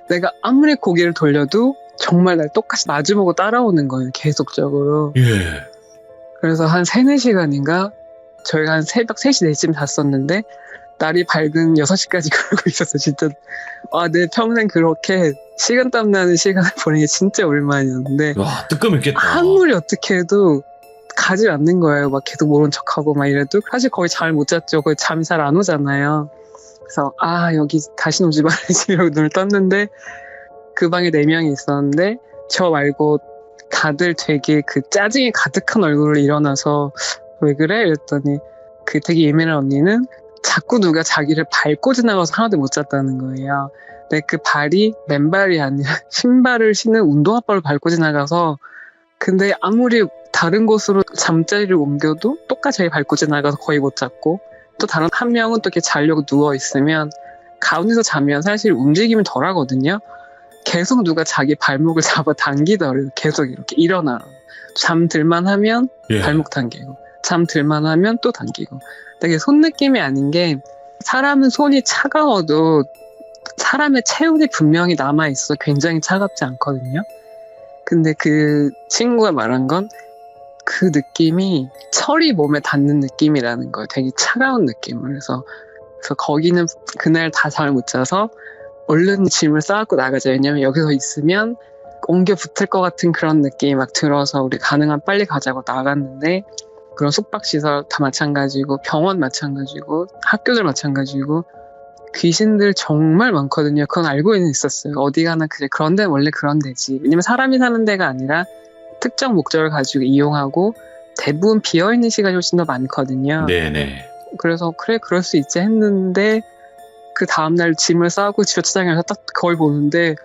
Speaker 4: 내가 아무리 고개를 돌려도 정말 날 똑같이 마주보고 따라오는 거예요. 계속적으로.
Speaker 1: 예.
Speaker 4: 그래서 한 3-4시간인가 저희가 한 새벽 3시, 4시쯤 잤었는데 날이 밝은 6시까지 그러고 있었어요. 진짜 내 평생 그렇게 식은땀 나는 시간을 보낸 게 진짜 오랜만이었는데
Speaker 1: 와, 뜨끔했겠다.
Speaker 4: 아무리 어떻게 해도 가지 않는 거예요. 막 계속 모른 척하고 막 이래도 사실 거의 잠을 못 잤죠. 거의 잠이 잘 안 오잖아요. 그래서 여기 다시 오지 말아야지 이러고 눈을 떴는데 그 방에 4명이 있었는데 저 말고 다들 되게 그 짜증이 가득한 얼굴로 일어나서 왜 그래? 이랬더니 그 되게 예민한 언니는 자꾸 누가 자기를 밟고 지나가서 하나도 못 잤다는 거예요. 근데 그 발이 맨발이 아니라 신발을 신은 운동화발을 밟고 지나가서 근데 아무리 다른 곳으로 잠자리를 옮겨도 똑같이 자기 밟고 지나가서 거의 못 잤고 또 다른 한 명은 또 이렇게 자려고 누워있으면 가운데서 자면 사실 움직임이 덜 하거든요. 계속 누가 자기 발목을 잡아 당기더래요. 계속 이렇게 일어나. 잠들만 하면
Speaker 1: 예.
Speaker 4: 발목 당기고 잠들만 하면 또 당기고. 되게 손 느낌이 아닌 게 사람은 손이 차가워도 사람의 체온이 분명히 남아있어 굉장히 차갑지 않거든요. 근데 그 친구가 말한 건 그 느낌이 철이 몸에 닿는 느낌이라는 거예요. 되게 차가운 느낌을. 그래서 거기는 그날 다 잠을 못 자서 얼른 짐을 싸갖고 나가자. 왜냐면 여기서 있으면 옮겨 붙을 것 같은 그런 느낌이 막 들어서 우리 가능한 빨리 가자고 나갔는데 그런 숙박시설 다 마찬가지고 병원 마찬가지고 학교들 마찬가지고 귀신들 정말 많거든요. 그건 알고는 있었어요. 어디 가나 그런 데는 원래 그런 데지. 왜냐면 사람이 사는 데가 아니라 특정 목적을 가지고 이용하고 대부분 비어있는 시간이 훨씬 더 많거든요.
Speaker 1: 네네.
Speaker 4: 그래서 그래 그럴 수 있지 했는데 그 다음날 짐을 싸고 주차장에 가서 딱 거울 보는데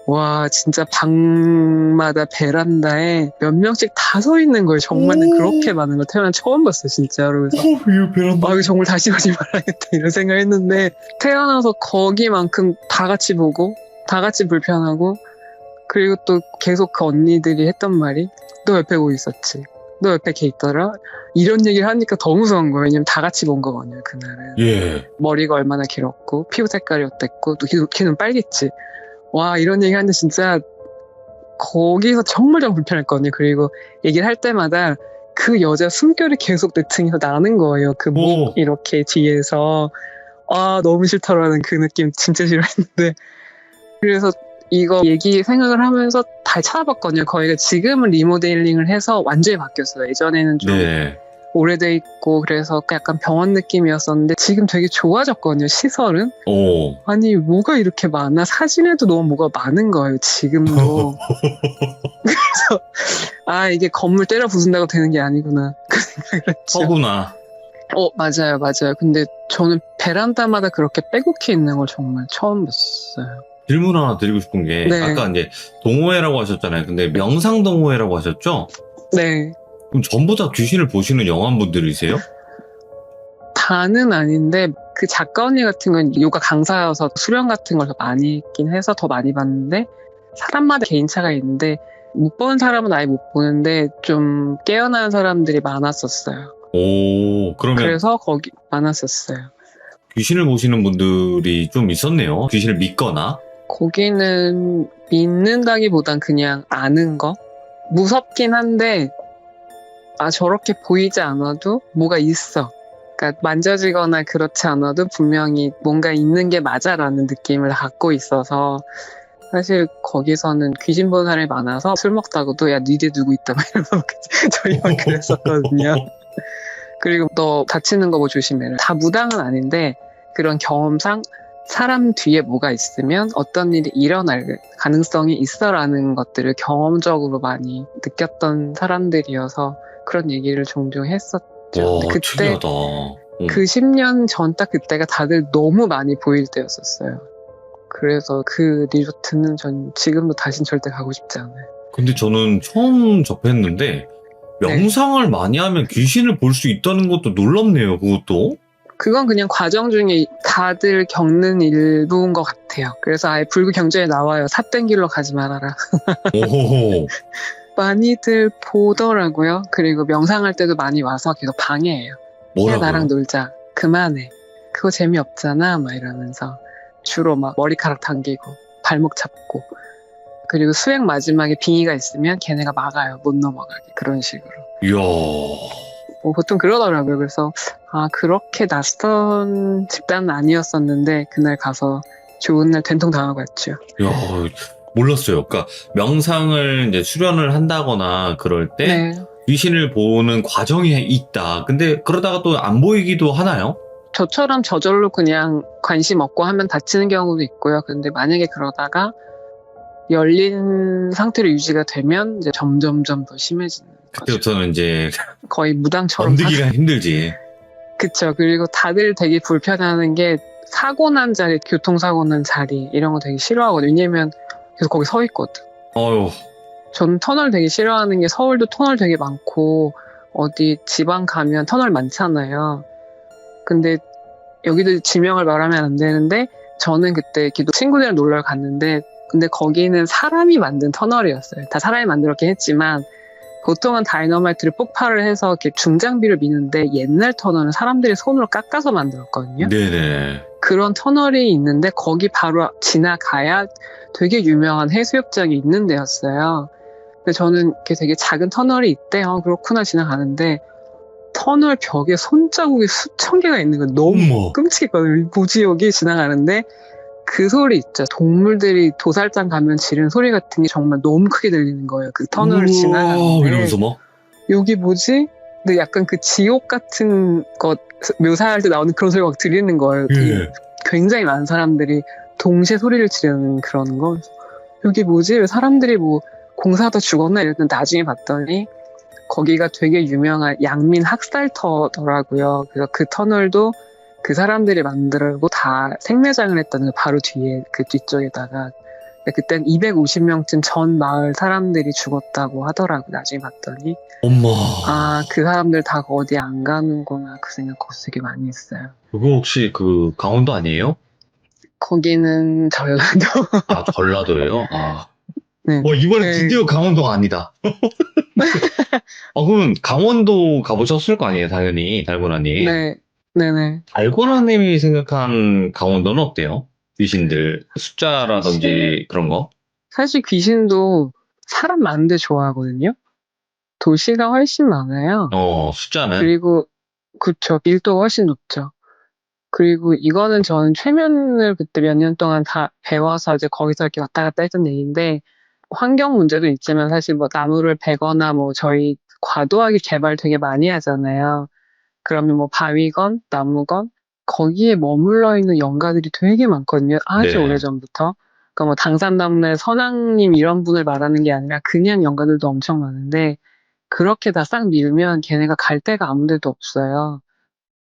Speaker 4: 와 진짜 방마다 베란다에 몇 명씩 다 서 있는 거예요. 정말은 그렇게 많은 걸 태어난 처음 봤어요 진짜로. 그래서
Speaker 1: 이거 베란다.
Speaker 4: 이거 정말 다시 오지 말아야겠다 이런 생각했는데 태어나서 거기만큼 다 같이 보고 다 같이 불편하고 그리고 또 계속 그 언니들이 했던 말이 너 옆에 뭐 있었지? 너 옆에 걔 있더라? 이런 얘기를 하니까 더 무서운 거예요. 왜냐면 다 같이 본 거거든요 그날은.
Speaker 1: 예.
Speaker 4: 머리가 얼마나 길었고 피부 색깔이 어땠고 또 걔는 빨겠지. 와 이런 얘기 하는데 진짜 거기서 정말 불편했거든요. 그리고 얘기를 할 때마다 그 여자 숨결이 계속 내 등에서 나는 거예요. 그 목 이렇게 뒤에서 너무 싫더라는 그 느낌 진짜 싫어했는데 그래서 이거 얘기 생각을 하면서 다 찾아봤거든요. 거기가 지금은 리모델링을 해서 완전히 바뀌었어요. 예전에는 좀
Speaker 1: 네.
Speaker 4: 오래돼 있고 그래서 약간 병원 느낌이었었는데 지금 되게 좋아졌거든요. 시설은.
Speaker 1: 오.
Speaker 4: 아니 뭐가 이렇게 많아? 사진에도 너무 뭐가 많은 거예요. 지금도. 그래서 아 이게 건물 때려 부순다고 되는 게 아니구나. 그 생각을 했죠.
Speaker 1: 서구나.
Speaker 4: 맞아요. 근데 저는 베란다마다 그렇게 빼곡히 있는 걸 정말 처음 봤어요.
Speaker 1: 질문 하나 드리고 싶은 게
Speaker 4: 네.
Speaker 1: 아까 이제 동호회라고 하셨잖아요. 근데 명상 동호회라고 하셨죠?
Speaker 4: 네.
Speaker 1: 그럼 전부 다 귀신을 보시는 영화분들이세요?
Speaker 4: 다는 아닌데 그 작가 언니 같은 건 요가 강사여서 수련 같은 걸 더 많이 했긴 해서 더 많이 봤는데 사람마다 개인차가 있는데 못 보는 사람은 아예 못 보는데 좀 깨어나는 사람들이 많았었어요.
Speaker 1: 오, 그러면
Speaker 4: 그래서 거기 많았었어요.
Speaker 1: 귀신을 보시는 분들이 좀 있었네요. 귀신을 믿거나.
Speaker 4: 거기는 믿는다기보단 그냥 아는 거? 무섭긴 한데 아 저렇게 보이지 않아도 뭐가 있어. 그러니까 만져지거나 그렇지 않아도 분명히 뭔가 있는 게 맞아라는 느낌을 갖고 있어서 사실 거기서는 귀신 보는 사람이 많아서 술 먹다고도 야 니네 누구 있다 막 이러면서 저희만 그랬었거든요. 그리고 너 다치는 거 뭐 조심해라. 다 무당은 아닌데 그런 경험상 사람 뒤에 뭐가 있으면 어떤 일이 일어날 가능성이 있어라는 것들을 경험적으로 많이 느꼈던 사람들이어서 그런 얘기를 종종 했었죠.
Speaker 1: 와,
Speaker 4: 그때
Speaker 1: 특이하다.
Speaker 4: 그 10년 전 딱 그때가 다들 너무 많이 보일 때였었어요. 그래서 그 리조트는 전 지금도 다신 절대 가고 싶지 않아요.
Speaker 1: 근데 저는 처음 접했는데 명상을 많이 하면 귀신을 볼 수 있다는 것도 놀랍네요. 그것도.
Speaker 4: 그건 그냥 과정 중에 다들 겪는 일부인 것 같아요. 그래서 아예 불교 경전에 나와요. 삿된 길로 가지 말아라.
Speaker 1: 오호호.
Speaker 4: 많이들 보더라고요. 그리고 명상할 때도 많이 와서 계속 방해해요. 야
Speaker 1: 뭐라고요?
Speaker 4: 나랑 놀자. 그만해. 그거 재미없잖아. 막 이러면서 주로 막 머리카락 당기고 발목 잡고 그리고 수행 마지막에 빙의가 있으면 걔네가 막아요. 못 넘어가게. 그런 식으로.
Speaker 1: 이야.
Speaker 4: 보통 그러더라고요. 그래서 아 그렇게 낯선 집단은 아니었었는데 그날 가서 좋은 날 된통 당하고 왔죠.
Speaker 1: 이야. 몰랐어요. 그러니까 명상을 이제 수련을 한다거나 그럴 때
Speaker 4: 네.
Speaker 1: 귀신을 보는 과정이 있다. 근데 그러다가 또 안 보이기도 하나요?
Speaker 4: 저처럼 저절로 그냥 관심 없고 하면 다치는 경우도 있고요. 근데 만약에 그러다가 열린 상태로 유지가 되면 이제 점점점 더 심해지는 거죠.
Speaker 1: 그때부터는 이제
Speaker 4: 거의 무당처럼
Speaker 1: 건드기가 힘들지.
Speaker 4: 그쵸. 그리고 다들 되게 불편해하는 게 사고 난 자리, 교통사고 난 자리 이런 거 되게 싫어하거든요. 왜냐면 계속 거기 서 있거든.
Speaker 1: 어휴.
Speaker 4: 전 터널 되게 싫어하는 게 서울도 터널 되게 많고 어디 지방 가면 터널 많잖아요. 근데 여기도 지명을 말하면 안 되는데 저는 그때 기도 친구들이랑 놀러 갔는데 근데 거기는 사람이 만든 터널이었어요. 다 사람이 만들었긴 했지만 보통은 다이너마이트를 폭발을 해서 이렇게 중장비를 미는데 옛날 터널은 사람들이 손으로 깎아서 만들었거든요.
Speaker 1: 네네.
Speaker 4: 그런 터널이 있는데 거기 바로 지나가야 되게 유명한 해수욕장이 있는 데였어요. 근데 저는 이렇게 되게 작은 터널이 있대요. 그렇구나 지나가는데 터널 벽에 손자국이 수천 개가 있는 거 너무
Speaker 1: 어머.
Speaker 4: 끔찍했거든요. 뭐지 여기 지나가는데 그 소리 있죠. 동물들이 도살장 가면 지르는 소리 같은 게 정말 너무 크게 들리는 거예요. 그 터널을
Speaker 1: 우와,
Speaker 4: 지나가는데
Speaker 1: 이러면서 막.
Speaker 4: 여기 뭐지? 근데 약간 그 지옥 같은 것 묘사할 때 나오는 그런 소리가 막 들리는 거예요.
Speaker 1: 예.
Speaker 4: 굉장히 많은 사람들이 동시에 소리를 지르는 그런 거. 여기 뭐지? 왜 사람들이 뭐 공사하다 죽었나 이랬는데 나중에 봤더니 거기가 되게 유명한 양민 학살터더라고요. 그래서 그 터널도 그 사람들이 만들고 다 생매장을 했다는 거 바로 뒤에 그 뒤쪽에다가 그땐 250명쯤 전 마을 사람들이 죽었다고 하더라고. 나중에 봤더니
Speaker 1: 엄마.
Speaker 4: 아 그 사람들 다 어디 안 가는구나 그 생각 거기서 되게 많이 했어요.
Speaker 1: 그거 혹시 그 강원도 아니에요?
Speaker 4: 거기는 전라도.
Speaker 1: 아, 전라도예요? 아.
Speaker 4: 네.
Speaker 1: 이번에
Speaker 4: 네.
Speaker 1: 드디어 강원도가 아니다. 그럼 강원도 가보셨을 거 아니에요, 당연히, 달고나님.
Speaker 4: 네. 네네.
Speaker 1: 달고나님이 생각한 강원도는 어때요? 귀신들, 숫자라든지 그런 거?
Speaker 4: 사실 귀신도 사람 많은데 좋아하거든요. 도시가 훨씬 많아요.
Speaker 1: 숫자는?
Speaker 4: 그리고 그쵸. 밀도가 훨씬 높죠. 그리고 이거는 저는 최면을 그때 몇 년 동안 다 배워서 이제 거기서 이렇게 왔다 갔다 했던 얘기인데 환경 문제도 있지만 사실 뭐 나무를 베거나 뭐 저희 과도하게 개발 되게 많이 하잖아요. 그러면 뭐 바위건, 나무건, 거기에 머물러 있는 연가들이 되게 많거든요. 아주
Speaker 1: 네.
Speaker 4: 오래전부터. 그러니까 뭐 당산나무의 선왕님 이런 분을 말하는 게 아니라 그냥 연가들도 엄청 많은데, 그렇게 다 싹 밀면 걔네가 갈 데가 아무 데도 없어요.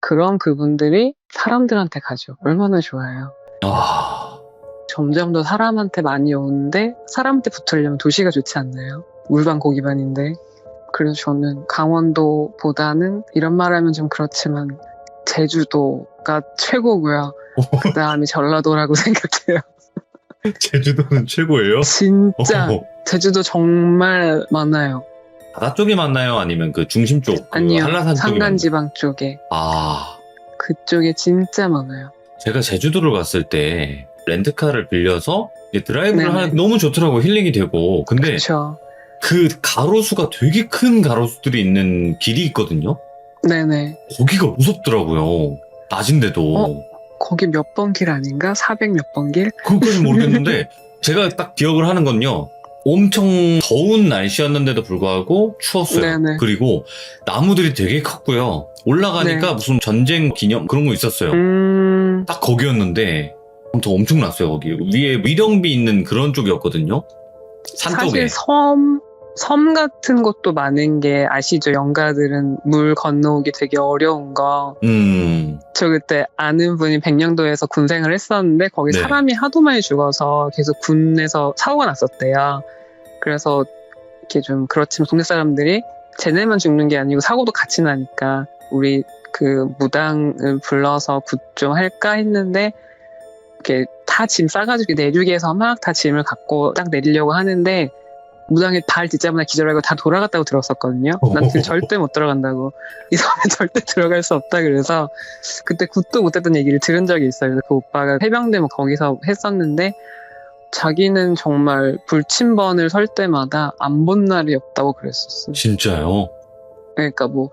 Speaker 4: 그런 그분들이 사람들한테 가죠. 얼마나 좋아요.
Speaker 1: 아,
Speaker 4: 점점 더 사람한테 많이 오는데 사람한테 붙으려면 도시가 좋지 않나요? 물반 고기반인데. 그래서 저는 강원도보다는 이런 말하면 좀 그렇지만 제주도가 최고고요. 그 다음에 전라도라고 생각해요.
Speaker 1: 제주도는 최고예요?
Speaker 4: 진짜
Speaker 1: 어허.
Speaker 4: 제주도 정말 많아요.
Speaker 1: 바다 쪽에 맞나요? 아니면 그 중심 쪽? 그
Speaker 4: 아니요.
Speaker 1: 한라산 쪽에
Speaker 4: 산간지방 쪽에.
Speaker 1: 아,
Speaker 4: 그쪽에 진짜 많아요.
Speaker 1: 제가 제주도를 갔을 때 렌트카를 빌려서 이제 드라이브를
Speaker 4: 네네.
Speaker 1: 하는 게 너무 좋더라고. 힐링이 되고. 근데
Speaker 4: 그렇죠.
Speaker 1: 그 가로수가 되게 큰 가로수들이 있는 길이 있거든요.
Speaker 4: 네네.
Speaker 1: 거기가 무섭더라고요. 낮인데도.
Speaker 4: 거기 몇 번 길 아닌가? 400 몇 번 길?
Speaker 1: 그것까진 모르겠는데 제가 딱 기억을 하는 건요. 엄청 더운 날씨였는데도 불구하고 추웠어요.
Speaker 4: 네네.
Speaker 1: 그리고 나무들이 되게 컸고요. 올라가니까
Speaker 4: 네.
Speaker 1: 무슨 전쟁 기념 그런 거 있었어요. 딱 거기였는데 엄청났어요. 거기 위에 위령비 있는 그런 쪽이었거든요. 산 쪽에.
Speaker 4: 사실 섬 같은 곳도 많은 게 아시죠? 연가들은 물 건너오기 되게 어려운 거. 저 그때 아는 분이 백령도에서 군생을 했었는데 거기
Speaker 1: 네.
Speaker 4: 사람이 하도 많이 죽어서 계속 군에서 사고가 났었대요. 그래서 이렇게 좀 그렇지만 동네 사람들이 쟤네만 죽는 게 아니고 사고도 같이 나니까 우리 그 무당을 불러서 굿 좀 할까 했는데 이렇게 다 짐 싸가지고 내륙에서 막 다 짐을 갖고 딱 내리려고 하는데 무당이 발 뒷자마자 기절하고 다 돌아갔다고 들었었거든요. 난 절대 못 들어간다고. 이 섬에 절대 들어갈 수 없다 그래서 그때 굿도 못했던 얘기를 들은 적이 있어요. 그래서 그 오빠가 해병대 뭐 거기서 했었는데 자기는 정말 불침번을 설 때마다 안 본 날이 없다고 그랬었어요.
Speaker 1: 진짜요?
Speaker 4: 그러니까 뭐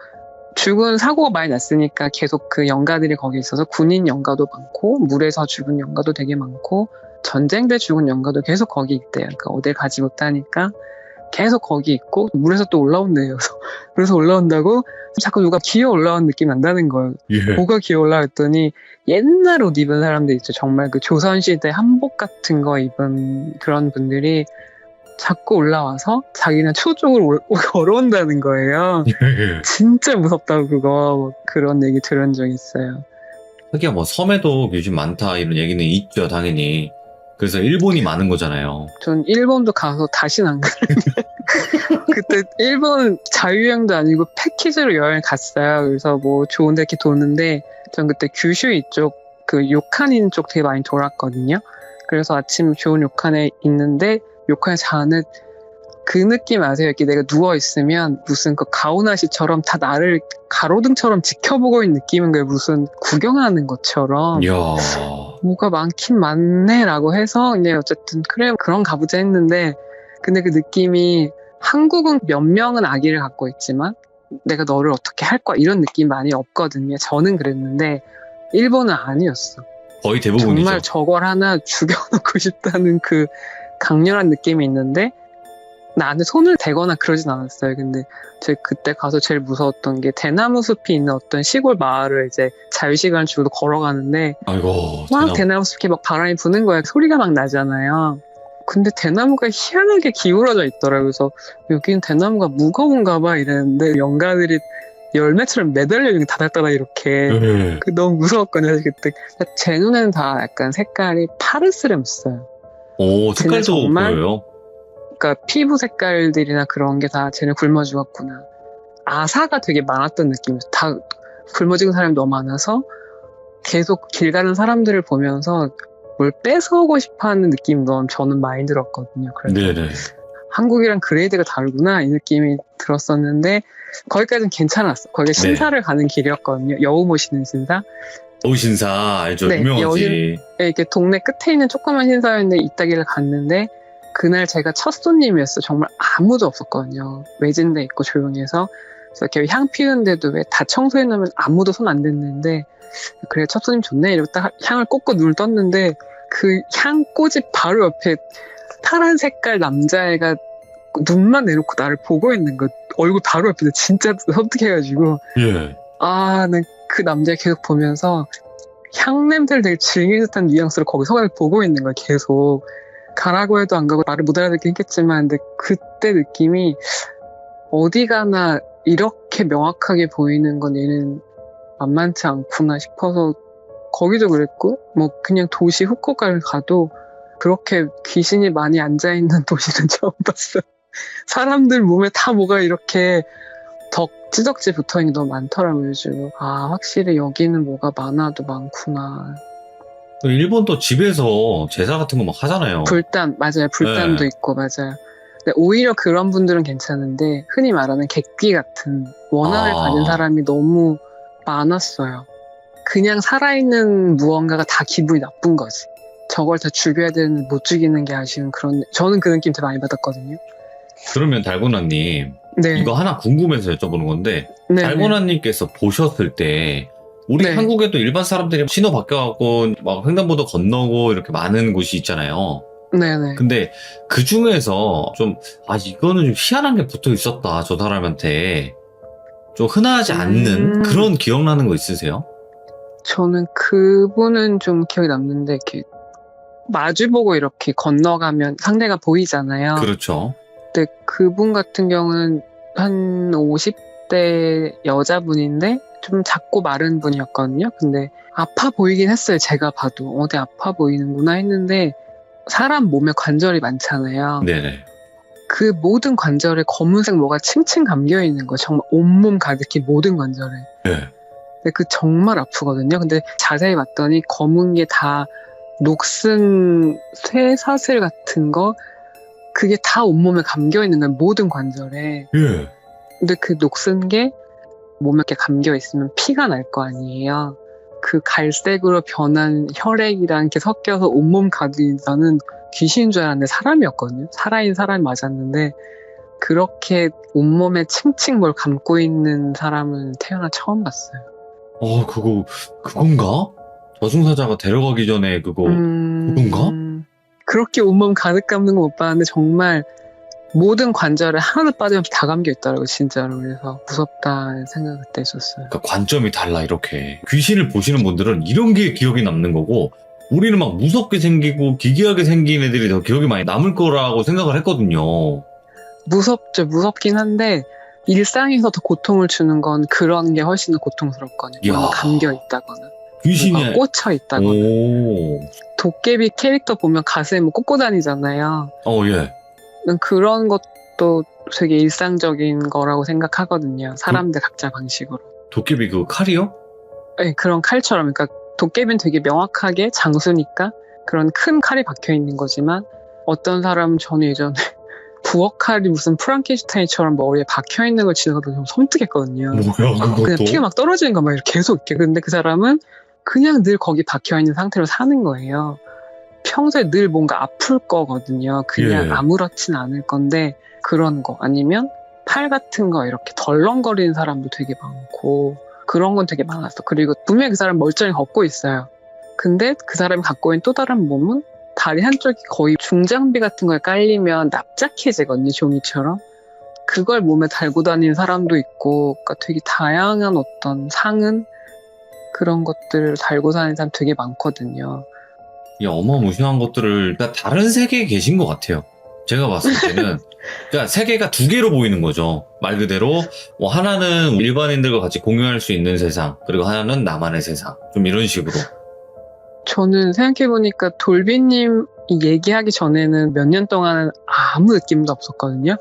Speaker 4: 죽은 사고가 많이 났으니까 계속 그 연가들이 거기 있어서 군인 연가도 많고 물에서 죽은 연가도 되게 많고 전쟁 때 죽은 연가도 계속 거기 있대요. 그러니까 어딜 가지 못하니까 계속 거기 있고 물에서 또 올라온대요. 그래서 올라온다고 자꾸 누가 기어 올라온 느낌 난다는 거예요.
Speaker 1: 예.
Speaker 4: 뭐가 기어 올라왔더니 옛날 옷 입은 사람들 있죠. 정말 그 조선시대 한복 같은 거 입은 그런 분들이 자꾸 올라와서 자기는 추쪽으로 걸어온다는 거예요.
Speaker 1: 예.
Speaker 4: 진짜 무섭다고 그거 그런 얘기 들은 적 있어요.
Speaker 1: 하기야 뭐 섬에도 요즘 많다 이런 얘기는 있죠, 당연히. 그래서 일본이 많은 거잖아요.
Speaker 4: 전 일본도 가서 다시는 안 가는데 그때 일본 자유여행도 아니고 패키지로 여행 갔어요. 그래서 뭐 좋은 데 이렇게 도는데 전 그때 규슈 이쪽 그 요칸인 쪽 되게 많이 돌았거든요. 그래서 아침 좋은 요칸에 있는데 요칸에 자는 그 느낌 아세요? 이렇게 내가 누워있으면 무슨 그 가오나시처럼 다 나를 가로등처럼 지켜보고 있는 느낌인 거예요. 무슨 구경하는 것처럼.
Speaker 1: 이야.
Speaker 4: 뭐가 많긴 많네라고 해서 그냥 어쨌든 그래 그런 가보자 했는데 근데 그 느낌이 한국은 몇 명은 아기를 갖고 있지만 내가 너를 어떻게 할 거야 이런 느낌 많이 없거든요. 저는 그랬는데 일본은 아니었어.
Speaker 1: 거의 대부분이죠.
Speaker 4: 정말 저걸 하나 죽여놓고 싶다는 그 강렬한 느낌이 있는데 나한테 손을 대거나 그러진 않았어요. 근데 제가 그때 가서 제일 무서웠던 게 대나무 숲이 있는 어떤 시골 마을을 이제 자유시간을 주고 걸어가는데
Speaker 1: 아이고.
Speaker 4: 막 대나무 숲이 막 바람이 부는 거예요. 소리가 막 나잖아요. 근데 대나무가 희한하게 기울어져 있더라고요. 그래서 여기는 대나무가 무거운가 봐 이랬는데 연가들이 열매처럼 매달려 있는 게 다닥다닥 이렇게.
Speaker 1: 예.
Speaker 4: 너무 무서웠거든요. 사실 그때 제 눈에는 다 약간 색깔이 파르스름했어요.
Speaker 1: 오, 색깔도
Speaker 4: 정말-
Speaker 1: 보여요.
Speaker 4: 그러니까 피부 색깔들이나 그런 게 다 쟤네 굶어 죽었구나. 아사가 되게 많았던 느낌이었어요. 다 굶어 죽은 사람이 너무 많아서 계속 길 가는 사람들을 보면서 뭘 뺏어오고 싶어하는 느낌이 너무 저는 많이 들었거든요. 그래서
Speaker 1: 네네.
Speaker 4: 한국이랑 그레이드가 다르구나 이 느낌이 들었었는데 거기까지는 괜찮았어. 거기 신사를 가는 길이었거든요. 여우 모시는 신사.
Speaker 1: 오신사 알죠?
Speaker 4: 네,
Speaker 1: 유명하지.
Speaker 4: 이렇게 동네 끝에 있는 조그만 신사였는데 이따기를 갔는데 그날 제가 첫 손님이었어요. 정말 아무도 없었거든요. 외진데 있고 조용히 해서. 그래서 이렇게 향 피우는데도 왜 다 청소해 놓으면 아무도 손 안 댔는데 그래 첫 손님 좋네 이러고 딱 향을 꽂고 눈을 떴는데 그 향 꽂이 바로 옆에 파란 색깔 남자애가 눈만 내놓고 나를 보고 있는 거 얼굴 바로 옆에서 진짜 섬뜩해가지고
Speaker 1: 예.
Speaker 4: 난 그 남자 계속 보면서 향 냄새를 되게 즐길 듯한 뉘앙스로 거기 서서 보고 있는 거야 계속. 가라고 해도 안 가고 말을 못 알아듣긴 했겠지만 근데 그때 느낌이 어디 가나 이렇게 명확하게 보이는 건 얘는 만만치 않구나 싶어서 거기도 그랬고 뭐 그냥 도시 후쿠오카를 가도 그렇게 귀신이 많이 앉아있는 도시는 처음 봤어요. 사람들 몸에 다 뭐가 이렇게 찌덕지 붙어있는 게 너무 많더라고요 요즘. 확실히 여기는 뭐가 많아도 많구나.
Speaker 1: 일본도 집에서 제사 같은 거 막 하잖아요.
Speaker 4: 불단 맞아요. 불단도
Speaker 1: 네.
Speaker 4: 있고 맞아요. 근데 오히려 그런 분들은 괜찮은데 흔히 말하는 객기 같은 원한을 가진 사람이 너무 많았어요. 그냥 살아있는 무언가가 다 기분이 나쁜 거지. 저걸 다 죽여야 되는데 못 죽이는 게 아쉬운 그런. 저는 그 느낌 되게 많이 받았거든요.
Speaker 1: 그러면 달고나님
Speaker 4: 네.
Speaker 1: 이거 하나 궁금해서 여쭤보는 건데
Speaker 4: 네.
Speaker 1: 달고나님께서 보셨을 때 우리
Speaker 4: 네.
Speaker 1: 한국에도 일반 사람들이 신호 바뀌어갖고 막 횡단보도 건너고 이렇게 많은 곳이 있잖아요.
Speaker 4: 네네.
Speaker 1: 근데 그 중에서 좀 이거는 좀 희한한 게 붙어 있었다 저 사람한테 좀 흔하지 않는 그런 기억나는 거 있으세요?
Speaker 4: 저는 그분은 좀 기억이 남는데 이렇게 마주보고 이렇게 건너가면 상대가 보이잖아요.
Speaker 1: 그렇죠.
Speaker 4: 근데 그분 같은 경우는 한 50대 여자분인데 좀 작고 마른 분이었거든요. 근데 아파 보이긴 했어요. 제가 봐도 어디 아파 보이는구나 했는데 사람 몸에 관절이 많잖아요.
Speaker 1: 네네.
Speaker 4: 그 모든 관절에 검은색 뭐가 층층 감겨 있는 거예요. 정말 온몸 가득히 모든 관절에.
Speaker 1: 네.
Speaker 4: 근데 그 정말 아프거든요. 근데 자세히 봤더니 검은 게 다 녹슨 쇠사슬 같은 거 그게 다 온몸에 감겨 있는 거예요. 모든 관절에.
Speaker 1: 예.
Speaker 4: 근데 그 녹슨 게 몸에 이렇게 감겨 있으면 피가 날 거 아니에요. 그 갈색으로 변한 혈액이랑 이렇게 섞여서 온몸 가득 저는 귀신인 줄 알았는데 사람이었거든요. 살아있는 사람이 맞았는데 그렇게 온몸에 층층 뭘 감고 있는 사람은 태어나 처음 봤어요.
Speaker 1: 그건가? 저승사자가 데려가기 전에 그건가?
Speaker 4: 그렇게 온몸 가득 감는 거 못 봤는데 정말 모든 관절에 하나도 빠짐없이 다 감겨 있더라고요, 진짜로. 그래서 무섭다는 생각 그때 있었어요.
Speaker 1: 그러니까 관점이 달라 이렇게. 귀신을 보시는 분들은 이런 게 기억이 남는 거고 우리는 막 무섭게 생기고 기괴하게 생긴 애들이 더 기억이 많이 남을 거라고 생각을 했거든요.
Speaker 4: 무섭죠. 무섭긴 한데 일상에서 더 고통을 주는 건 그런 게 훨씬 더 고통스럽거든요.
Speaker 1: 이야.
Speaker 4: 뭔가 감겨 있다거나
Speaker 1: 귀신이
Speaker 4: 뭔가 꽂혀 있다거나.
Speaker 1: 오.
Speaker 4: 도깨비 캐릭터 보면 가슴에 뭐 꽂고 다니잖아요.
Speaker 1: 예.
Speaker 4: 난 그런 것도 되게 일상적인 거라고 생각하거든요. 사람들 각자 방식으로.
Speaker 1: 도깨비 그 칼이요?
Speaker 4: 네, 그런 칼처럼. 그러니까 도깨비는 되게 명확하게 장수니까 그런 큰 칼이 박혀 있는 거지만 어떤 사람은 저는 예전에 부엌 칼이 무슨 프랑켄슈타인처럼 머리에 박혀 있는 걸 지나가도 좀 섬뜩했거든요.
Speaker 1: 뭐야 그것도?
Speaker 4: 그냥 피가 막 떨어지는 거 막 이렇게 계속 이렇게. 근데 그 사람은 그냥 늘 거기 박혀 있는 상태로 사는 거예요. 평소에 늘 뭔가 아플 거거든요. 그냥
Speaker 1: 예.
Speaker 4: 아무렇진 않을 건데 그런 거 아니면 팔 같은 거 이렇게 덜렁거리는 사람도 되게 많고 그런 건 되게 많았어. 그리고 분명히 그 사람 멀쩡히 걷고 있어요. 근데 그 사람이 갖고 있는 또 다른 몸은 다리 한쪽이 거의 중장비 같은 거에 깔리면 납작해지거든요. 종이처럼. 그걸 몸에 달고 다니는 사람도 있고 그러니까 되게 다양한 어떤 상은 그런 것들을 달고 다니는 사람 되게 많거든요.
Speaker 1: 이 어마무시한 것들을 그러니까 다른 세계에 계신 것 같아요. 제가 봤을 때는 그러니까 세계가 두 개로 보이는 거죠. 말 그대로 뭐 하나는 일반인들과 같이 공유할 수 있는 세상 그리고 하나는 나만의 세상 좀 이런 식으로.
Speaker 4: 저는 생각해보니까 돌비님 얘기하기 전에는 몇 년 동안은 아무 느낌도 없었거든요.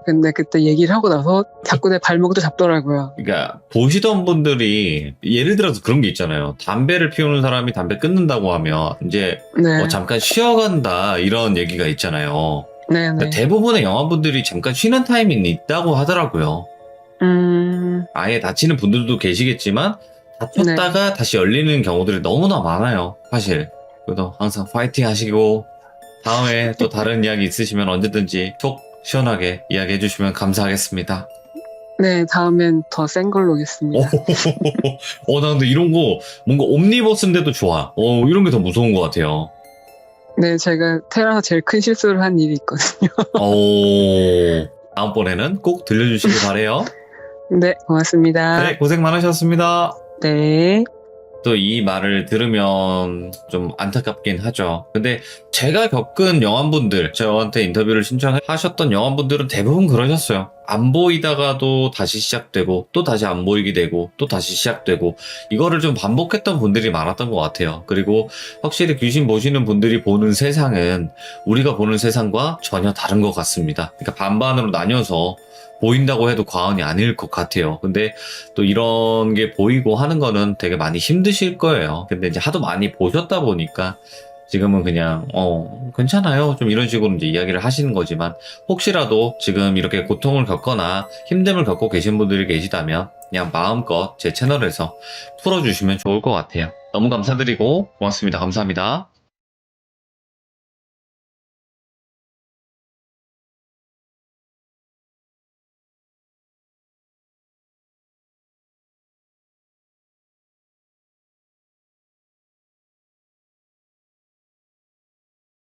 Speaker 4: 근데 그때 얘기를 하고 나서 자꾸 내 발목도 잡더라고요.
Speaker 1: 그러니까 보시던 분들이 예를 들어서 그런 게 있잖아요. 담배를 피우는 사람이 담배 끊는다고 하면 이제
Speaker 4: 네.
Speaker 1: 잠깐 쉬어간다 이런 얘기가 있잖아요.
Speaker 4: 네네.
Speaker 1: 그러니까 대부분의 영화분들이 잠깐 쉬는 타임이 있다고 하더라고요. 아예 다치는 분들도 계시겠지만 다쳤다가 다시 열리는 경우들이 너무나 많아요. 사실. 그래도 항상 파이팅 하시고 다음에 또 다른 이야기 있으시면 언제든지 속 시원하게 이야기해 주시면 감사하겠습니다.
Speaker 4: 네, 다음엔 더 센 걸로 오겠습니다.
Speaker 1: 나 근데 이런 거 뭔가 옴니버스인데도 좋아. 이런 게 더 무서운 것 같아요.
Speaker 4: 네, 제가 태어나서 제일 큰 실수를 한 일이 있거든요.
Speaker 1: 다음번에는 꼭 들려주시기 바래요.
Speaker 4: 네, 고맙습니다.
Speaker 1: 네, 고생 많으셨습니다.
Speaker 4: 네.
Speaker 1: 또 이 말을 들으면 좀 안타깝긴 하죠. 근데 제가 겪은 영환분들, 저한테 인터뷰를 신청하셨던 영환분들은 대부분 그러셨어요. 안 보이다가도 다시 시작되고, 또 다시 안 보이게 되고, 또 다시 시작되고, 이거를 좀 반복했던 분들이 많았던 것 같아요. 그리고 확실히 귀신 보시는 분들이 보는 세상은 우리가 보는 세상과 전혀 다른 것 같습니다. 그러니까 반반으로 나뉘어서 보인다고 해도 과언이 아닐 것 같아요. 근데 또 이런 게 보이고 하는 거는 되게 많이 힘드실 거예요. 근데 이제 하도 많이 보셨다 보니까 지금은 그냥 괜찮아요. 좀 이런 식으로 이제 이야기를 하시는 거지만 혹시라도 지금 이렇게 고통을 겪거나 힘듦을 겪고 계신 분들이 계시다면 그냥 마음껏 제 채널에서 풀어주시면 좋을 것 같아요. 너무 감사드리고 고맙습니다. 감사합니다.